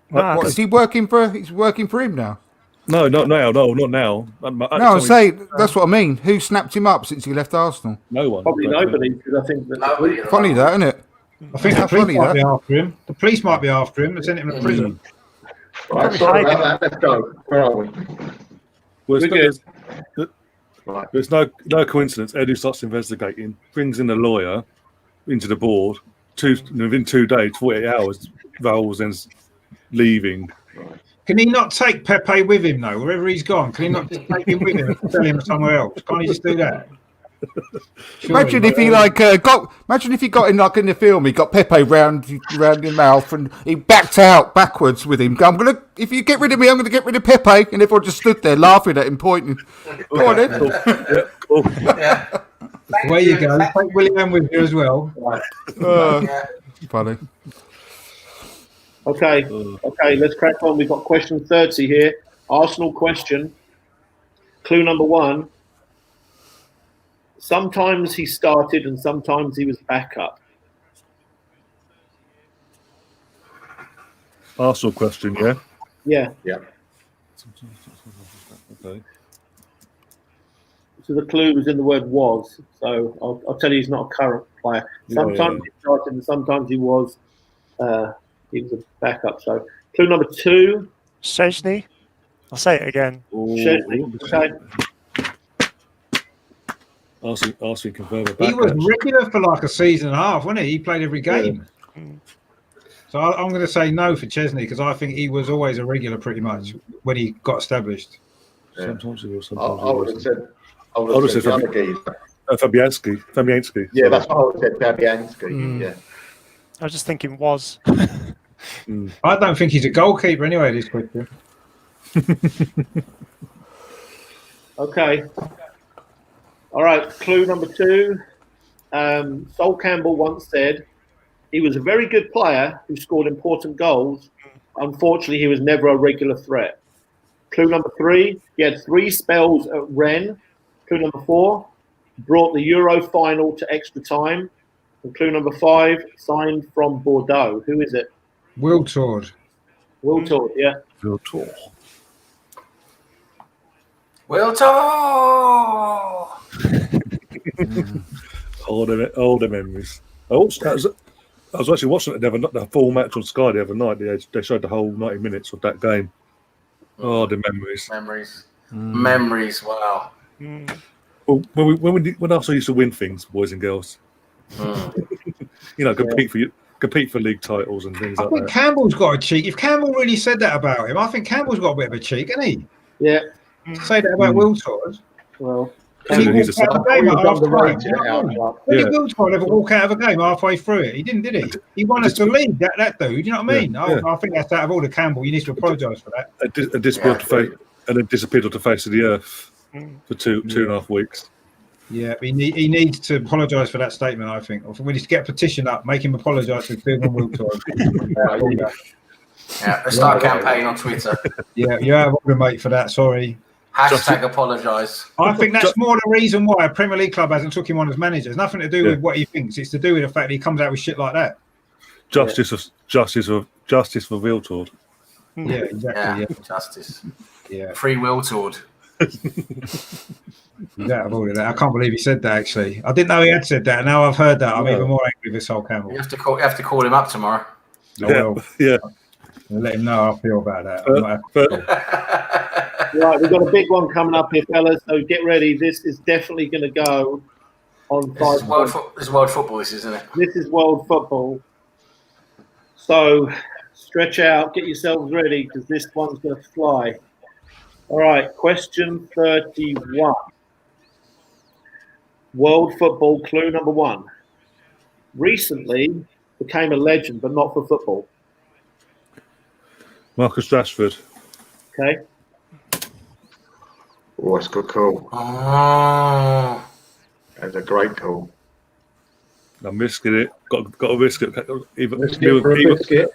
[SPEAKER 6] What, is he working for? He's working for him now.
[SPEAKER 1] No, not now. No, not now.
[SPEAKER 6] No, I'm saying that's what I mean. Who snapped him up since he left Arsenal?
[SPEAKER 1] No one.
[SPEAKER 4] Probably nobody, because I think that
[SPEAKER 6] Funny that, isn't it?
[SPEAKER 3] I think the police might be after him. The police might be after him and send him to prison.
[SPEAKER 7] Right, sorry about that. Let's go. Where are we?
[SPEAKER 1] Well,
[SPEAKER 7] Right.
[SPEAKER 1] there's no coincidence. Edu starts investigating, brings in a lawyer into the board. Within 2 days, 48 hours, Raul then leaving.
[SPEAKER 3] Can he not take Pepe with him, though, wherever he's gone? Can he not just take him with him and sell him somewhere else? Can't he just do that?
[SPEAKER 6] Imagine if he Imagine if he got in in the film. He got Pepe round his mouth and he backed out backwards with him. If you get rid of me, I'm gonna get rid of Pepe. And everyone just stood there laughing at him, pointing. Go on, then.
[SPEAKER 1] Cool.
[SPEAKER 5] Yeah.
[SPEAKER 3] Where you go? Take William with you as well.
[SPEAKER 6] Funny.
[SPEAKER 4] Okay, let's crack on. We've got question 30 here. Arsenal question. Clue number 1. Sometimes he started and sometimes he was backup.
[SPEAKER 1] Arsenal question, yeah?
[SPEAKER 4] Yeah.
[SPEAKER 7] Yeah.
[SPEAKER 1] Okay.
[SPEAKER 4] So the clue was in the word was. So I'll tell you he's not a current player. Sometimes he started and sometimes he was a backup. So clue number 2.
[SPEAKER 2] Szczesny. I'll say it again.
[SPEAKER 4] Szczesny. Okay.
[SPEAKER 1] Arsenal confirm a
[SPEAKER 3] He was
[SPEAKER 1] backup.
[SPEAKER 3] regular for like a season and a half, wasn't he? He played every game. So I'm going to say no for Chesney because I think he was always a regular pretty much when he got established.
[SPEAKER 1] Sometimes he was.
[SPEAKER 7] I
[SPEAKER 1] Sometimes
[SPEAKER 7] would
[SPEAKER 1] he
[SPEAKER 7] have
[SPEAKER 1] wasn't.
[SPEAKER 7] said. I would have said the other geezer.
[SPEAKER 1] Fabianski.
[SPEAKER 7] Yeah, that's what I would have said. Fabianski. Yeah.
[SPEAKER 2] I was just thinking was.
[SPEAKER 3] I don't think he's a goalkeeper anyway, this question.
[SPEAKER 4] Okay. All right. Clue number 2. Sol Campbell once said he was a very good player who scored important goals. Unfortunately, he was never a regular threat. Clue number 3. He had 3 spells at Rennes. Clue number 4. Brought the Euro final to extra time. And clue number 5. Signed from Bordeaux. Who is it?
[SPEAKER 3] Wiltord.
[SPEAKER 4] Wiltord, yeah.
[SPEAKER 1] Older memories. I was actually watching the full match on Sky the other night. They showed the whole 90 minutes of that game. Oh, the memories.
[SPEAKER 5] Memories. Wow.
[SPEAKER 1] Well, when Arsenal used to win things, boys and girls, compete for league titles and things
[SPEAKER 3] I
[SPEAKER 1] like
[SPEAKER 3] think
[SPEAKER 1] that.
[SPEAKER 3] Campbell's got a cheek. If Campbell really said that about him, I think Campbell's got a bit of a cheek, hasn't he?
[SPEAKER 4] Yeah.
[SPEAKER 3] To say that about Wiltord.
[SPEAKER 4] Well,
[SPEAKER 3] When he
[SPEAKER 1] He's
[SPEAKER 3] walked out of the game at half time. When
[SPEAKER 1] Yeah.
[SPEAKER 3] did Wiltord ever walk out of a game halfway through it? He didn't, did he? He won us the league, that dude. You know what I mean?
[SPEAKER 1] Yeah.
[SPEAKER 3] I think that's out of all the Campbell. You need to apologise for that.
[SPEAKER 1] And disappeared off the face of the earth for two and a half weeks.
[SPEAKER 3] Yeah, he needs to apologise for that statement, I think. We need to get a petition up, make him apologise for Stephen Wiltord.
[SPEAKER 5] Yeah, let's start a campaign on Twitter.
[SPEAKER 3] Yeah, you have order, mate, for that. Sorry.
[SPEAKER 5] Hashtag apologise.
[SPEAKER 3] I think that's more the reason why a Premier League club hasn't took him on as manager. It's nothing to do with what he thinks. It's to do with the fact that he comes out with shit like that.
[SPEAKER 1] Justice for Wiltord.
[SPEAKER 3] Yeah, exactly. Yeah.
[SPEAKER 5] Justice.
[SPEAKER 3] Yeah.
[SPEAKER 5] Free Wiltord.
[SPEAKER 3] He's out of order there. I can't believe he said that, actually. I didn't know he had said that. And now I've heard that. I'm even more angry with Sol Campbell.
[SPEAKER 5] You have to call him up tomorrow.
[SPEAKER 3] I will.
[SPEAKER 1] Yeah.
[SPEAKER 3] I'll let him know how I feel about that.
[SPEAKER 4] Right, we've got a big one coming up here, fellas. So get ready. This is definitely going to go on
[SPEAKER 5] This
[SPEAKER 4] 5
[SPEAKER 5] is world,
[SPEAKER 4] points.
[SPEAKER 5] this is world football, this isn't it?
[SPEAKER 4] This is world football. So stretch out, get yourselves ready because this one's going to fly. All right, question 31. World football clue number 1. Recently became a legend, but not for football.
[SPEAKER 1] Marcus Rashford.
[SPEAKER 4] Okay.
[SPEAKER 7] Oh, it's a good call.
[SPEAKER 5] Oh.
[SPEAKER 7] That's a great call.
[SPEAKER 1] I'm risking it. Got to risk it.
[SPEAKER 3] Biscuit for a biscuit.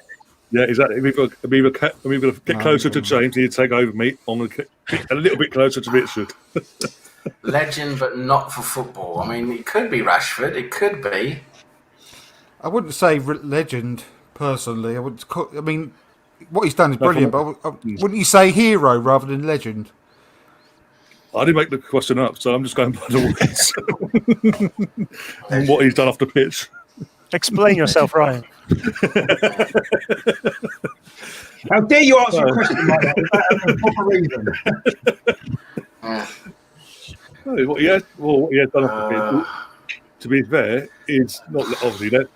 [SPEAKER 1] Yeah, exactly. I'm either going to get closer to James, he'd take over me. I'm going to get a little bit closer to Richard.
[SPEAKER 5] Legend, but not for football. I mean, it could be Rashford. It could be.
[SPEAKER 6] I wouldn't say legend personally. I mean, what he's done is brilliant, but wouldn't you say hero rather than legend?
[SPEAKER 1] I didn't make the question up, so I'm just going by the words and what he's done off the pitch.
[SPEAKER 2] Explain yourself, Ryan.
[SPEAKER 3] How dare you answer a question like that without a proper reason?
[SPEAKER 1] No, what he has done off the pitch, to be fair, is not obviously that.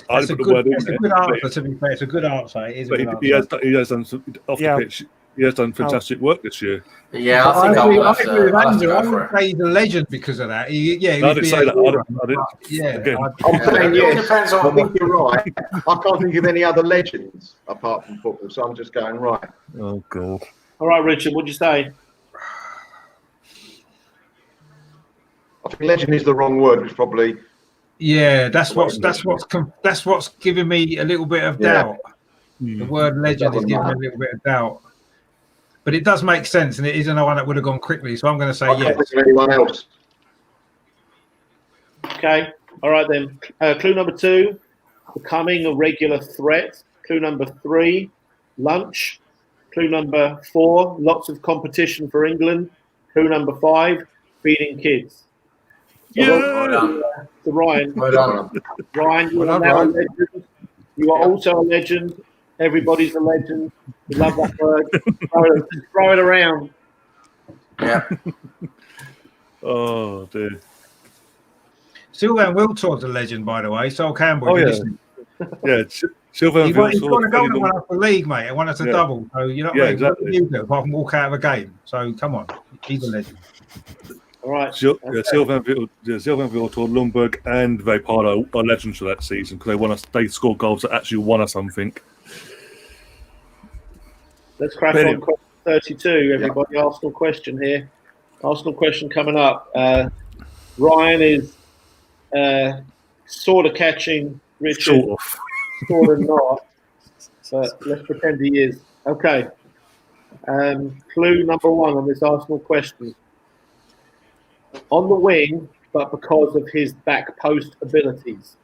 [SPEAKER 1] I
[SPEAKER 3] That's a
[SPEAKER 1] didn't put the word in
[SPEAKER 3] good
[SPEAKER 1] there.
[SPEAKER 3] answer, to be fair. It's a good answer. It is a
[SPEAKER 1] But
[SPEAKER 3] good answer.
[SPEAKER 1] he has done some, off the pitch. He has done fantastic work this year.
[SPEAKER 5] Yeah,
[SPEAKER 3] But
[SPEAKER 5] I think I
[SPEAKER 3] agree
[SPEAKER 5] will have
[SPEAKER 3] with
[SPEAKER 5] to, I'll have to
[SPEAKER 3] Andrew. I
[SPEAKER 5] go for
[SPEAKER 3] wouldn't
[SPEAKER 5] it.
[SPEAKER 3] say he's a legend because of that. He
[SPEAKER 1] I didn't say that. I didn't.
[SPEAKER 3] Yeah,
[SPEAKER 1] Again.
[SPEAKER 7] I'm saying
[SPEAKER 5] It all
[SPEAKER 7] yes.
[SPEAKER 5] depends
[SPEAKER 7] I
[SPEAKER 5] on
[SPEAKER 7] think you're right. I can't think of any other legends apart from football, so I'm just going right.
[SPEAKER 1] Oh God.
[SPEAKER 4] All right, Richard, what'd you say?
[SPEAKER 7] I think legend is the wrong word. It's probably
[SPEAKER 3] yeah. That's what's giving me a little bit of
[SPEAKER 7] Yeah.
[SPEAKER 3] doubt. The word legend is giving me a little bit of doubt. But it does make sense, and it is another one that would have gone quickly. So I'm going to say
[SPEAKER 7] I can't
[SPEAKER 3] yes.
[SPEAKER 7] think of anyone else.
[SPEAKER 4] Okay. All right, then. Clue number 2, becoming a regular threat. Clue number 3, lunch. Clue number 4, lots of competition for England. Clue number 5, feeding kids. So,
[SPEAKER 5] Well done.
[SPEAKER 4] so Ryan,
[SPEAKER 5] Well done.
[SPEAKER 4] Ryan, you
[SPEAKER 6] Well
[SPEAKER 4] are
[SPEAKER 6] done,
[SPEAKER 4] now a
[SPEAKER 6] Ryan.
[SPEAKER 4] legend. You are also a legend. Everybody's a legend. We love that word. Throw it around.
[SPEAKER 5] Yeah.
[SPEAKER 1] Oh dear.
[SPEAKER 3] Sylvain Wiltord's a legend, by the way. Sol Campbell.
[SPEAKER 1] Oh,
[SPEAKER 3] if you're
[SPEAKER 1] yeah.
[SPEAKER 3] listening.
[SPEAKER 1] Yeah, Sylvain
[SPEAKER 3] He's got a
[SPEAKER 1] Wiltord.
[SPEAKER 3] goal and won us the league, mate, and won us a
[SPEAKER 1] Yeah.
[SPEAKER 3] double. So you know what
[SPEAKER 1] Yeah,
[SPEAKER 3] I mean? What
[SPEAKER 1] exactly.
[SPEAKER 3] do you do apart from walk out of a game? So come on, he's a legend.
[SPEAKER 4] All right.
[SPEAKER 1] Sylvain Wiltord, Lundberg, and Vapado are legends for that season because they won us. They scored goals that actually won us something.
[SPEAKER 4] Let's crack
[SPEAKER 1] Brilliant.
[SPEAKER 4] on. Question 32, everybody. Arsenal question here. Arsenal question coming up. Ryan is sort of catching Richard,
[SPEAKER 1] Sort of.
[SPEAKER 4] sort of not. But let's pretend he is. Okay. Clue number 1 on this Arsenal question. On the wing, but because of his back post abilities.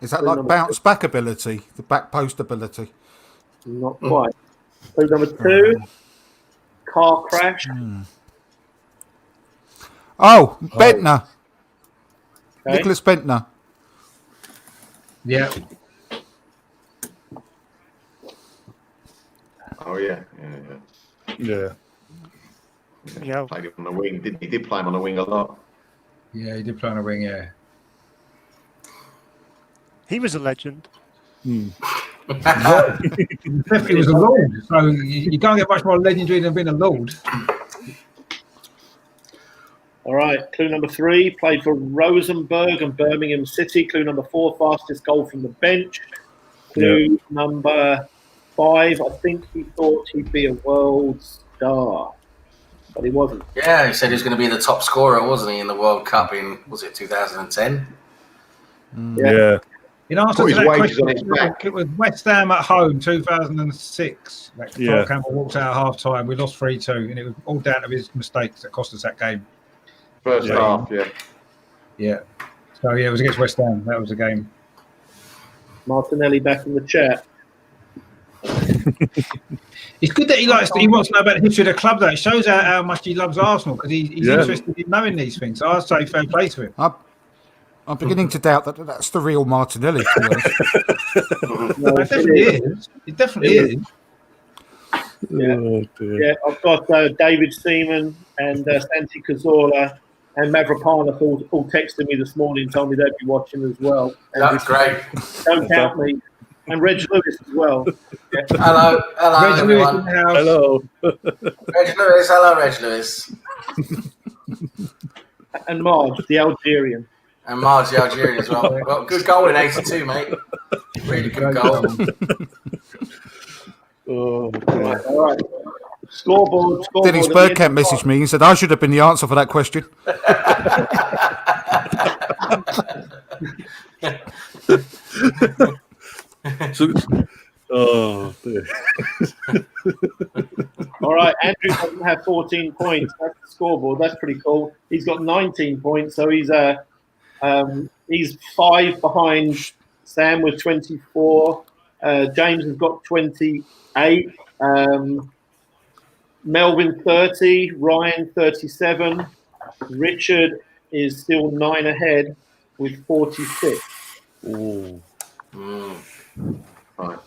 [SPEAKER 6] Is that like bounce back ability, the back post ability?
[SPEAKER 4] Not quite. Clue number 2, car crash.
[SPEAKER 6] Oh, Bentner,
[SPEAKER 4] Okay.
[SPEAKER 6] Nicholas Bentner.
[SPEAKER 3] Yeah,
[SPEAKER 7] Oh yeah.
[SPEAKER 1] Yeah.
[SPEAKER 2] Yeah.
[SPEAKER 7] Played him on the wing. He did play him on the wing a lot.
[SPEAKER 3] yeah, he did play on a wing. Yeah,
[SPEAKER 2] He was a legend.
[SPEAKER 3] definitely was a lord. So you can't get much more legendary than being a lord.
[SPEAKER 4] All right. Clue number 3, played for Rosenborg and Birmingham City. Clue number 4, fastest goal from the bench. Clue number 5, I think he thought he'd be a world star, but he wasn't.
[SPEAKER 5] Yeah, he said he was going to be the top scorer, wasn't he, in the World Cup in, was it 2010?
[SPEAKER 1] Yeah.
[SPEAKER 3] In answer
[SPEAKER 7] Put
[SPEAKER 3] to
[SPEAKER 7] his
[SPEAKER 3] that
[SPEAKER 7] wages
[SPEAKER 3] question,
[SPEAKER 7] on his back.
[SPEAKER 3] it was West Ham at home, 2006.
[SPEAKER 1] Yeah.
[SPEAKER 3] Sol Campbell walked out at half time. We lost 3-2, and it was all down to his mistakes that cost us that game.
[SPEAKER 7] First half, yeah.
[SPEAKER 3] Yeah. So yeah, it was against West Ham. That was the game.
[SPEAKER 4] Martinelli back in the chat.
[SPEAKER 3] It's good that he wants to know about the history of the club. Though it shows how much he loves Arsenal because he's
[SPEAKER 1] Yeah.
[SPEAKER 3] interested in knowing these things. So I'd say fair play to him.
[SPEAKER 6] I'm beginning to doubt that that's the real Martinelli, to be honest.
[SPEAKER 4] No,
[SPEAKER 3] It definitely is. It definitely is.
[SPEAKER 4] Yeah.
[SPEAKER 1] Oh, dear.
[SPEAKER 4] Yeah, I've got David Seaman and Santi Cazorla and Mavropanos all texted me this morning, told me they'd be watching as well. And
[SPEAKER 5] That's great.
[SPEAKER 4] don't count me. And Reg Lewis as well. Yeah.
[SPEAKER 5] Hello,
[SPEAKER 3] Reg Lewis in
[SPEAKER 5] everyone.
[SPEAKER 3] the house.
[SPEAKER 1] Hello.
[SPEAKER 5] Reg Lewis, hello, Reg Lewis.
[SPEAKER 4] And Marge, the Algerian.
[SPEAKER 5] And Marge, the Algerian as well. Well, good goal in 82, mate. Really good goal.
[SPEAKER 1] Oh,
[SPEAKER 4] Right, all right. Scoreboard.
[SPEAKER 6] Dennis Bergkamp messaged me and said I should have been the answer for that question.
[SPEAKER 1] so, oh, dear.
[SPEAKER 4] All right, Andrew doesn't have 14 points. That's the scoreboard. That's pretty cool. He's got 19 points, so he's 5 behind Sam with 24. James has got 28. Melvin 30. Ryan 37. Richard is still 9 ahead with 46.
[SPEAKER 1] Oh.
[SPEAKER 7] Right.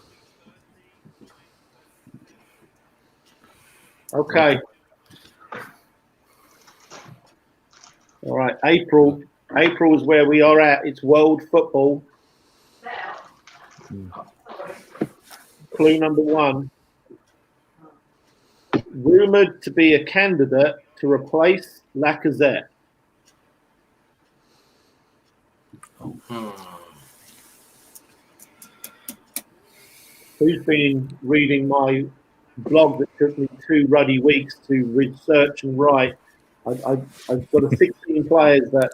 [SPEAKER 4] Okay. All right, April. April is where we are at. It's world football. Clue number 1. Rumoured to be a candidate to replace Lacazette. Who's been reading my blog that took me 2 ruddy weeks to research and write? I've got a 16 players that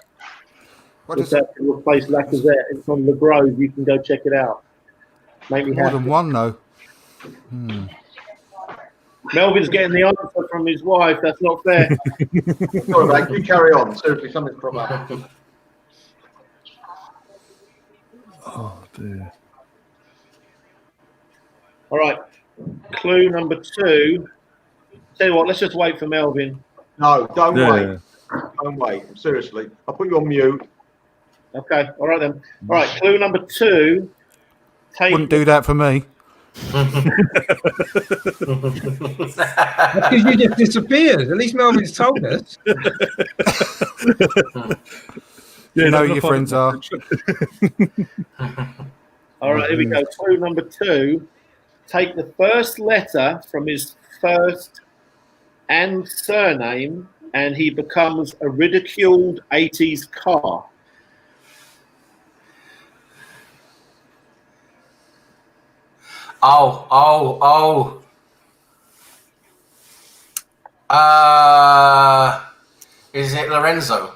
[SPEAKER 6] What
[SPEAKER 4] was
[SPEAKER 6] is it?
[SPEAKER 4] that to replace Lacazette. It's on Le Grove. You can go check it out. Make me
[SPEAKER 6] More
[SPEAKER 4] happy.
[SPEAKER 6] than one, though.
[SPEAKER 4] Melvin's getting the answer from his wife. That's not fair.
[SPEAKER 7] Sorry, mate. You carry on. Seriously, something's come up.
[SPEAKER 1] Oh, dear.
[SPEAKER 4] All right. Clue number 2. Tell you what, let's just wait for Melvin.
[SPEAKER 7] No, don't
[SPEAKER 1] Yeah.
[SPEAKER 7] wait. Don't wait. Seriously. I'll put you on mute.
[SPEAKER 4] Okay. All right then. All right. Clue number 2.
[SPEAKER 6] Wouldn't do that for me.
[SPEAKER 3] Because you just disappeared. At least Melvin's told us.
[SPEAKER 1] Yeah,
[SPEAKER 6] You know
[SPEAKER 1] no,
[SPEAKER 6] who your friends are.
[SPEAKER 4] All right. Here we go. Clue number 2. Take the first letter from his first and surname, and he becomes a ridiculed 80s car.
[SPEAKER 5] Is it Lorenzo?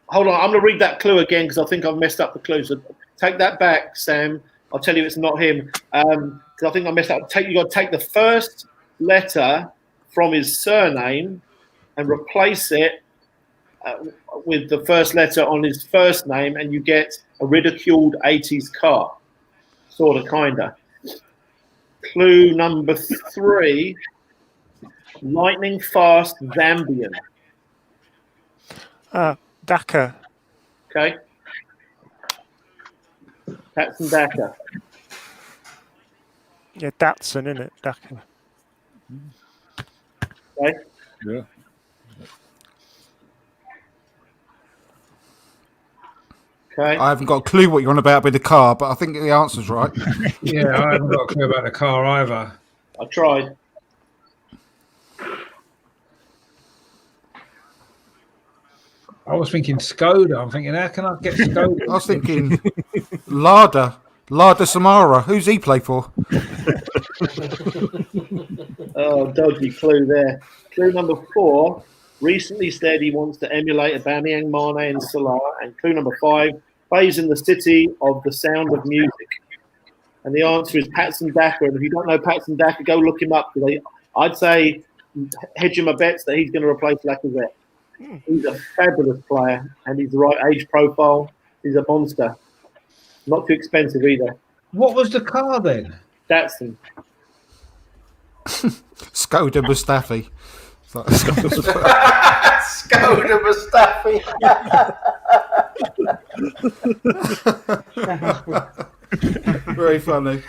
[SPEAKER 4] Hold on, I'm going to read that clue again because I think I've messed up the clue. So take that back, Sam. I'll tell you it's not him because I think I messed up. You got to take the first letter from his surname and replace it with the first letter on his first name, and you get a ridiculed 80s car. Sort of, kind of. Clue number 3. Lightning fast Zambian.
[SPEAKER 2] Daka.
[SPEAKER 4] Okay. Patson Daka.
[SPEAKER 2] Yeah, Datsun, isn't it? Daka.
[SPEAKER 4] Okay.
[SPEAKER 1] Yeah.
[SPEAKER 4] Okay.
[SPEAKER 6] I haven't got a clue what you're on about with the car, but I think the answer's right.
[SPEAKER 3] Yeah, I haven't got a clue about the car either.
[SPEAKER 4] I tried.
[SPEAKER 3] I was thinking Skoda. I'm thinking, how can I get Skoda?
[SPEAKER 6] I was thinking Lada Samara. Who's he play for?
[SPEAKER 4] Oh, dodgy clue there. Clue number 4. Recently said he wants to emulate Aubameyang, Mane, and Salah. And clue number 5. Plays in the city of the sound of music. And the answer is Patson Daka. And if you don't know Patson Daka, go look him up. Because I'd say hedging my bets that he's going to replace Lacazette. He's a fabulous player, and he's the right age profile. He's a monster. Not too expensive either.
[SPEAKER 3] What was the car then?
[SPEAKER 4] Datsun.
[SPEAKER 6] Skoda Mustafi. It's like-
[SPEAKER 5] Skoda Mustafi.
[SPEAKER 6] Very funny.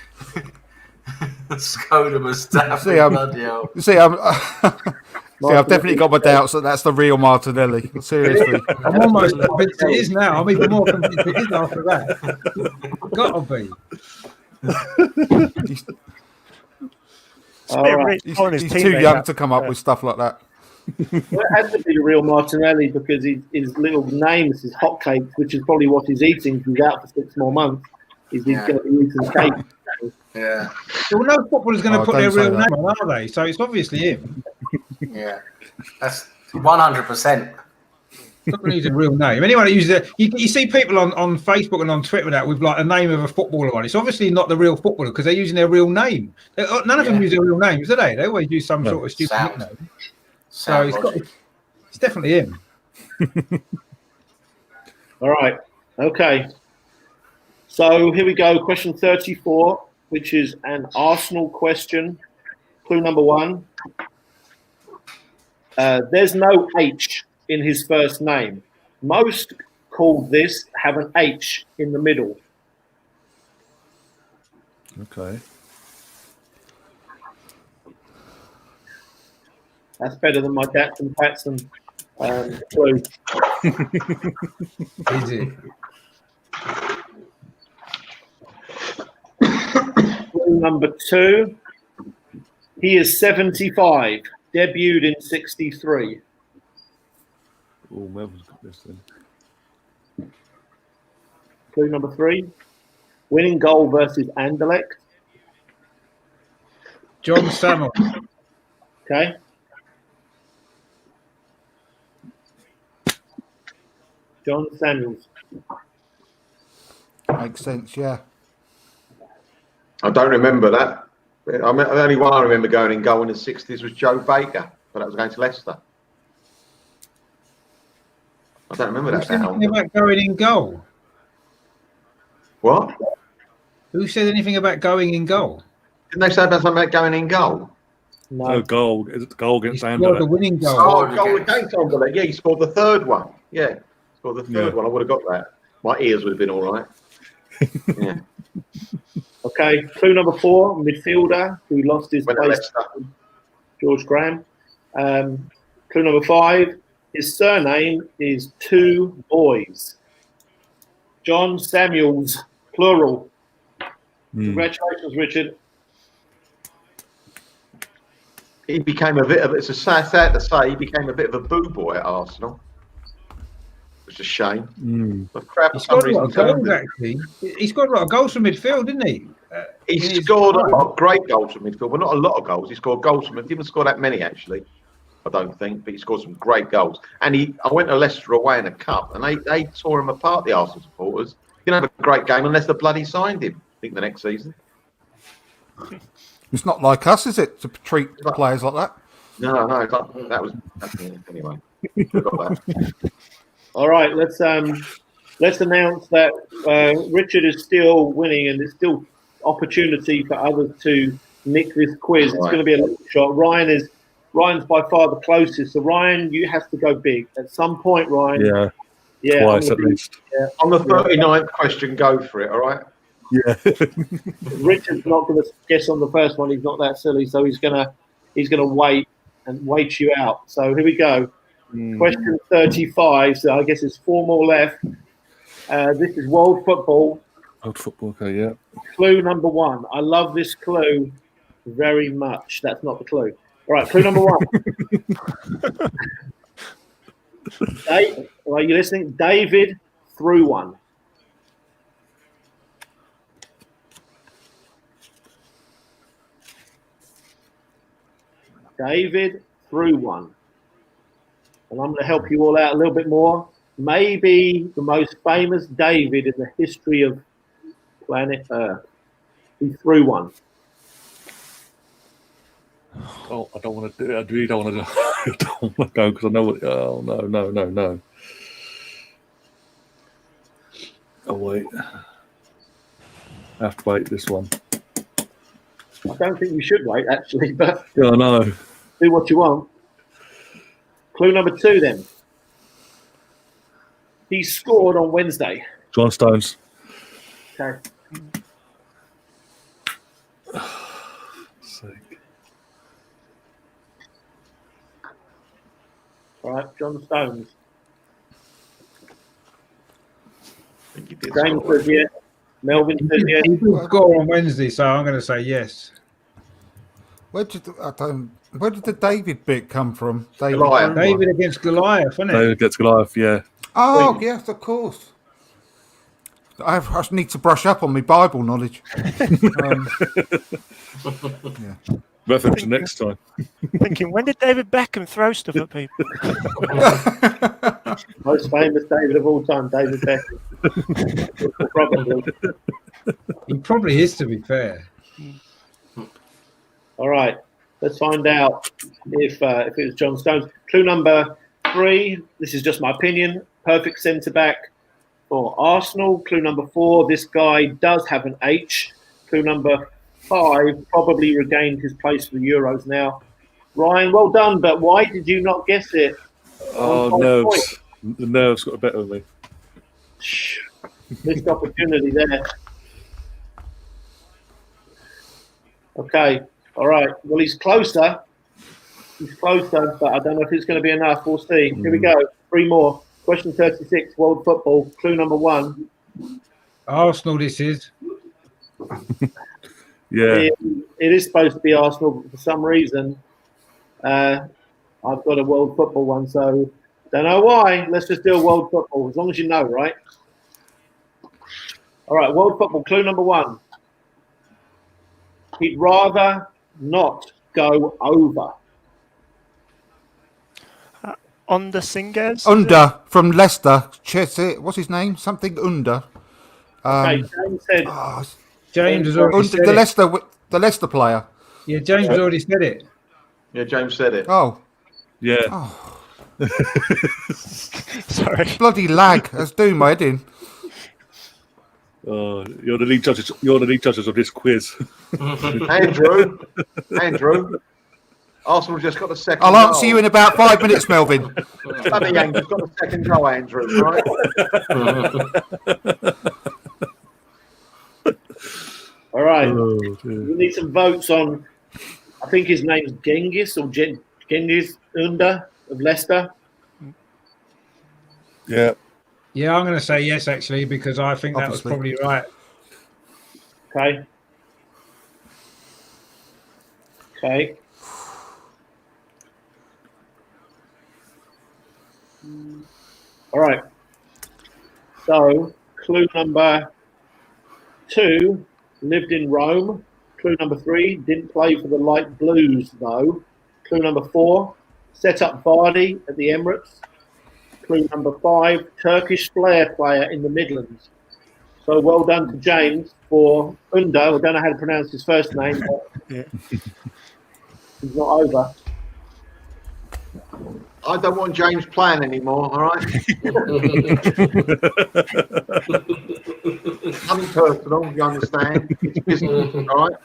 [SPEAKER 5] Skoda Mustafi.
[SPEAKER 6] See,
[SPEAKER 5] Bloody hell.
[SPEAKER 6] See, I've definitely got my doubts that that's the real Martinelli. Seriously.
[SPEAKER 3] I'm almost convinced it is now. I'm even more convinced it is after that. Gotta be.
[SPEAKER 2] It's a bit rich
[SPEAKER 6] He's,
[SPEAKER 2] on his
[SPEAKER 6] he's too
[SPEAKER 2] teammate,
[SPEAKER 6] young
[SPEAKER 2] that.
[SPEAKER 6] to come up with stuff like that.
[SPEAKER 4] Well, it has to be the real Martinelli because his little name is his hotcakes, which is probably what he's eating. He's out for 6 more months. He's going to be eating cake.
[SPEAKER 5] Yeah.
[SPEAKER 3] Well, no footballer's going to
[SPEAKER 6] Oh,
[SPEAKER 3] put
[SPEAKER 6] don't
[SPEAKER 3] their
[SPEAKER 6] say
[SPEAKER 3] real
[SPEAKER 6] that.
[SPEAKER 3] name on, are they? So it's obviously him.
[SPEAKER 5] Yeah. That's 100%.
[SPEAKER 3] Not going to use a real name. Anyone who uses it, you see people on Facebook and on Twitter and that with like a name of a footballer on. It's obviously not the real footballer because they're using their real name. None of them use their real names, do they? They always use some sort of stupid
[SPEAKER 5] Sound.
[SPEAKER 3] nickname. So it's definitely him.
[SPEAKER 4] All right. Okay. So here we go. Question 34, which is an Arsenal question. Clue number 1. There's no H in his first name. Most called this have an H in the middle.
[SPEAKER 1] Okay.
[SPEAKER 4] That's better than my Jackson Patson clue.
[SPEAKER 3] Is it?
[SPEAKER 4] Clue number 2. He is 75. Debuted in 63.
[SPEAKER 1] Oh, Melvin's got this then.
[SPEAKER 4] Clue number 3. Winning goal versus Anderlecht.
[SPEAKER 3] John Samuel.
[SPEAKER 4] Okay. John Samuels.
[SPEAKER 6] Makes sense, yeah.
[SPEAKER 7] I don't remember that. The only one I remember going in goal in the 60s was Joe Baker, but that was going to Leicester. I don't remember
[SPEAKER 3] Who
[SPEAKER 7] that.
[SPEAKER 3] said anything about going in goal?
[SPEAKER 7] What?
[SPEAKER 3] Who said anything about going in goal?
[SPEAKER 7] Didn't they say about something about going in goal?
[SPEAKER 1] No goal. Is it the goal
[SPEAKER 3] He
[SPEAKER 1] against
[SPEAKER 3] scored the
[SPEAKER 1] Anderlecht?
[SPEAKER 3] winning goal.
[SPEAKER 7] Oh, goal against Anderlecht. Yeah, he scored the third one. Yeah, scored the third one. I would have got that. My ears would have been all right. Yeah.
[SPEAKER 4] Okay. Clue number 4. Midfielder who lost his
[SPEAKER 7] Went to
[SPEAKER 4] place.
[SPEAKER 7] Leicester.
[SPEAKER 4] George Graham. Clue number 5. His surname is Two Boys. John Samuels, plural. Congratulations, Richard.
[SPEAKER 7] He became a bit of, it's a sad to say, he became a bit of a boo boy at Arsenal. It's a shame. The crowd
[SPEAKER 3] He
[SPEAKER 7] for some
[SPEAKER 3] scored a lot
[SPEAKER 7] reason
[SPEAKER 3] of goals,
[SPEAKER 7] turned
[SPEAKER 3] actually. He scored a lot of goals from midfield, didn't he?
[SPEAKER 7] He scored a lot of great goals from midfield, but not a lot of goals. He scored goals from midfield. He didn't score that many, actually, I don't think, but he scored some great goals. And I went to Leicester away in a cup, and they tore him apart, the Arsenal supporters. He didn't have a great game unless the bloody signed him, I think, the next season.
[SPEAKER 6] It's not like us, is it, to treat players like that?
[SPEAKER 7] No, that was anyway. Forgot that.
[SPEAKER 4] All right, let's announce that Richard is still winning, and there's still opportunity for others to nick this quiz. It's going to be a long shot. Ryan's by far the closest. So Ryan, you have to go big at some point. Ryan,
[SPEAKER 1] Yeah, twice at least.
[SPEAKER 4] Yeah.
[SPEAKER 7] On the 39th question, go for it. All right.
[SPEAKER 1] Yeah.
[SPEAKER 4] Richard's not going to guess on the first one. He's not that silly, so he's gonna wait you out. So here we go. Question 35. So I guess it's 4 more left. This is world football.
[SPEAKER 1] Old football, okay, yeah.
[SPEAKER 4] Clue number 1. I love this clue very much. That's not the clue. All right, clue number 1. Are you listening? David threw one. David threw one. And I'm going to help you all out a little bit more. Maybe the most famous David in the history of planet Earth. He threw one.
[SPEAKER 1] Oh, I don't want to do it. I really don't want to. I don't want to go because I know what. Oh no! Oh wait, I have to wait this one.
[SPEAKER 4] I don't think you should wait, actually, but
[SPEAKER 1] Yeah, I know.
[SPEAKER 4] do what you want. Clue number 2, then. he scored on Wednesday?
[SPEAKER 1] John Stones.
[SPEAKER 4] Okay. All right, John Stones.
[SPEAKER 7] I think he did
[SPEAKER 4] James
[SPEAKER 7] score.
[SPEAKER 4] says yes. Melvin says yes.
[SPEAKER 3] He did score on Wednesday, so I'm going to say yes.
[SPEAKER 6] Where did the David bit come from? David.
[SPEAKER 7] Goliath.
[SPEAKER 3] David against Goliath, isn't it?
[SPEAKER 1] David gets Goliath, yeah.
[SPEAKER 6] Oh yes, of course. I just need to brush up on my Bible knowledge.
[SPEAKER 1] Reference next time.
[SPEAKER 2] Thinking, when did David Beckham throw stuff at people?
[SPEAKER 4] Most famous David of all time, David Beckham. Probably.
[SPEAKER 3] He probably is, to be fair.
[SPEAKER 4] All right, let's find out if it was John Stones. Clue number 3. This is just my opinion. Perfect centre back for Arsenal. Clue number 4. This guy does have an H. Clue number 5. Probably regained his place for the Euros now. Ryan, well done, but why did you not guess it?
[SPEAKER 1] Oh,
[SPEAKER 4] On 5
[SPEAKER 1] nerves.
[SPEAKER 4] points?
[SPEAKER 1] The nerves got a better of me.
[SPEAKER 4] Missed opportunity there. Okay. All right. Well, he's closer. He's closer, but I don't know if it's going to be enough. We'll see. Here we go. 3 more. Question 36, world football. Clue number 1.
[SPEAKER 3] Arsenal, this is.
[SPEAKER 1] Yeah.
[SPEAKER 4] It is supposed to be Arsenal, but for some reason, I've got a world football one, so don't know why. Let's just do a world football, as long as you know, right? All right, world football. Clue number 1. He'd rather not go over.
[SPEAKER 2] Under Singers?
[SPEAKER 6] Under from Leicester. Chelsea. What's his name? Something Under.
[SPEAKER 4] Okay, James said.
[SPEAKER 3] James has already said it.
[SPEAKER 6] The Leicester player.
[SPEAKER 3] Yeah, James has already said it.
[SPEAKER 7] Yeah, James said it.
[SPEAKER 6] Oh,
[SPEAKER 1] Yeah.
[SPEAKER 2] Sorry.
[SPEAKER 6] bloody lag. That's doing my head in.
[SPEAKER 1] Oh, you're the lead judges. You're the lead judges of this quiz.
[SPEAKER 7] Andrew. Arsenal just got the second
[SPEAKER 6] I'll
[SPEAKER 7] goal.
[SPEAKER 6] answer you in about 5 minutes, Melvin.
[SPEAKER 7] Bloody Yankees got the second goal, Andrew, right?
[SPEAKER 4] All right.
[SPEAKER 1] Oh,
[SPEAKER 4] We need some votes on. I think his name's Genghis or Genghis Under of Leicester.
[SPEAKER 1] yeah.
[SPEAKER 3] Yeah, I'm going to say yes, actually, because I think that was
[SPEAKER 6] Obviously.
[SPEAKER 3] probably right.
[SPEAKER 4] Okay. Okay. All right. So, clue number 2, lived in Rome. Clue number 3, didn't play for the Light Blues, though. Clue number 4, set up Vardy at the Emirates. Clue number 5, Turkish flair player in the Midlands. So well done to James for Under. I don't know how to pronounce his first name, but he's not over.
[SPEAKER 7] I don't want James playing anymore, all right? Nothing personal, you understand? It's business, all right?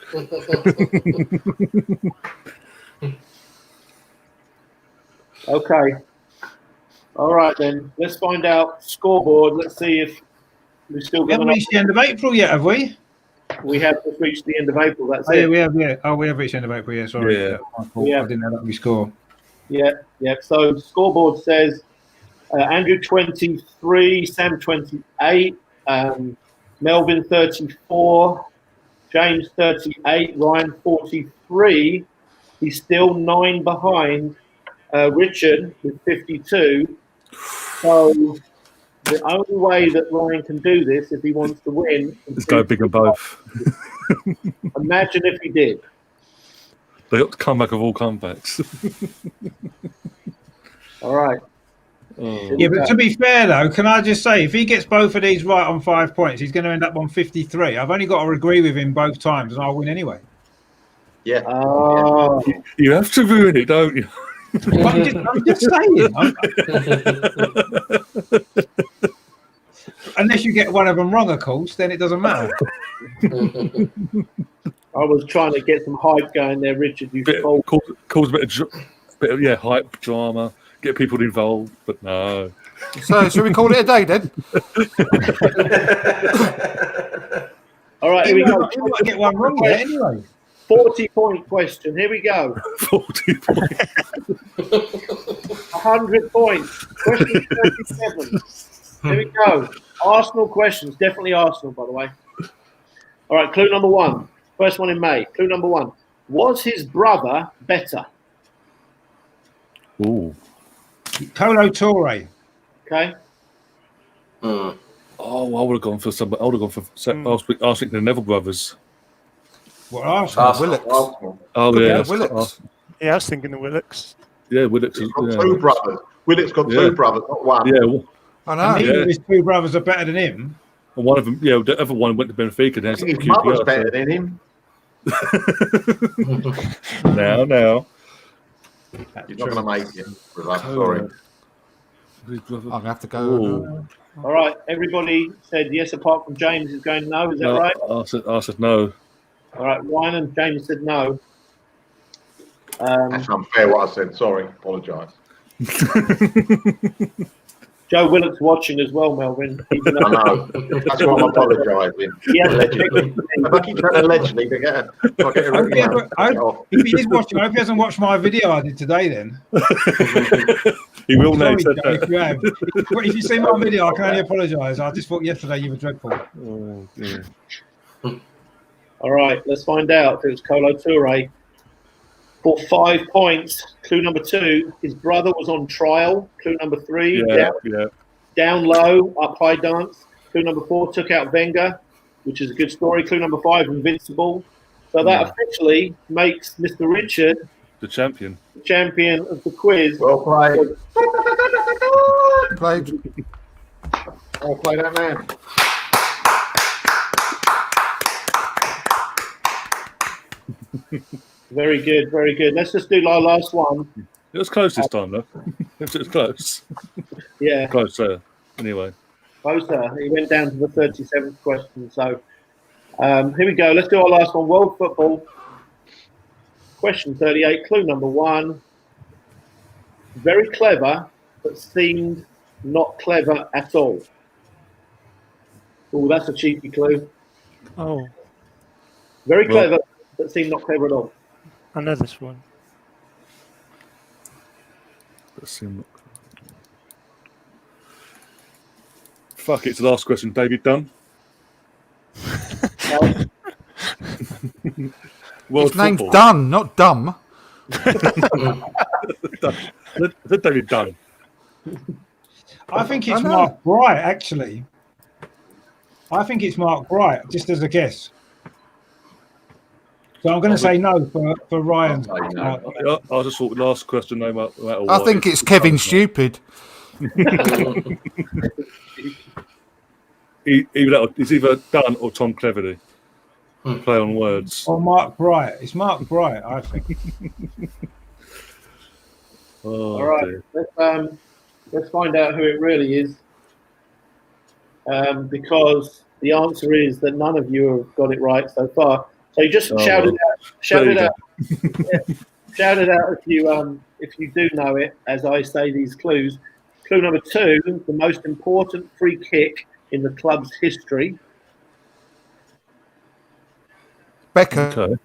[SPEAKER 4] Okay. All right, then. Let's find out scoreboard. Let's see if we've still
[SPEAKER 3] We
[SPEAKER 4] got
[SPEAKER 3] haven't
[SPEAKER 4] enough.
[SPEAKER 3] reached the end of April yet, have we?
[SPEAKER 4] We have just reached the end of April. That's
[SPEAKER 3] Oh, yeah,
[SPEAKER 4] it.
[SPEAKER 3] we have, yeah. Oh, we have reached the end of April, yeah, sorry.
[SPEAKER 1] Yeah.
[SPEAKER 3] That's my fault.
[SPEAKER 4] Yeah.
[SPEAKER 3] I didn't know that we score.
[SPEAKER 4] Yeah, yeah. So scoreboard says Andrew 23, Sam 28, Melvin 34, James 38, Ryan 43. He's still 9 behind Richard with 52. So the only way that Ryan can do this if he wants to win is
[SPEAKER 1] Let's go big and both.
[SPEAKER 4] Imagine if he did.
[SPEAKER 1] They got to come back of all comebacks.
[SPEAKER 4] All right.
[SPEAKER 1] Oh.
[SPEAKER 3] Yeah, but to be fair, though, can I just say, if he gets both of these right on 5 points, he's going to end up on 53. I've only got to agree with him both times, and I'll win anyway.
[SPEAKER 7] Yeah.
[SPEAKER 4] Oh,
[SPEAKER 1] You have to ruin it, don't you?
[SPEAKER 3] But I'm just saying. Unless you get one of them wrong, of course, then it doesn't matter.
[SPEAKER 4] I was trying to get some hype going there, Richard. You
[SPEAKER 1] Cause a bit of hype, drama, get people involved, but no.
[SPEAKER 6] So, should we call it a day then?
[SPEAKER 4] All right, here we go.
[SPEAKER 3] You might get one wrong yet, anyway.
[SPEAKER 4] 40-point question. Here we go.
[SPEAKER 1] 40 points.
[SPEAKER 4] 100 points. Question 37. Here we go. Arsenal questions. Definitely Arsenal, by the way. All right, clue number 1. First one in May. Clue number 1. Was his brother better?
[SPEAKER 1] Ooh.
[SPEAKER 3] Colo Torre.
[SPEAKER 4] Okay.
[SPEAKER 1] Oh, I would have gone for some. I would have gone for. I was thinking the Neville brothers.
[SPEAKER 3] What Arsenal?
[SPEAKER 6] Willocks.
[SPEAKER 1] Oh
[SPEAKER 6] Could be
[SPEAKER 1] yeah,
[SPEAKER 6] the Willocks.
[SPEAKER 2] Yeah, I was thinking the Willocks.
[SPEAKER 1] Yeah, Willocks.
[SPEAKER 7] He's got two brothers. Willock's got
[SPEAKER 1] Yeah.
[SPEAKER 7] two brothers, not one.
[SPEAKER 1] Yeah, well,
[SPEAKER 6] I
[SPEAKER 3] And
[SPEAKER 6] know.
[SPEAKER 3] neither of his two brothers are better than him.
[SPEAKER 1] and one of them. Yeah, the other one went to Benfica. And
[SPEAKER 7] I
[SPEAKER 1] has
[SPEAKER 7] think his mother's better than him.
[SPEAKER 1] Now.
[SPEAKER 3] That's
[SPEAKER 7] He's not
[SPEAKER 3] true.
[SPEAKER 7] going to make it. I'm sorry.
[SPEAKER 6] I'm going to have to go.
[SPEAKER 1] Ooh.
[SPEAKER 4] All right. Everybody said yes, apart from James is going no. Is that
[SPEAKER 1] No,
[SPEAKER 4] right?
[SPEAKER 1] I said no.
[SPEAKER 4] All right. Ryan and James said no.
[SPEAKER 7] That's unfair what I said. Sorry. Apologise.
[SPEAKER 4] Joe Willock's watching as well, Melvin. Even
[SPEAKER 7] I know. That's why I'm apologising.
[SPEAKER 4] Yeah.
[SPEAKER 7] Allegedly. If I keep saying allegedly, they get it. I'll get it
[SPEAKER 3] I hope he
[SPEAKER 7] written
[SPEAKER 3] hasn't-
[SPEAKER 7] down.
[SPEAKER 3] If he is watching, I hope he hasn't watched my video I did today then.
[SPEAKER 1] He will now.
[SPEAKER 3] Sorry,
[SPEAKER 1] Said
[SPEAKER 3] Joe,
[SPEAKER 1] that.
[SPEAKER 3] if you have. If you see my video, I can only apologise. I just thought yesterday you were dreadful.
[SPEAKER 1] Oh, dear.
[SPEAKER 4] All right. Let's find out if it was Colo Toure. For 5 points. Clue number 2. His brother was on trial. Clue number 3.
[SPEAKER 1] Yeah.
[SPEAKER 4] Down low, up high dance. Clue number 4, took out Wenger, which is a good story. Clue number 5, invincible. So that officially makes Mr. Richard
[SPEAKER 1] The champion.
[SPEAKER 4] the champion of the quiz.
[SPEAKER 7] Well played.
[SPEAKER 6] Played.
[SPEAKER 7] Well played, that man.
[SPEAKER 4] Very good, very good. Let's just do our last one.
[SPEAKER 1] It was close this time, though. It was close.
[SPEAKER 4] Yeah,
[SPEAKER 1] Closer. Anyway.
[SPEAKER 4] closer. He went down to the 37th question. So here we go. Let's do our last one. World football. Question 38. Clue number 1. Very clever, but seemed not clever at all. Oh, that's a cheeky clue.
[SPEAKER 2] Oh,
[SPEAKER 4] Very
[SPEAKER 1] Well-
[SPEAKER 4] clever, but seemed not clever at all.
[SPEAKER 2] I know this one.
[SPEAKER 1] Let's see. Fuck, it's the last question. David Dunn. World
[SPEAKER 6] His name's
[SPEAKER 1] football.
[SPEAKER 6] Dunn, not Dumb.
[SPEAKER 1] The David Dunn.
[SPEAKER 3] I think it's
[SPEAKER 6] I know.
[SPEAKER 3] Mark Bright, actually. I think it's Mark Bright, just as a guess. So I'm going to say no for Ryan's.
[SPEAKER 7] I'll say no.
[SPEAKER 1] I just thought last question, no matter what.
[SPEAKER 6] I think it's Kevin Stupid.
[SPEAKER 1] It's either Dunn or Tom Cleverley. Play on words.
[SPEAKER 3] Or Mark Bright. It's Mark Bright, I think.
[SPEAKER 1] Oh,
[SPEAKER 4] All right,
[SPEAKER 1] dear.
[SPEAKER 4] let's find out who it really is. Because the answer is that none of you have got it right so far. So you just
[SPEAKER 1] Oh,
[SPEAKER 4] shout it
[SPEAKER 1] well.
[SPEAKER 4] out. Shout
[SPEAKER 1] There
[SPEAKER 4] it
[SPEAKER 1] you
[SPEAKER 4] out. Yeah. Shout it out if you do know it. As I say these clues. Clue number 2: the most important free kick in the club's history.
[SPEAKER 6] Beckham.
[SPEAKER 1] Okay.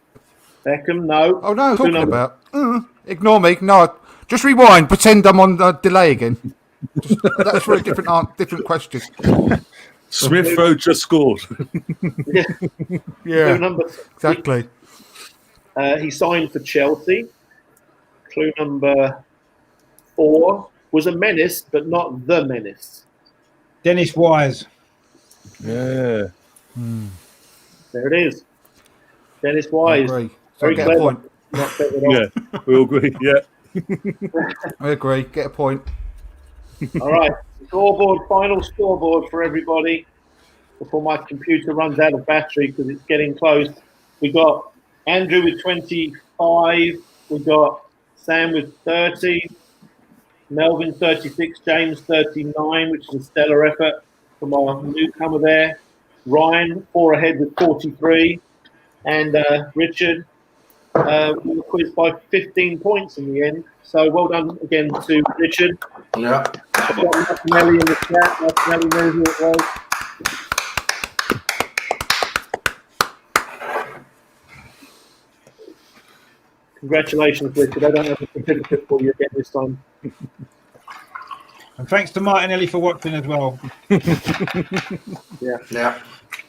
[SPEAKER 4] Beckham, no.
[SPEAKER 6] Oh no, talking
[SPEAKER 4] number-
[SPEAKER 6] about. Ignore me. No, just rewind. Pretend I'm on delay again. That's for a different question.
[SPEAKER 1] Smith Rowe just scored.
[SPEAKER 4] Yeah.
[SPEAKER 6] Yeah,
[SPEAKER 4] Clue number
[SPEAKER 6] exactly.
[SPEAKER 4] He signed for Chelsea. Clue number 4: was a menace, but not the menace.
[SPEAKER 3] Dennis Wise.
[SPEAKER 1] Yeah.
[SPEAKER 4] There it is. Dennis
[SPEAKER 6] I
[SPEAKER 4] Wise.
[SPEAKER 6] agree. So
[SPEAKER 4] Very
[SPEAKER 6] get
[SPEAKER 4] clever.
[SPEAKER 6] a point.
[SPEAKER 4] Not clever at all.
[SPEAKER 1] Yeah. We all agree. Yeah.
[SPEAKER 6] I agree. Get a point.
[SPEAKER 4] All right. Scoreboard, final scoreboard for everybody before my computer runs out of battery because it's getting close. We got Andrew with 25. We got Sam with 30. Melvin 36. James 39, which is a stellar effort from our newcomer there. Ryan 4 ahead with 43. And Richard won the quiz by 15 points in the end. So well done again to Richard.
[SPEAKER 5] Yeah.
[SPEAKER 4] I've got Martinelli in the chat. Martinelli knows who it was. Congratulations, Richard. I don't have a certificate for you again this time.
[SPEAKER 3] And thanks to Martinelli for watching as well.
[SPEAKER 5] Yeah.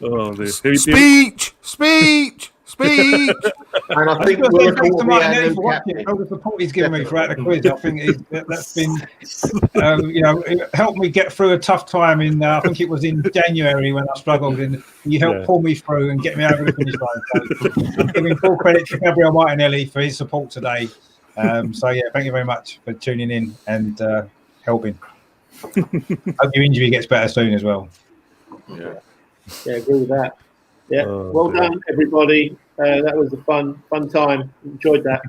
[SPEAKER 1] Oh, dear.
[SPEAKER 6] Speech.
[SPEAKER 7] And I think
[SPEAKER 3] Thanks
[SPEAKER 7] we'll
[SPEAKER 3] to
[SPEAKER 7] call the
[SPEAKER 3] Martinelli
[SPEAKER 7] new
[SPEAKER 3] for watching.
[SPEAKER 7] captain.
[SPEAKER 3] All the support he's given me throughout the quiz. I think that's been, it helped me get through a tough time in. I think it was in January when I struggled, and you helped pull me through and get me over the finish line. So I'm giving full credit to Gabriel Martinelli for his support today. Thank you very much for tuning in and helping. Hope your injury gets better soon as well.
[SPEAKER 7] Yeah.
[SPEAKER 4] Yeah, agree with that. Yeah,
[SPEAKER 1] Oh,
[SPEAKER 4] well
[SPEAKER 1] dear.
[SPEAKER 4] done, everybody. That was a fun time. Enjoyed that.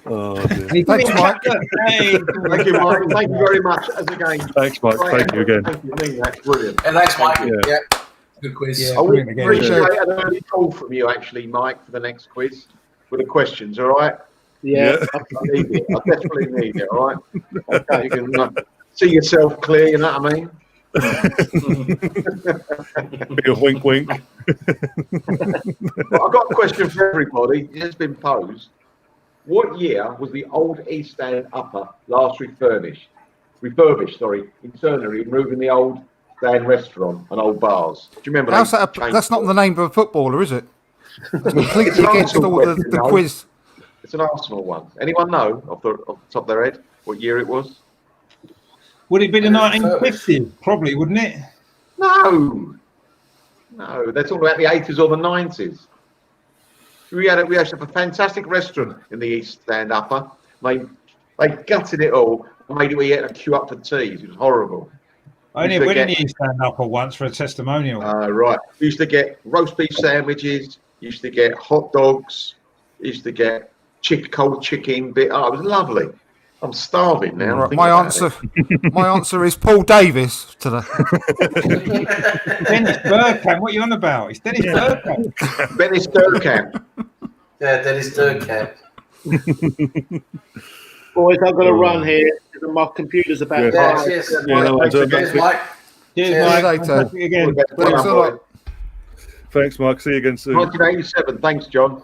[SPEAKER 1] Oh, dear.
[SPEAKER 6] Thanks, Mike.
[SPEAKER 3] Hey,
[SPEAKER 7] Thank you, Mike. Thank you very much. As again.
[SPEAKER 1] Thanks, Mike. Thank you again.
[SPEAKER 7] Thank you. I mean, that's brilliant.
[SPEAKER 5] And thanks, Mike.
[SPEAKER 1] Yeah.
[SPEAKER 5] Yeah. Good quiz.
[SPEAKER 3] Yeah.
[SPEAKER 7] I would
[SPEAKER 3] Brilliant again.
[SPEAKER 7] appreciate an early call from you, actually, Mike, for the next quiz with the questions. All right.
[SPEAKER 4] Yeah,
[SPEAKER 7] I need it. I definitely need it. All right. Okay. You can see yourself clear. You know what I mean?
[SPEAKER 1] Big of wink, wink.
[SPEAKER 7] But I've got a question for everybody. It's been posed. What year was the old East Stand Upper last refurbished, internally, removing the old stand restaurant and old bars? Do you remember?
[SPEAKER 6] How's
[SPEAKER 7] they
[SPEAKER 6] that?
[SPEAKER 7] changed
[SPEAKER 6] That's not
[SPEAKER 7] it?
[SPEAKER 6] the name of a footballer, is it? It's
[SPEAKER 7] It's
[SPEAKER 6] completely
[SPEAKER 7] an
[SPEAKER 6] against
[SPEAKER 7] Arsenal
[SPEAKER 6] all the
[SPEAKER 7] question, though.
[SPEAKER 6] quiz.
[SPEAKER 7] It's an Arsenal one. Anyone know off the top of their head what year it was?
[SPEAKER 3] would it be the 1950s? Probably, wouldn't it?
[SPEAKER 7] No. They're talking about the 80s or the 90s. We actually have a fantastic restaurant in the East Stand Upper. They gutted it all and made it where you had to queue up for teas. It was horrible.
[SPEAKER 3] I only
[SPEAKER 7] Used to
[SPEAKER 3] went in
[SPEAKER 7] get-
[SPEAKER 3] the East Stand Upper once for a testimonial.
[SPEAKER 7] Right. We used to get roast beef sandwiches. Used to get hot dogs. Used to get cold chicken. It was lovely. I'm starving now.
[SPEAKER 6] Right,
[SPEAKER 7] thinking
[SPEAKER 6] my
[SPEAKER 7] about
[SPEAKER 6] my answer is Paul Davis to the.
[SPEAKER 3] Dennis Bergkamp, what are you on about? It's Dennis Bergkamp.
[SPEAKER 7] it. Dennis Bergkamp.
[SPEAKER 5] Yeah, Dennis Durkamp.
[SPEAKER 4] boys, I've got to run here because my computer's about to
[SPEAKER 1] Yeah.
[SPEAKER 4] die.
[SPEAKER 5] Yes.
[SPEAKER 1] Yeah, no,
[SPEAKER 7] Thanks
[SPEAKER 1] it's,
[SPEAKER 5] Cheers, Mike.
[SPEAKER 3] Cheers,
[SPEAKER 5] Cheers.
[SPEAKER 3] Mike.
[SPEAKER 6] Later.
[SPEAKER 3] Fantastic again.
[SPEAKER 6] Thanks a lot.
[SPEAKER 1] Thanks, Mike. See you again soon.
[SPEAKER 7] 1987. Thanks, John.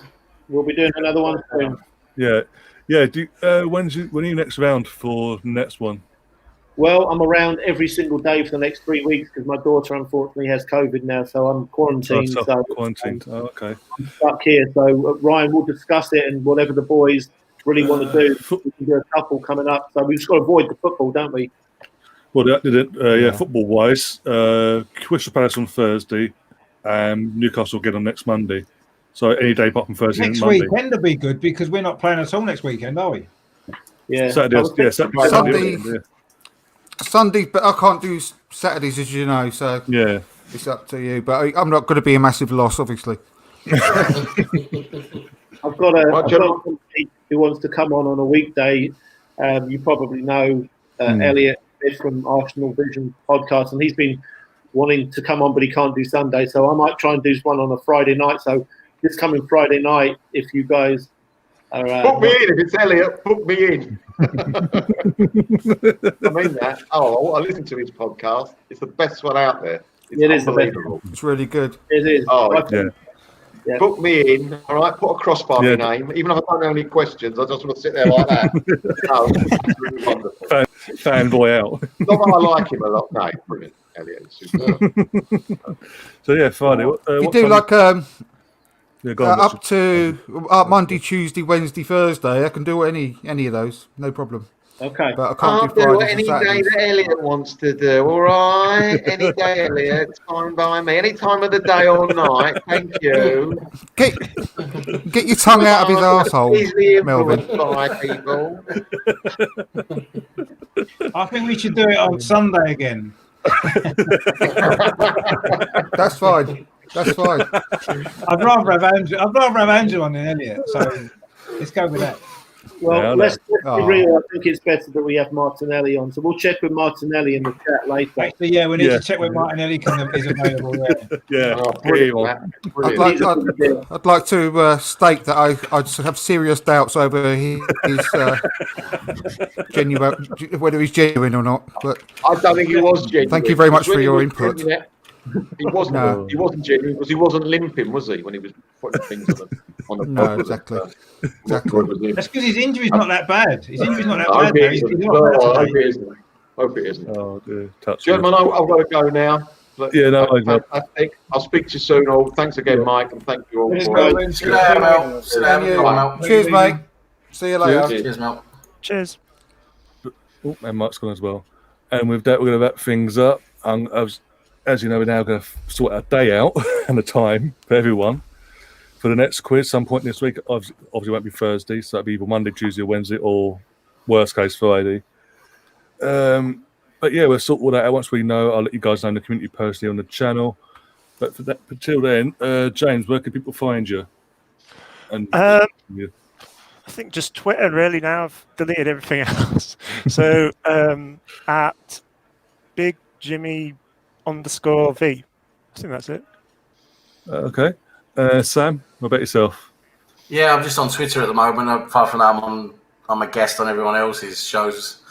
[SPEAKER 4] We'll be doing another one soon.
[SPEAKER 1] Yeah. When are you next round for the next one?
[SPEAKER 4] Well, I'm around every single day for the next 3 weeks because my daughter unfortunately has COVID now, so I'm quarantined.
[SPEAKER 1] Oh,
[SPEAKER 4] So
[SPEAKER 1] quarantined. Oh, okay.
[SPEAKER 4] I'm stuck here. So Ryan, we'll discuss it and whatever the boys really want to do. We can do a couple coming up. So we've just got to avoid the football, don't we?
[SPEAKER 1] Well, that did it. Football wise, Crystal Palace on Thursday, and Newcastle again on next Monday. So any day apart from Thursday
[SPEAKER 3] Next
[SPEAKER 1] and Monday.
[SPEAKER 3] weekend will be good because we're not playing at all next weekend, are we?
[SPEAKER 4] Yeah.
[SPEAKER 1] Saturday,
[SPEAKER 6] Sunday. Sunday, but I can't do Saturdays, as you know, so
[SPEAKER 1] Yeah.
[SPEAKER 6] it's up to you. But I'm not going to be a massive loss, obviously.
[SPEAKER 4] I've got somebody who wants to come on a weekday. You probably know Elliot from Arsenal Vision podcast, and he's been wanting to come on, but he can't do Sunday. So I might try and do one on a Friday night. So this coming Friday night, if you guys are...
[SPEAKER 7] Book me in if it's Elliot. Book me in. I mean that. Oh, I listen to his podcast. It's the best one out there.
[SPEAKER 4] It is the best.
[SPEAKER 7] unbelievable.
[SPEAKER 6] It's really good.
[SPEAKER 4] It is.
[SPEAKER 7] Oh,
[SPEAKER 1] Yeah.
[SPEAKER 4] Yeah.
[SPEAKER 7] Book me in, all right? Put a cross by my
[SPEAKER 1] Yeah.
[SPEAKER 7] name. Even if I don't know any questions, I just want to sit there like that. No, it's really wonderful.
[SPEAKER 1] Fanboy out.
[SPEAKER 7] Not that I like him a lot. No, he's brilliant. Elliot is superb.
[SPEAKER 1] So yeah, Friday.
[SPEAKER 6] You do like
[SPEAKER 1] go on,
[SPEAKER 6] up to Monday, Tuesday, Wednesday, Thursday. I can do any of those, no problem.
[SPEAKER 4] Okay.
[SPEAKER 6] But I
[SPEAKER 7] I'll
[SPEAKER 6] can't do
[SPEAKER 7] do
[SPEAKER 6] Fridays
[SPEAKER 7] any
[SPEAKER 6] and
[SPEAKER 7] day
[SPEAKER 6] Saturdays.
[SPEAKER 7] that Elliot wants to do, all right? Any day, Elliot. It's fine by me. Any time of the day or night. Thank you.
[SPEAKER 6] Get your tongue out of his arsehole,
[SPEAKER 7] Easily
[SPEAKER 6] Melvin.
[SPEAKER 7] influenced by people.
[SPEAKER 3] I think we should do it on Sunday again.
[SPEAKER 6] That's fine. That's fine.
[SPEAKER 3] I'd rather have Andrew on than Elliot, so let's go with that.
[SPEAKER 4] Well,
[SPEAKER 1] Yeah,
[SPEAKER 4] let's be
[SPEAKER 6] Oh.
[SPEAKER 4] real. I think it's better that we have Martinelli on. So we'll check with Martinelli in the chat later.
[SPEAKER 3] Actually, yeah, we need
[SPEAKER 1] Yeah.
[SPEAKER 3] to check when Martinelli is available. Yeah.
[SPEAKER 1] Yeah.
[SPEAKER 7] Oh,
[SPEAKER 1] Get him
[SPEAKER 7] brilliant,
[SPEAKER 1] on.
[SPEAKER 7] Matt.
[SPEAKER 6] I'd
[SPEAKER 7] Brilliant.
[SPEAKER 6] like,
[SPEAKER 4] He's a good idea.
[SPEAKER 6] I'd like to state that I have serious doubts over his genuine, whether he's genuine or not. But
[SPEAKER 7] I don't think he was genuine.
[SPEAKER 6] Thank you very much
[SPEAKER 7] Because
[SPEAKER 6] for
[SPEAKER 7] when
[SPEAKER 6] your
[SPEAKER 7] he was
[SPEAKER 6] input.
[SPEAKER 7] doing it, He wasn't.
[SPEAKER 6] No.
[SPEAKER 7] He wasn't genuine because he wasn't limping, was he? When he was putting things on the
[SPEAKER 6] No,
[SPEAKER 7] pod,
[SPEAKER 6] exactly.
[SPEAKER 7] was it?
[SPEAKER 6] Exactly.
[SPEAKER 7] It was him.
[SPEAKER 3] That's because his injury's not that bad. His injury's not that
[SPEAKER 7] I
[SPEAKER 3] bad.
[SPEAKER 7] hope
[SPEAKER 3] Though.
[SPEAKER 7] it
[SPEAKER 3] He's
[SPEAKER 7] isn't.
[SPEAKER 3] not
[SPEAKER 7] No,
[SPEAKER 3] bad
[SPEAKER 7] I hope
[SPEAKER 3] today.
[SPEAKER 7] it isn't. Hope it isn't.
[SPEAKER 1] Oh, dear. Touch
[SPEAKER 7] Gentlemen, I've got to go now. But
[SPEAKER 1] Yeah, no, worries, mate.
[SPEAKER 7] fantastic. I'll speak to you soon. All. Thanks again, Mike, and thank you all
[SPEAKER 4] Cheers,
[SPEAKER 7] for
[SPEAKER 4] guys.
[SPEAKER 7] it.
[SPEAKER 5] Sit down, Mel. Sit down.
[SPEAKER 6] Thank you.
[SPEAKER 5] Go on, Mel.
[SPEAKER 6] Cheers, mate. See you later.
[SPEAKER 1] Cheers.
[SPEAKER 5] Cheers, Mel.
[SPEAKER 2] Cheers.
[SPEAKER 1] Oh, and Mike's gone as well. And with that, we're going to wrap things up. As you know, we're now going to sort our day out and the time for everyone for the next quiz. Some point this week, obviously won't be Thursday, so it'll be either Monday, Tuesday, or Wednesday, or worst case Friday. But yeah, we'll sort all that out once we know. I'll let you guys know in the community personally on the channel. But for that, until then, James, where can people find you? And
[SPEAKER 2] I think just Twitter really now. I've deleted everything else. So at Big Jimmy _V. I think that's it.
[SPEAKER 1] okay, Sam, what about yourself?
[SPEAKER 5] Yeah, I'm just on Twitter at the moment. Apart from that, I'm a guest on everyone else's shows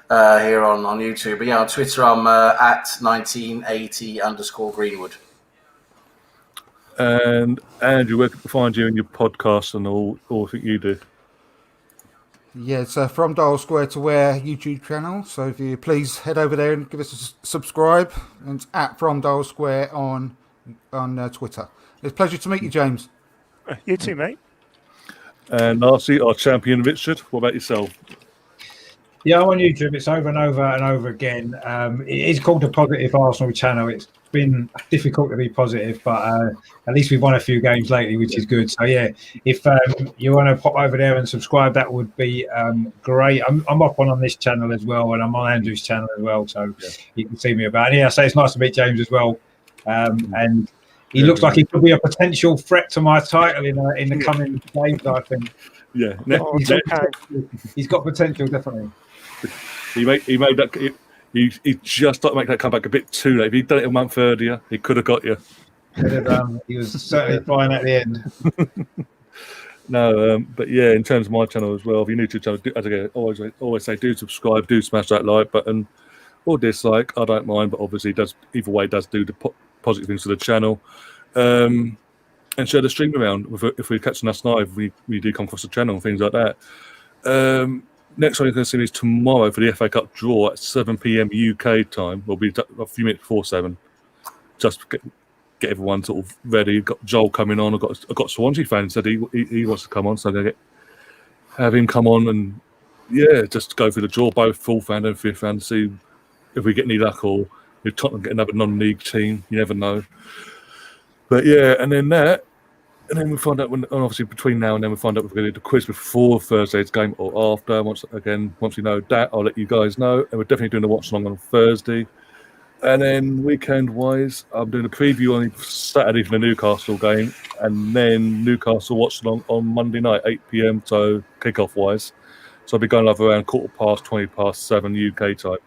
[SPEAKER 5] here on YouTube. But yeah, on Twitter, I'm at 1980_Greenwood.
[SPEAKER 1] And Andrew, where can people find you in your podcast and all that you do?
[SPEAKER 6] Yeah, it's From Dial Square to Where YouTube channel. So if you please head over there and give us a subscribe. And it's at From Dial Square on Twitter. It's a pleasure to meet you, James.
[SPEAKER 2] You too, mate.
[SPEAKER 1] And lastly, our champion, Richard. What about yourself?
[SPEAKER 3] Yeah, I'm on YouTube. It's over and over and over again. It is called the Positive Arsenal channel. It's been difficult to be positive, but at least we've won a few games lately, which is good. So yeah, if you want to pop over there and subscribe, that would be great. I'm up on this channel as well, and I'm on Andrew's channel as well, so you can see me about. And yeah, I say it's nice to meet James as well. And he looks like he could be a potential threat to my title in the coming days, I think.
[SPEAKER 1] Yeah,
[SPEAKER 3] He's got potential, definitely.
[SPEAKER 1] he made that. He just like to make that comeback a bit too late. If he'd done it a month earlier, he could have got you.
[SPEAKER 3] He was certainly fine at the end.
[SPEAKER 1] No, but yeah, in terms of my channel as well, if you're new to the channel, as I always say, do subscribe, do smash that like button or dislike. I don't mind, but obviously either way does do the positive things to the channel. And share the stream around if we're catching us live. We do come across the channel and things like that. Next one you're going to see is tomorrow for the FA Cup draw at 7 p.m. UK time. We'll be a few minutes before 7. Just get everyone sort of ready. Got Joel coming on. I've got Swansea fans said he wants to come on, so I'm going to have him come on and just go through the draw, both full fan and fifth fan, see if we get any luck or if Tottenham get another non-league team. You never know. But yeah, and then we find out obviously between now and then we find out if we're going to do the quiz before Thursday's game or after. Once we know that, I'll let you guys know. And we're definitely doing a watch along on Thursday. And then weekend wise, I'm doing a preview on Saturday for the Newcastle game, and then Newcastle watch along on Monday night, 8 p.m. So kickoff wise. So I'll be going live around 7:15 UK time.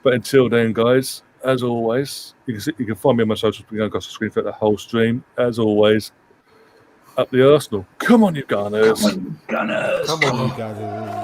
[SPEAKER 1] But until then, guys, as always, you can find me on my socials. We're going across the screen for the whole stream. As always, up the Arsenal. Come on, you Gunners.
[SPEAKER 6] Come on, you guys.